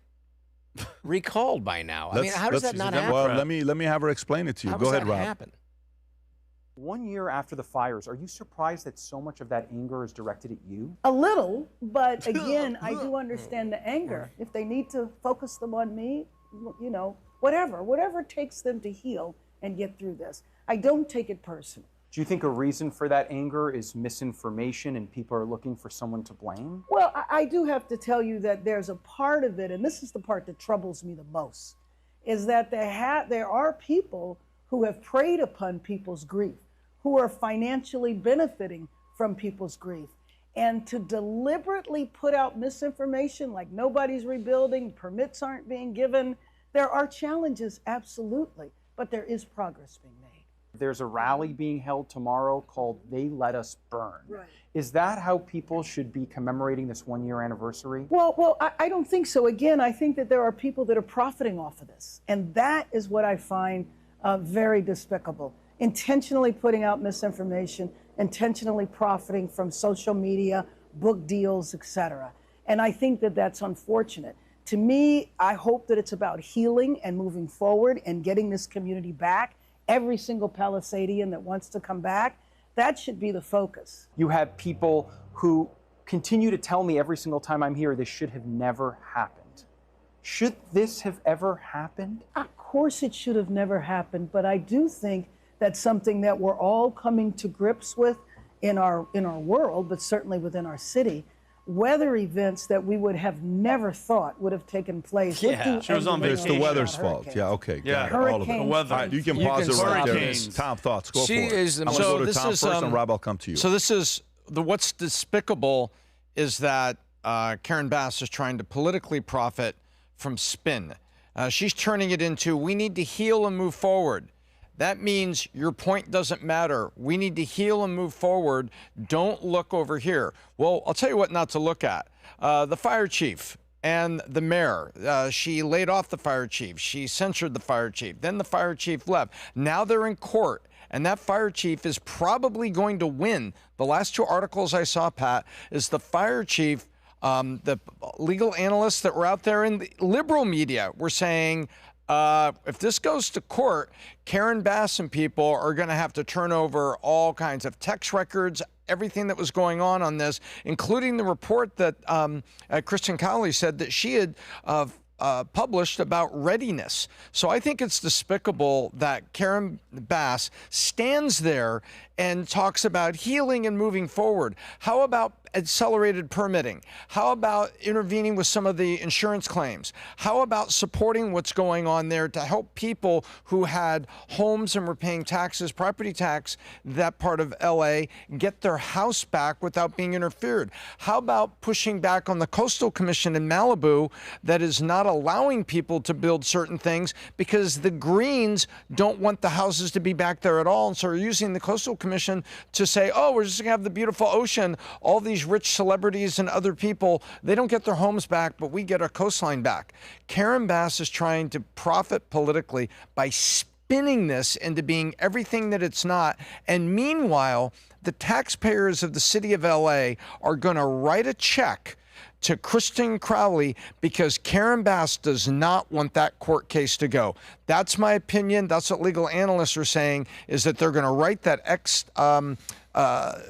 recalled by now? I mean, how does that not happen? Well, let me have her explain it to you. How Go does ahead, that Rob. happen? 1 year after the fires, are you surprised that so much of that anger is directed at you? A little, but again, I do understand the anger. If they need to focus them on me, you know, whatever it takes them to heal and get through this. I don't take it personal. Do you think a reason for that anger is misinformation and people are looking for someone to blame? Well, I do have to tell you that there's a part of it, and this is the part that troubles me the most, is that there are people who have preyed upon people's grief, who are financially benefiting from people's grief. And to deliberately put out misinformation like nobody's rebuilding, permits aren't being given, there are challenges, absolutely, but there is progress being made. There's a rally being held tomorrow called They Let Us Burn. Right. Is that how people should be commemorating this 1 year anniversary? Well, I don't think so. Again, I think that there are people that are profiting off of this. And that is what I find very despicable. Intentionally putting out misinformation, intentionally profiting from social media, book deals, etc. And I think that that's unfortunate. To me, I hope that it's about healing and moving forward and getting this community back. Every single Palisadian that wants to come back, that should be the focus. You have people who continue to tell me every single time I'm here, this should have never happened. Should this have ever happened? Of course it should have never happened, but I do think that's something that we're all coming to grips with in our world, but certainly within our city. Weather events that we would have never thought would have taken place. Yeah, she was on vacation. It's the weather's fault. Yeah, okay. Yeah, all of it. the weather. You can pause it right there. Tom, thoughts. Go for it. I'm going to go to Tom first, and Rob, I'll come to you. So this is what's despicable is that Karen Bass is trying to politically profit from spin. She's turning it into, we need to heal and move forward. That means your point doesn't matter. We need to heal and move forward. Don't look over here. Well, I'll tell you what not to look at. The fire chief and the mayor. She laid off the fire chief. She censured the fire chief. Then the fire chief left. Now they're in court. And that fire chief is probably going to win. The last two articles I saw, Pat, is the fire chief, the legal analysts that were out there in the liberal media were saying, if this goes to court, Karen Bass and people are going to have to turn over all kinds of text records, everything that was going on this, including the report that Kristen Cowley said that she had published about readiness. So I think it's despicable that Karen Bass stands there and talks about healing and moving forward. How about accelerated permitting? How about intervening with some of the insurance claims? How about supporting what's going on there to help people who had homes and were paying taxes, property tax, that part of LA, get their house back without being interfered? How about pushing back on the Coastal Commission in Malibu that is not allowing people to build certain things because the Greens don't want the houses to be back there at all, and so are using the Coastal Commission to say, oh, we're just going to have the beautiful ocean. All these rich celebrities and other people, they don't get their homes back, but we get our coastline back. Karen Bass is trying to profit politically by spinning this into being everything that it's not. And meanwhile, the taxpayers of the city of LA are going to write a check to Kristen Crowley because Karen Bass does not want that court case to go. That's my opinion. That's what legal analysts are saying, is that they're going to write that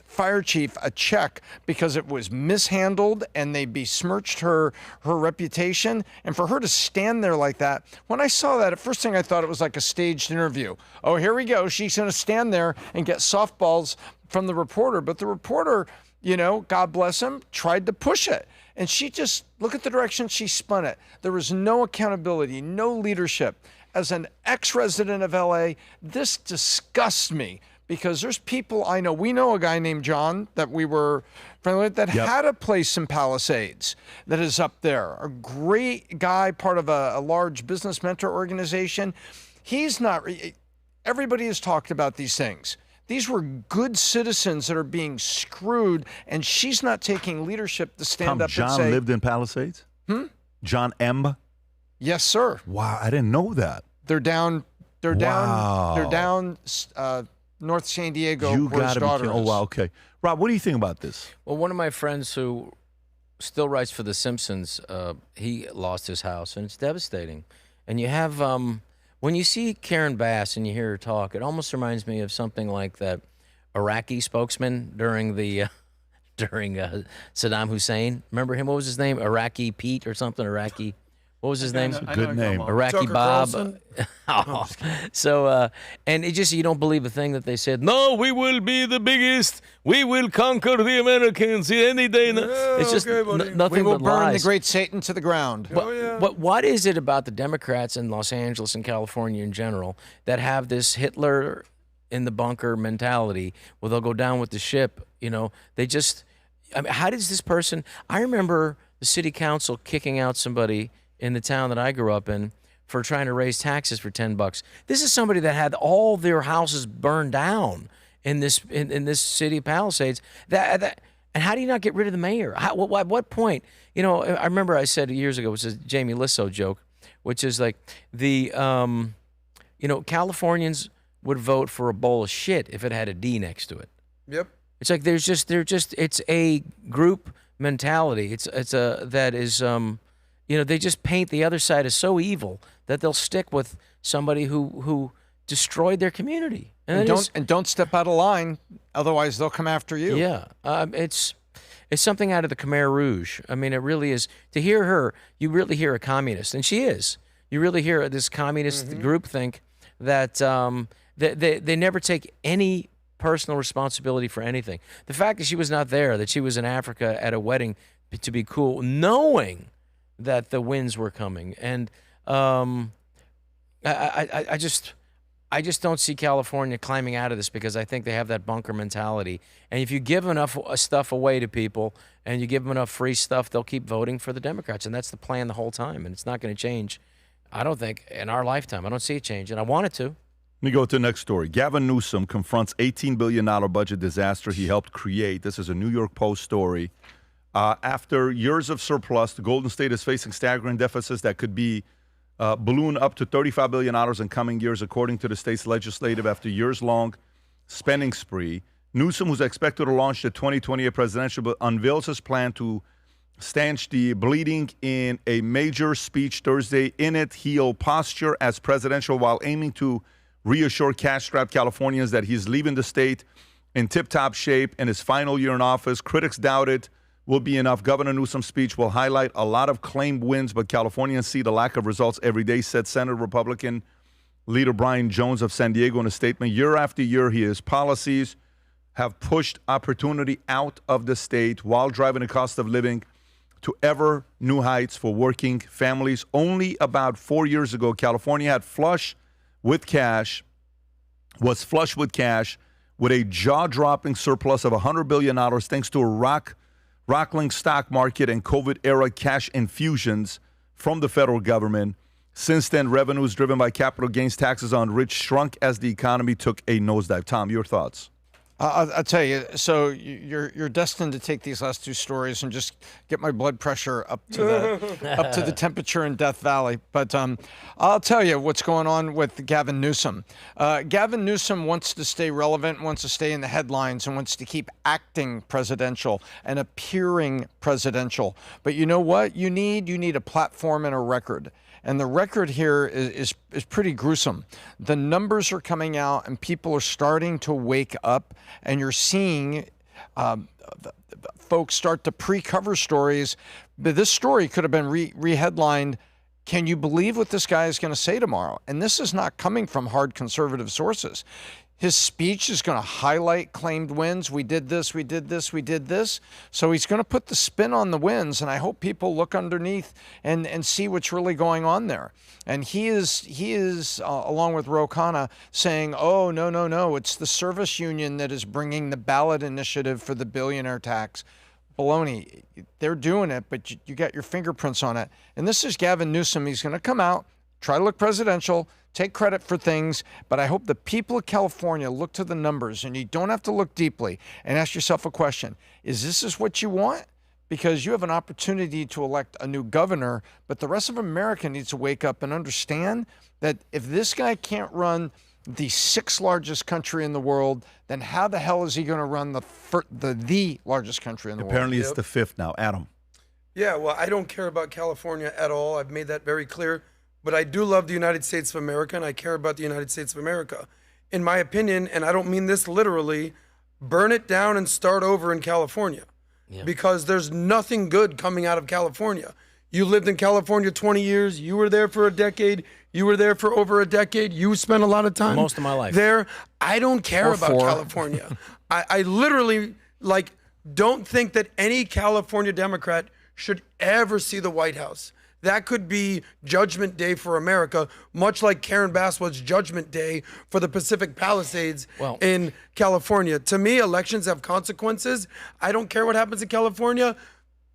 fire chief a check because it was mishandled and they besmirched her reputation. And for her to stand there like that, when I saw that, at first thing I thought it was like a staged interview. Oh, here we go. She's going to stand there and get softballs from the reporter. But the reporter, you know, God bless him, tried to push it. And she just, look at the direction she spun it. There was no accountability, no leadership. As an ex-resident of LA, this disgusts me because there's people I know. We know a guy named John that we were friendly with that had a place in Palisades that is up there. A great guy, part of a large business mentor organization. He's not, everybody has talked about these things. These were good citizens that are being screwed, and she's not taking leadership to stand up John and say. John lived in Palisades? John M? Yes, sir. Wow, I didn't know that. They're down North San Diego. You where his got daughter to be. Oh, is. wow, okay. Rob, what do you think about this? Well, one of my friends who still writes for The Simpsons, he lost his house, and it's devastating. And you have when you see Karen Bass and you hear her talk, it almost reminds me of something like that Iraqi spokesman during the Saddam Hussein. Remember him? What was his name? Iraqi Pete or something? Iraqi. What was his name? Good name. Iraqi Tucker Bob. Carlson? Oh. So, and it just, you don't believe a thing that they said, no, we will be the biggest. We will conquer the Americans any day. It's just nothing We will but burn lies. the great Satan to the ground. But what is it about the Democrats in Los Angeles and California in general that have this Hitler in the bunker mentality where they'll go down with the ship? You know, they just, I mean, how does this person, I remember the city council kicking out somebody in the town that I grew up in for trying to raise taxes for $10. This is somebody that had all their houses burned down in this city of Palisades. And how do you not get rid of the mayor? At what point? You know, I remember I said years ago, which is a Jamie Lissow joke, which is like the, you know, Californians would vote for a bowl of shit if it had a D next to it. Yep. It's like it's a group mentality. You know, they just paint the other side as so evil that they'll stick with somebody who destroyed their community. And don't step out of line, otherwise they'll come after you. Yeah, it's something out of the Khmer Rouge. I mean, it really is. To hear her, you really hear a communist, and she is. You really hear this communist group think that they never take any personal responsibility for anything. The fact that she was not there, that she was in Africa at a wedding to be cool, knowing that the winds were coming, and I just don't see California climbing out of this because I think they have that bunker mentality. And if you give enough stuff away to people and you give them enough free stuff, they'll keep voting for the Democrats, and that's the plan the whole time. And it's not going to change. I don't think in our lifetime. I don't see it change, and I want it to. Let me go to the next story. Gavin Newsom confronts $18 billion budget disaster he helped create. This is a New York Post story. After years of surplus, the Golden State is facing staggering deficits that could be balloon up to $35 billion in coming years, according to the state's legislative after years-long spending spree. Newsom, who's expected to launch the 2028 presidential bill, unveils his plan to stanch the bleeding in a major speech Thursday. In it, he'll posture as presidential while aiming to reassure cash-strapped Californians that he's leaving the state in tip-top shape in his final year in office. Critics doubt it will be enough. Governor Newsom's speech will highlight a lot of claimed wins, but Californians see the lack of results every day, said Senate Republican leader Brian Jones of San Diego in a statement. Year after year, his policies have pushed opportunity out of the state while driving the cost of living to ever new heights for working families. Only about 4 years ago, California was flush with cash with a jaw-dropping surplus of $100 billion thanks to a rockling stock market and COVID-era cash infusions from the federal government. Since then, revenues driven by capital gains taxes on rich shrunk as the economy took a nosedive. Tom, your thoughts? I'll tell you, so you're destined to take these last two stories and just get my blood pressure up to the temperature in Death Valley. But I'll tell you what's going on with Gavin Newsom. Gavin Newsom wants to stay relevant, wants to stay in the headlines, and wants to keep acting presidential and appearing presidential. But you know what you need? You need a platform and a record. And the record here is pretty gruesome. The numbers are coming out and people are starting to wake up, and you're seeing folks start to pre-cover stories. But this story could have been re-headlined, "Can you believe what this guy is going to say tomorrow?" And this is not coming from hard conservative sources. His speech is going to highlight claimed wins. We did this, we did this, we did this. So he's going to put the spin on the wins, and I hope people look underneath and see what's really going on there. And he is along with Ro Khanna, saying, oh, no, it's the service union that is bringing the ballot initiative for the billionaire tax. Baloney. They're doing it, but you got your fingerprints on it. And this is Gavin Newsom. He's going to come out, try to look presidential, take credit for things, but I hope the people of California look to the numbers, and you don't have to look deeply, and ask yourself a question. Is this what you want? Because you have an opportunity to elect a new governor, but the rest of America needs to wake up and understand that if this guy can't run the sixth largest country in the world, then how the hell is he going to run the largest country in the world? Apparently it's the fifth now. Adam. Yeah, well, I don't care about California at all. I've made that very clear. but I do love the United States of America, and I care about the United States of America. In my opinion, and I don't mean this literally, burn it down and start over in California. Because there's nothing good coming out of California. You lived in California 20 years. You were there for a decade. You were there for over a decade. You spent a lot of time Most of my life. there. I don't care Or about 4. California. I literally don't think that any California Democrat should ever see the White House. That could be Judgment Day for America, much like Karen Bass was Judgment Day for the Pacific Palisades in California. To me, elections have consequences. I don't care what happens in California.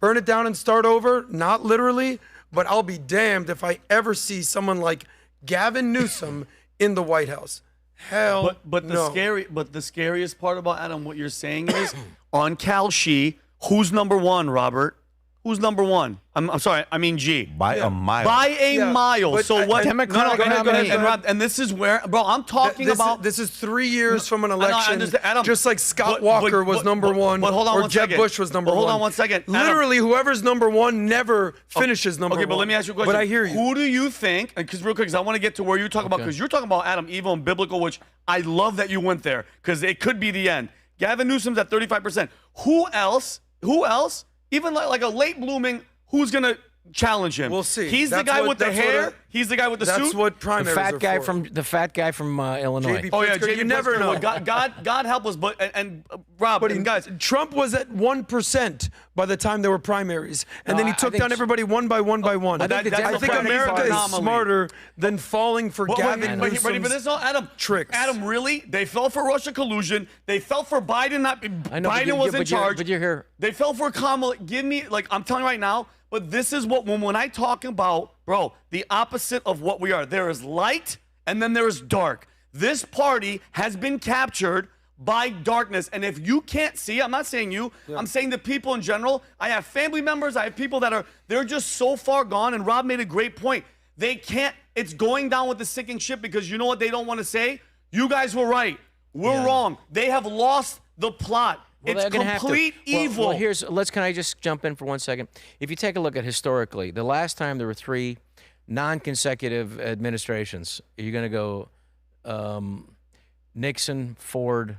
Burn it down and start over, not literally, but I'll be damned if I ever see someone like Gavin Newsom in the White House. Hell but no. the scariest part about Adam, what you're saying is on Cal-Shi, who's number one, Robert? Who's number one? I'm sorry, I mean G. By a mile. By a mile. But So what? Democratic nominee. And Rob, and this is where, bro, I'm talking about. This is 3 years from an I know, I election, understand, Adam, just like Scott Walker was number one, but hold on or one Jeb second. Bush was number But one. hold on one second. Adam. Literally, whoever's number one never finishes number one. Okay, but let me ask you a question. But I hear you. Who do you think, because real quick, because I want to get to where you're talking about, because you're talking about Adam, evil and biblical, which I love that you went there, because it could be the end. Gavin Newsom's at 35%. Who else, even like a late blooming, who's going to challenge him? We'll see. He's the guy with the hair. He's the guy with the suit. That's what primaries The fat are guy for. the fat guy from Illinois. JB Oh yeah, Pritzker, JB you never Pritzker. know. God help us, but and Rob and guys, Trump was at 1% by the time there were primaries, and then he took down everybody one by one by one. I think I think America is smarter than falling for Gavin but Newsom's this is all Adam tricks. Adam, really? They fell for Russia collusion. They fell for Biden. I know, Biden was in charge. But you're here. They fell for Kamala. Give me, I'm telling you right now. But this is what when I talk about, bro, the opposite of what we are. There is light and then there is dark. This party has been captured by darkness. And if you can't see, I'm not saying you, I'm saying the people in general. I have family members. I have people they're just so far gone. And Rob made a great point. They can't, it's going down with the sinking ship because you know what they don't want to say? You guys were right. We're wrong. They have lost the plot. Well, it's complete evil. Well, can I just jump in for 1 second? If you take a look at historically, the last time there were 3 non-consecutive administrations, you're going to go Nixon, Ford,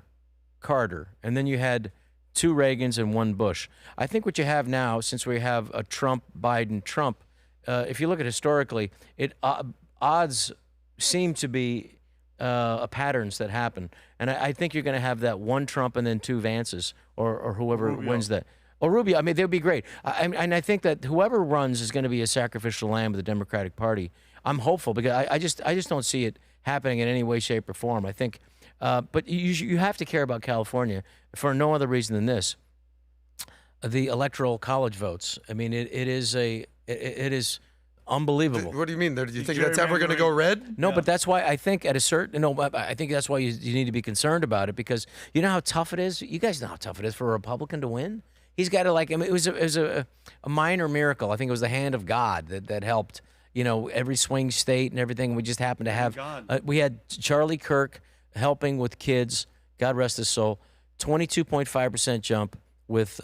Carter, and then you had 2 Reagans and 1 Bush. I think what you have now, since we have a Trump, Biden, Trump, if you look at historically, odds seem to be patterns that happen. And I think you're going to have that 1 Trump and then 2 Vances or whoever wins that. Or Rubio. I mean, they would be great. And I think that whoever runs is going to be a sacrificial lamb of the Democratic Party. I'm hopeful because I just don't see it happening in any way, shape, or form. I think, but you have to care about California for no other reason than this. The electoral college votes. I mean, it is unbelievable. What do you mean? Do you think that's ever going to go red? No, but that's why I think I think that's why you need to be concerned about it because you know how tough it is. You guys know how tough it is for a Republican to win. He's got to it was a minor miracle. I think it was the hand of God that helped. You know, every swing state and everything. We just happened to have. We had Charlie Kirk helping with kids. God rest his soul. 22.5% jump with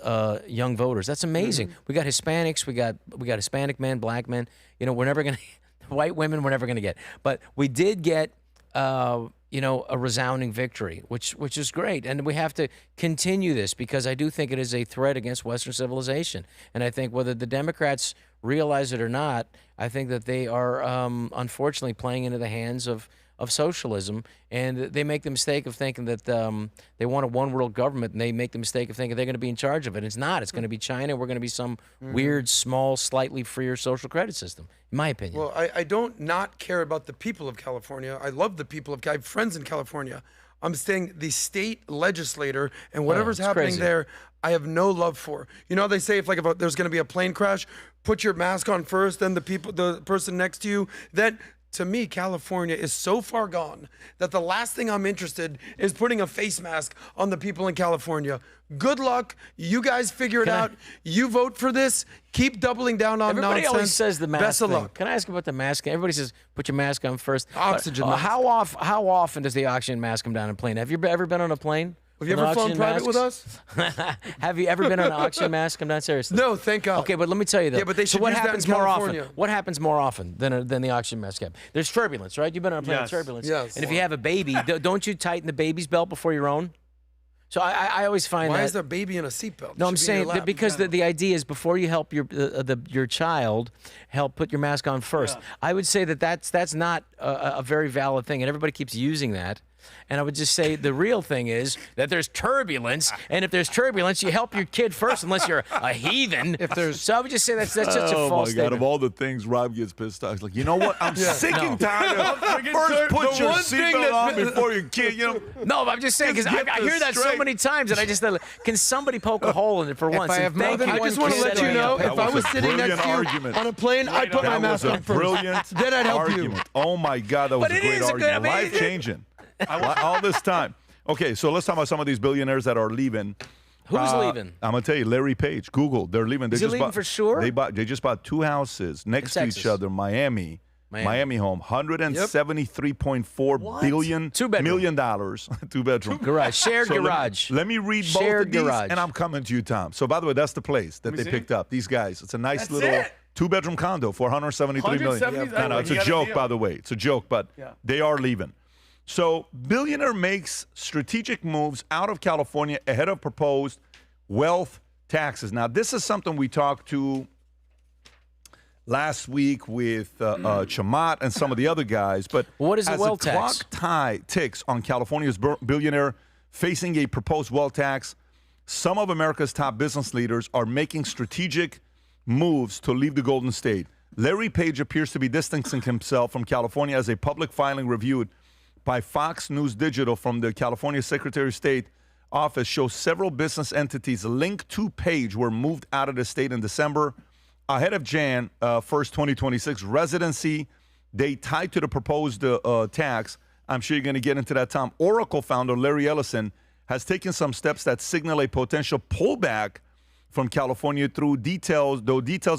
young voters. That's amazing. We got Hispanics. We got Hispanic men, black men. You know, we're never going to, white women we're never going to get. But we did get, a resounding victory, which is great. And we have to continue this because I do think it is a threat against Western civilization. And I think whether the Democrats realize it or not, I think that they are unfortunately playing into the hands of socialism, and they make the mistake of thinking that they want a one-world government, and they make the mistake of thinking they're going to be in charge of it. It's not. It's going to be China. We're going to be some weird, small, slightly freer social credit system, in my opinion. Well, I don't not care about the people of California. I love the people of California. I have friends in California. I'm saying the state legislator and whatever's happening there, I have no love for. You know, they say if there's going to be a plane crash, put your mask on first, then the person next to you. Then, to me, California is so far gone that the last thing I'm interested is putting a face mask on the people in California. Good luck. You guys figure it out. You vote for this. Keep doubling down on Everybody nonsense. always says the mask Best of thing. luck. Can I ask about the mask? Everybody says put your mask on first. Oxygen mask. How often does the oxygen mask come down in a plane? Have you ever been on a plane Have you ever flown private with us? Have you ever been on an oxygen mask? I'm not serious. No, thank God. Okay, but let me tell you though. Yeah, but they so should what use that happens in more often? California. What happens more often than the oxygen mask gap? There's turbulence, right? You've been on a plane with Yes. turbulence. Yes. And if you have a baby, don't you tighten the baby's belt before your own? So I always find Why that. is there a baby in a seatbelt? No, I'm It should be in your saying lap. because the idea is before you help your child, help put your mask on first. I would say that's not a very valid thing, and everybody keeps using that. And I would just say the real thing is that there's turbulence, and if there's turbulence, you help your kid first, unless you're a heathen. So I would just say that's such a false Oh my God! statement. Of all the things, Rob gets pissed off. He's like, you know what? I'm sick and tired of Friggin' first put the your one thing seatbelt on that- before your kid. You know. No, but I'm just saying because Just I get hear this that so straight. many times, and I just can somebody poke a hole in it for once? I And have more thank than you. I just want to let you know, That if I was was a sitting next to you brilliant argument. on a plane, I'd put my mask on That was a first. brilliant Then I'd help argument. you. Oh my God, that was But a it great is a good- argument. I mean, Life changing. All this time. Okay, so let's talk about some of these billionaires that are leaving. Who's leaving? I'm gonna tell you, Larry Page, Google. They're leaving. They Is he just leaving bought, for sure? They just bought 2 houses next to Texas. each other, Miami home, $173.4 million dollars, 2-bedroom Garage, shared So garage. Let me read both Shared of these, garage. and I'm coming to you, Tom. So by the way, that's the place that they picked up. These guys. It's a nice little 2-bedroom condo for $173 million. No, it's a joke, by the way. It's a joke, but they are leaving. So billionaire makes strategic moves out of California ahead of proposed wealth taxes. Now, this is something we talked to last week with Chamat and some of the other guys. But what is a as wealth the tax? clock ticks on California's billionaire facing a proposed wealth tax, some of America's top business leaders are making strategic moves to leave the Golden State. Larry Page appears to be distancing himself from California as a public filing reviewed by Fox News Digital from the California Secretary of State office shows several business entities linked to Page were moved out of the state in December ahead of Jan 1st, 2026 residency date tied to the proposed tax. I'm sure you're going to get into that, Tom. Oracle founder Larry Ellison has taken some steps that signal a potential pullback from California through details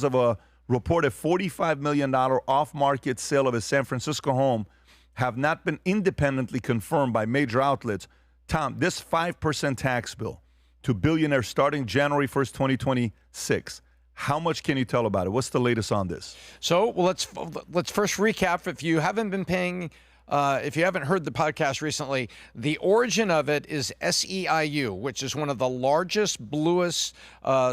of a reported $45 million off-market sale of his San Francisco home have not been independently confirmed by major outlets. Tom, this 5% tax bill to billionaires starting January 1st, 2026, how much can you tell about it? What's the latest on this? So let's first recap. If you haven't been paying, if you haven't heard the podcast recently, the origin of it is SEIU, which is one of the largest, bluest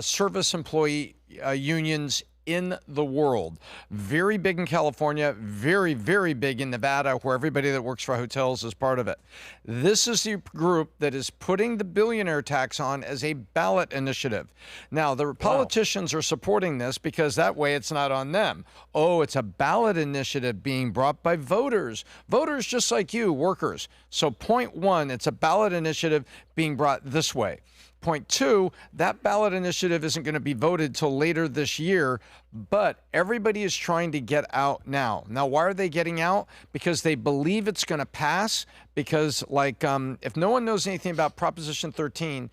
service employee unions in the world. Very big in California, very, very big in Nevada, where everybody that works for hotels is part of it. This is the group that is putting the billionaire tax on as a ballot initiative. Now, the politicians are supporting this because that way it's not on them. Oh, it's a ballot initiative being brought by voters. Voters just like you, workers. So point one, it's a ballot initiative being brought this way. Point two, that ballot initiative isn't going to be voted till later this year, but everybody is trying to get out now. Now, why are they getting out? Because they believe it's going to pass. Because, if no one knows anything about Proposition 13,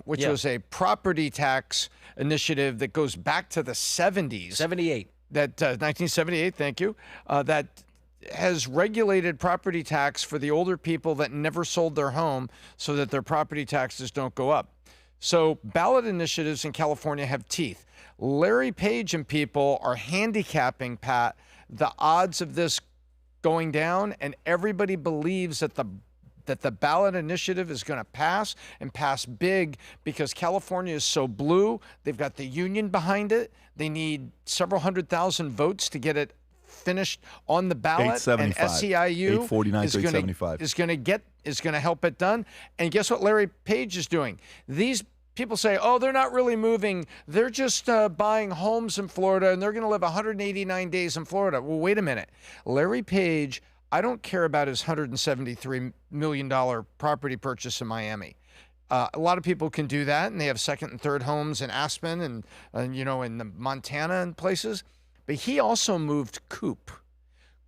which was a property tax initiative that goes back to the 70s. 78. 1978, thank you. That has regulated property tax for the older people that never sold their home so that their property taxes don't go up. So ballot initiatives in California have teeth. Larry Page and people are handicapping, Pat, the odds of this going down, and everybody believes that the ballot initiative is going to pass and pass big because California is so blue. They've got the union behind it. They need several 100,000 votes to get it finished on the ballot, and SEIU 849 to 875 is going to help it done. And guess what Larry Page is doing? These people say, oh, they're not really moving. They're just buying homes in Florida, and they're going to live 189 days in Florida. Well, wait a minute. Larry Page, I don't care about his $173 million property purchase in Miami. A lot of people can do that, and they have second and third homes in Aspen and in the Montana and places. But he also moved Coop.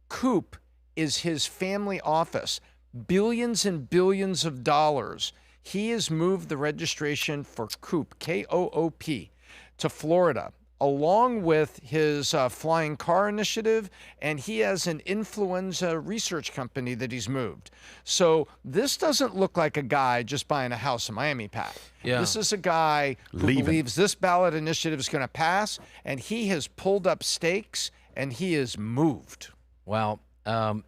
Coop is his family office. Billions and billions of dollars. He has moved the registration for Coop, K-O-O-P, to Florida. along with his flying car initiative, and he has an influenza research company that he's moved. So this doesn't look like a guy just buying a house in Miami, Pat. Yeah. This is a guy who believes this ballot initiative is going to pass, and he has pulled up stakes, and he is moved. Well,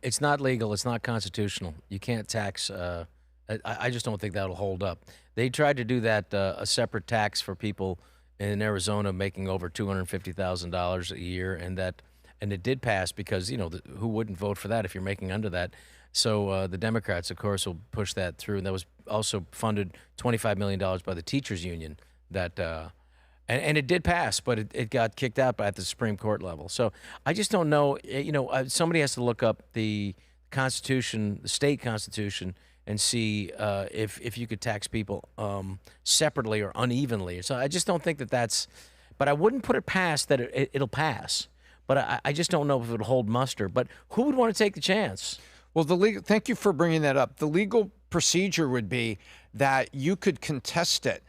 it's not legal. It's not constitutional. You can't tax. I just don't think that'll hold up. They tried to do that, a separate tax for people in Arizona making over $250,000 a year, and it did pass because, you know, who wouldn't vote for that if you're making under that? So the Democrats, of course, will push that through, and that was also funded $25 million by the teachers union. That and it did pass, but it got kicked out at the Supreme Court level. So I just don't know. You know, somebody has to look up the Constitution, the state Constitution, and see if you could tax people separately or unevenly. So I just don't think that's. But I wouldn't put it past that it'll pass. But I just don't know if it would hold muster. But who would want to take the chance? Well, thank you for bringing that up. The legal procedure would be that you could contest it,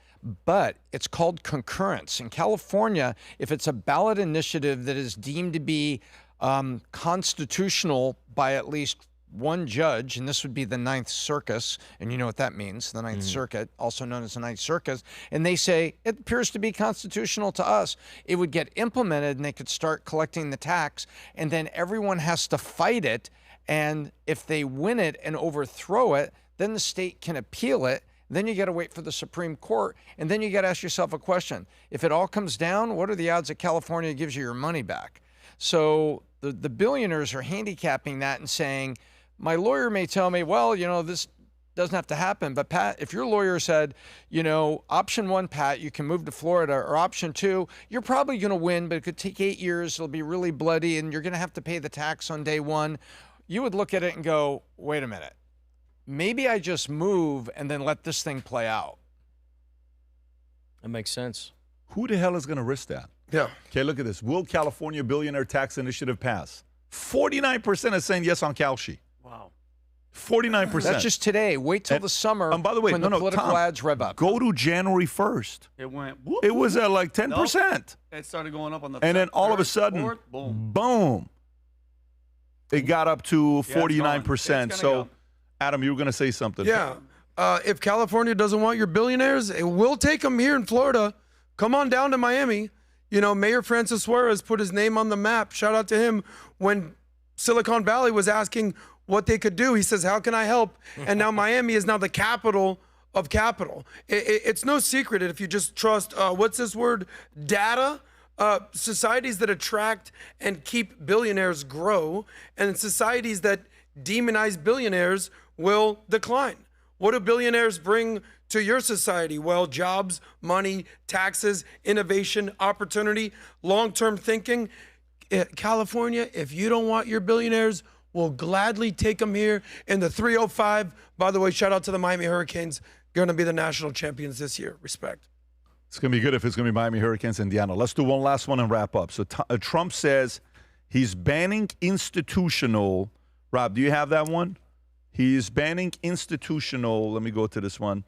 but it's called concurrence. In California, if it's a ballot initiative that is deemed to be constitutional by at least one judge, and this would be the Ninth Circus, and you know what that means, the Ninth Circuit, also known as the Ninth Circus, and they say, it appears to be constitutional to us, it would get implemented and they could start collecting the tax, and then everyone has to fight it, and if they win it and overthrow it, then the state can appeal it. Then you got to wait for the Supreme Court, and then you got to ask yourself a question. If it all comes down, what are the odds that California gives you your money back? So the billionaires are handicapping that and saying, my lawyer may tell me, well, you know, this doesn't have to happen. But Pat, if your lawyer said, you know, option one, Pat, you can move to Florida, or option two, you're probably going to win, but it could take 8 years. It'll be really bloody, and you're going to have to pay the tax on day one. You would look at it and go, wait a minute. Maybe I just move and then let this thing play out. That makes sense. Who the hell is going to risk that? Yeah. Okay, look at this. Will California billionaire tax initiative pass? 49% is saying yes on Calshi. Wow. 49%. That's just today. Wait till the summer. And by the way, when the political Tom, ads rev up. Go to January 1st. It went. Whoop, It was at like 10%. Nope. It started going up on the. And then all of a sudden, fourth, boom. It got up to 49%. It's So, go. Adam, you were going to say something. Yeah. If California doesn't want your billionaires, it will take them here in Florida. Come on down to Miami. You know, Mayor Francis Suarez put his name on the map. Shout out to him when Silicon Valley was asking what they could do. He says, how can I help? And now Miami is now the capital of capital. It's no secret if you just trust, what's this word? Data. Societies that attract and keep billionaires grow, and societies that demonize billionaires will decline. What do billionaires bring to your society? Well, jobs, money, taxes, innovation, opportunity, long-term thinking. California, if you don't want your billionaires, we'll gladly take them here in the 305. By the way, shout out to the Miami Hurricanes. Going to be the national champions this year. Respect. It's going to be good if it's going to be Miami Hurricanes, Indiana. Let's do one last one and wrap up. So Trump says he's banning institutional. Rob, do you have that one? He's banning institutional. Let me go to this one.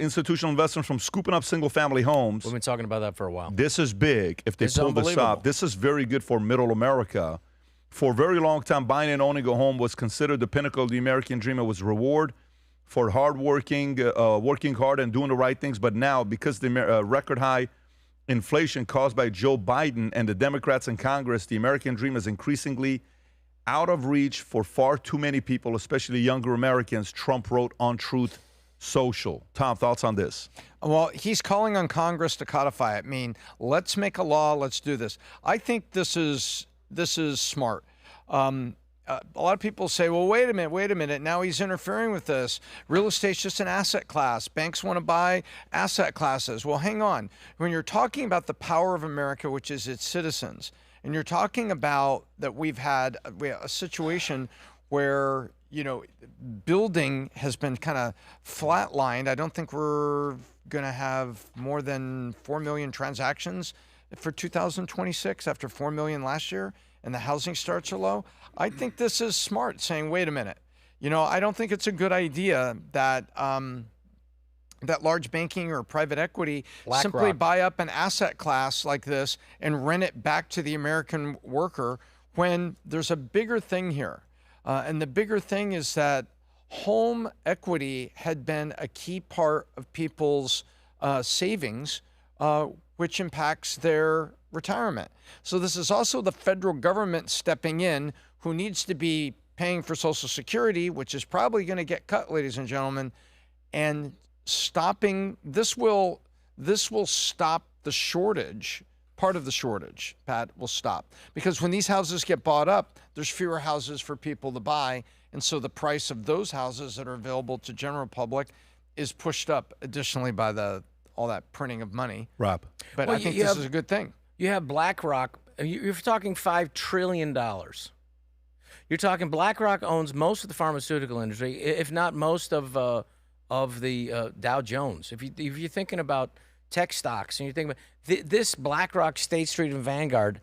Institutional investors from scooping up single-family homes. We've been talking about that for a while. This is big. If they It's pull this unbelievable. off, this is very good for middle America. For a very long time, buying and owning a home was considered the pinnacle of the American dream. It was reward for hardworking, working hard and doing the right things. But now, because the record high inflation caused by Joe Biden and the Democrats in Congress, the American dream is increasingly out of reach for far too many people, especially younger Americans, Trump wrote on Truth Social. Tom, thoughts on this? Well, he's calling on Congress to codify it. I mean, let's make a law. Let's do this. I think this is smart. A lot of people say, well, wait a minute. Now he's interfering with this. Real estate's just an asset class. Banks want to buy asset classes. Well, hang on. When you're talking about the power of America, which is its citizens, and you're talking about that we have a situation where, you know, building has been kind of flatlined. I don't think we're going to have more than 4 million transactions for 2026 after 4 million last year, and the housing starts are low. I think this is smart, saying, wait a minute. You know, I don't think it's a good idea that that large banking or private equity simply BlackRock. buy up an asset class like this and rent it back to the American worker when there's a bigger thing here. And the bigger thing is that home equity had been a key part of people's savings, which impacts their retirement. So this is also the federal government stepping in, who needs to be paying for Social Security, which is probably going to get cut, ladies and gentlemen, and stopping this will stop the shortage. Part of the shortage, Pat, will stop, because when these houses get bought up, there's fewer houses for people to buy, and so the price of those houses that are available to general public is pushed up additionally by all that printing of money. Rob, but I think this is a good thing. You have BlackRock. You're talking $5 trillion. You're talking BlackRock owns most of the pharmaceutical industry, if not most of the Dow Jones. If you're thinking about tech stocks and you're thinking about this BlackRock, State Street, and Vanguard,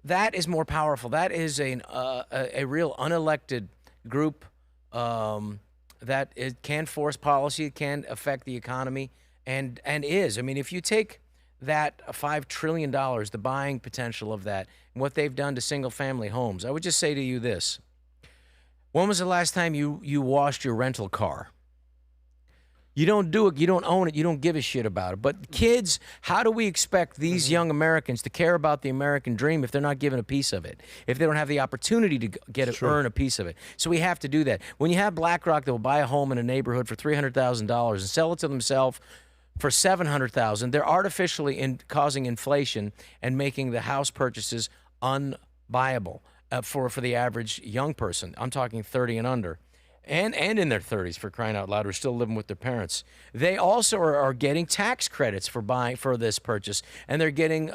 that is more powerful. That is a real unelected group that can force policy, can affect the economy, and is. I mean, if you take that $5 trillion, the buying potential of that, and what they've done to single-family homes, I would just say to you this. When was the last time you washed your rental car? You don't do it. You don't own it. You don't give a shit about it. But kids, how do we expect these young Americans to care about the American dream if they're not given a piece of it? If they don't have the opportunity to earn a piece of it? So we have to do that. When you have BlackRock that will buy a home in a neighborhood for $300,000 and sell it to themselves for $700,000, they're artificially causing inflation and making the house purchases unbuyable for the average young person. I'm talking 30 and under. And in their 30s, for crying out loud, who are still living with their parents. They also are getting tax credits for buying for this purchase, and they're getting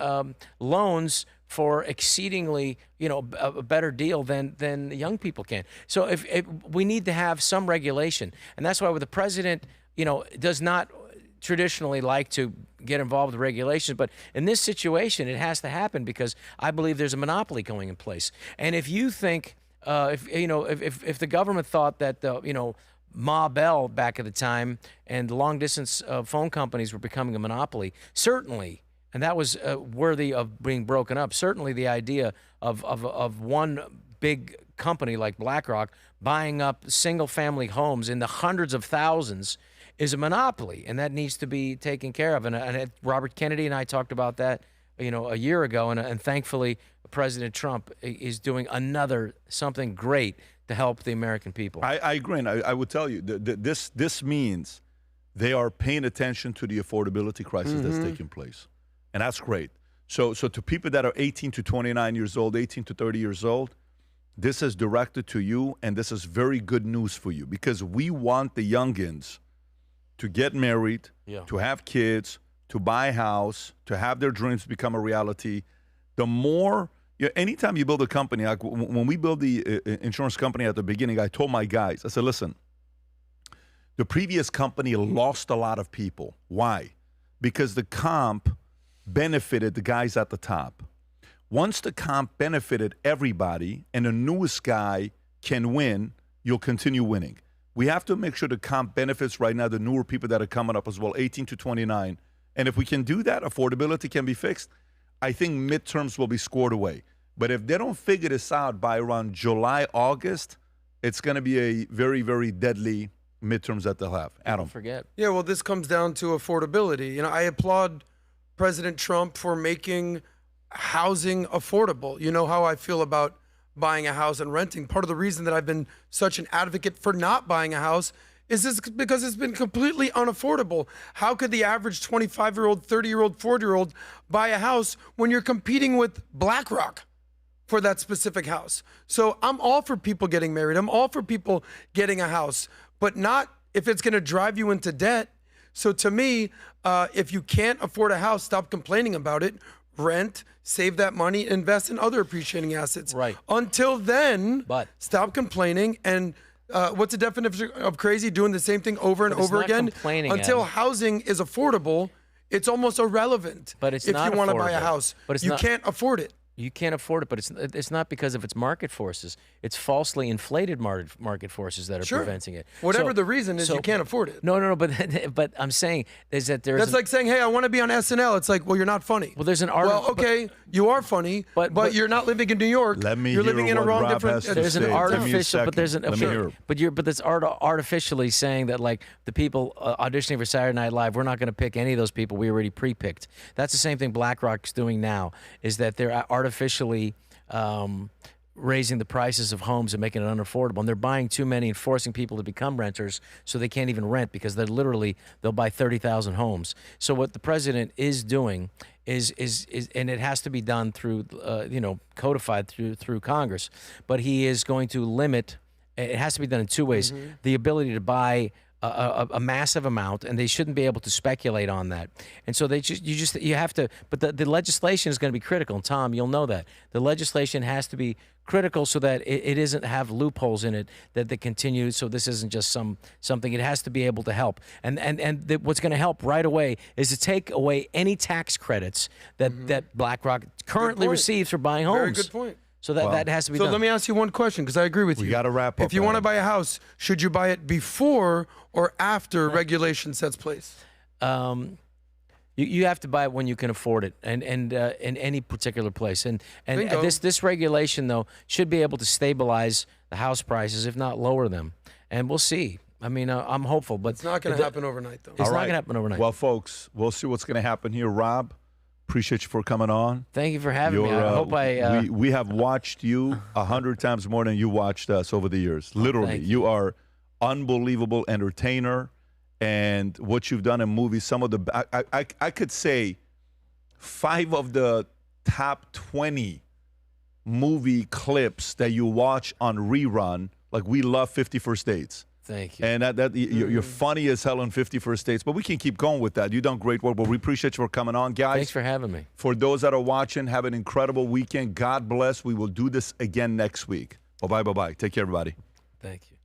loans for exceedingly, a better deal than young people can. So if we need to have some regulation, and that's why with the president, does not traditionally like to get involved with regulations, but in this situation, it has to happen because I believe there's a monopoly going in place. And if you think if the government thought that Ma Bell back at the time and the long distance phone companies were becoming a monopoly, certainly, and that was worthy of being broken up. Certainly, the idea of one big company like BlackRock buying up single-family homes in the hundreds of thousands is a monopoly, and that needs to be taken care of. And Robert Kennedy and I talked about that, a year ago, and thankfully, President Trump is doing something great to help the American people. I agree, and I would tell you this means they are paying attention to the affordability crisis that's taking place, and that's great. So to people that are 18 to 29 years old, 18 to 30 years old, this is directed to you, and this is very good news for you because we want the youngins to get married, to have kids, to buy a house, to have their dreams become a reality. The more, anytime you build a company, like when we built the insurance company at the beginning, I told my guys, I said, listen, the previous company lost a lot of people. Why? Because the comp benefited the guys at the top. Once the comp benefited everybody and the newest guy can win, you'll continue winning. We have to make sure the comp benefits right now the newer people that are coming up as well, 18 to 29. And if we can do that, affordability can be fixed. I think midterms will be scored away. But if they don't figure this out by around July, August, it's going to be a very, very deadly midterms that they'll have. Adam. Don't forget. Yeah, well, this comes down to affordability. I applaud President Trump for making housing affordable. You know how I feel about buying a house and renting. Part of the reason that I've been such an advocate for not buying a house is this because it's been completely unaffordable. How could the average 25-year-old, 30-year-old, 40-year-old buy a house when you're competing with BlackRock for that specific house? So I'm all for people getting married. I'm all for people getting a house, but not if it's going to drive you into debt. So to me, if you can't afford a house, stop complaining about it. Rent, save that money, invest in other appreciating assets. Right. Until then, stop complaining. And what's the definition of crazy? Doing the same thing over and over again? Until housing is affordable, it's almost irrelevant. But it's if not you want to buy a affordable. house. But it's you not- can't afford it. You can't afford it, but it's not because of its market forces. It's falsely inflated market forces that are preventing it. Whatever the reason is, you can't afford it. No, but I'm saying is that there's... That's like saying, hey, I want to be on SNL. It's like, well, you're not funny. Well, there's an art... Well, okay, you are funny, but you're not living in New York. You're living in a wrong different... There's an artificial... But there's an... Let me hear. But that's artificially saying that, like, the people auditioning for Saturday Night Live, we're not going to pick any of those people. We already pre-picked. That's the same thing BlackRock's doing now, is that they're artificially raising the prices of homes and making it unaffordable, and they're buying too many and forcing people to become renters so they can't even rent because they'll buy 30,000 homes. So what the president is doing is and it has to be done through codified through Congress, but he is going to limit. It has to be done in two ways: the ability to buy a massive amount, and they shouldn't be able to speculate on that. And so you have to. But the legislation is going to be critical. And Tom, you'll know that the legislation has to be critical so that it doesn't have loopholes in it that continue. So this isn't just something. It has to be able to help. And what's going to help right away is to take away any tax credits that BlackRock currently receives for buying homes. Very good point. So that has to be done. So let me ask you one question, because I agree with you. We got to wrap up. If you want to buy a house, should you buy it before or after regulation sets place? You have to buy it when you can afford it, and in any particular place. And this regulation, though, should be able to stabilize the house prices, if not lower them. And we'll see. I mean, I'm hopeful, but it's not going to happen overnight, though. It's not going to happen overnight. Well, folks, we'll see what's going to happen here. Rob, appreciate you for coming on. Thank you for having me. I hope we have watched you 100 times more than you watched us over the years. Literally, you are unbelievable entertainer, and what you've done in movies. Some of the I could say 5 of the top 20 movie clips that you watch on rerun. Like, we love 50 First Dates. Thank you. And you're funny as hell on 50 First Dates, but we can keep going with that. You've done great work, but we appreciate you for coming on, guys. Thanks for having me. For those that are watching, have an incredible weekend. God bless. We will do this again next week. Bye-bye, bye-bye. Take care, everybody. Thank you.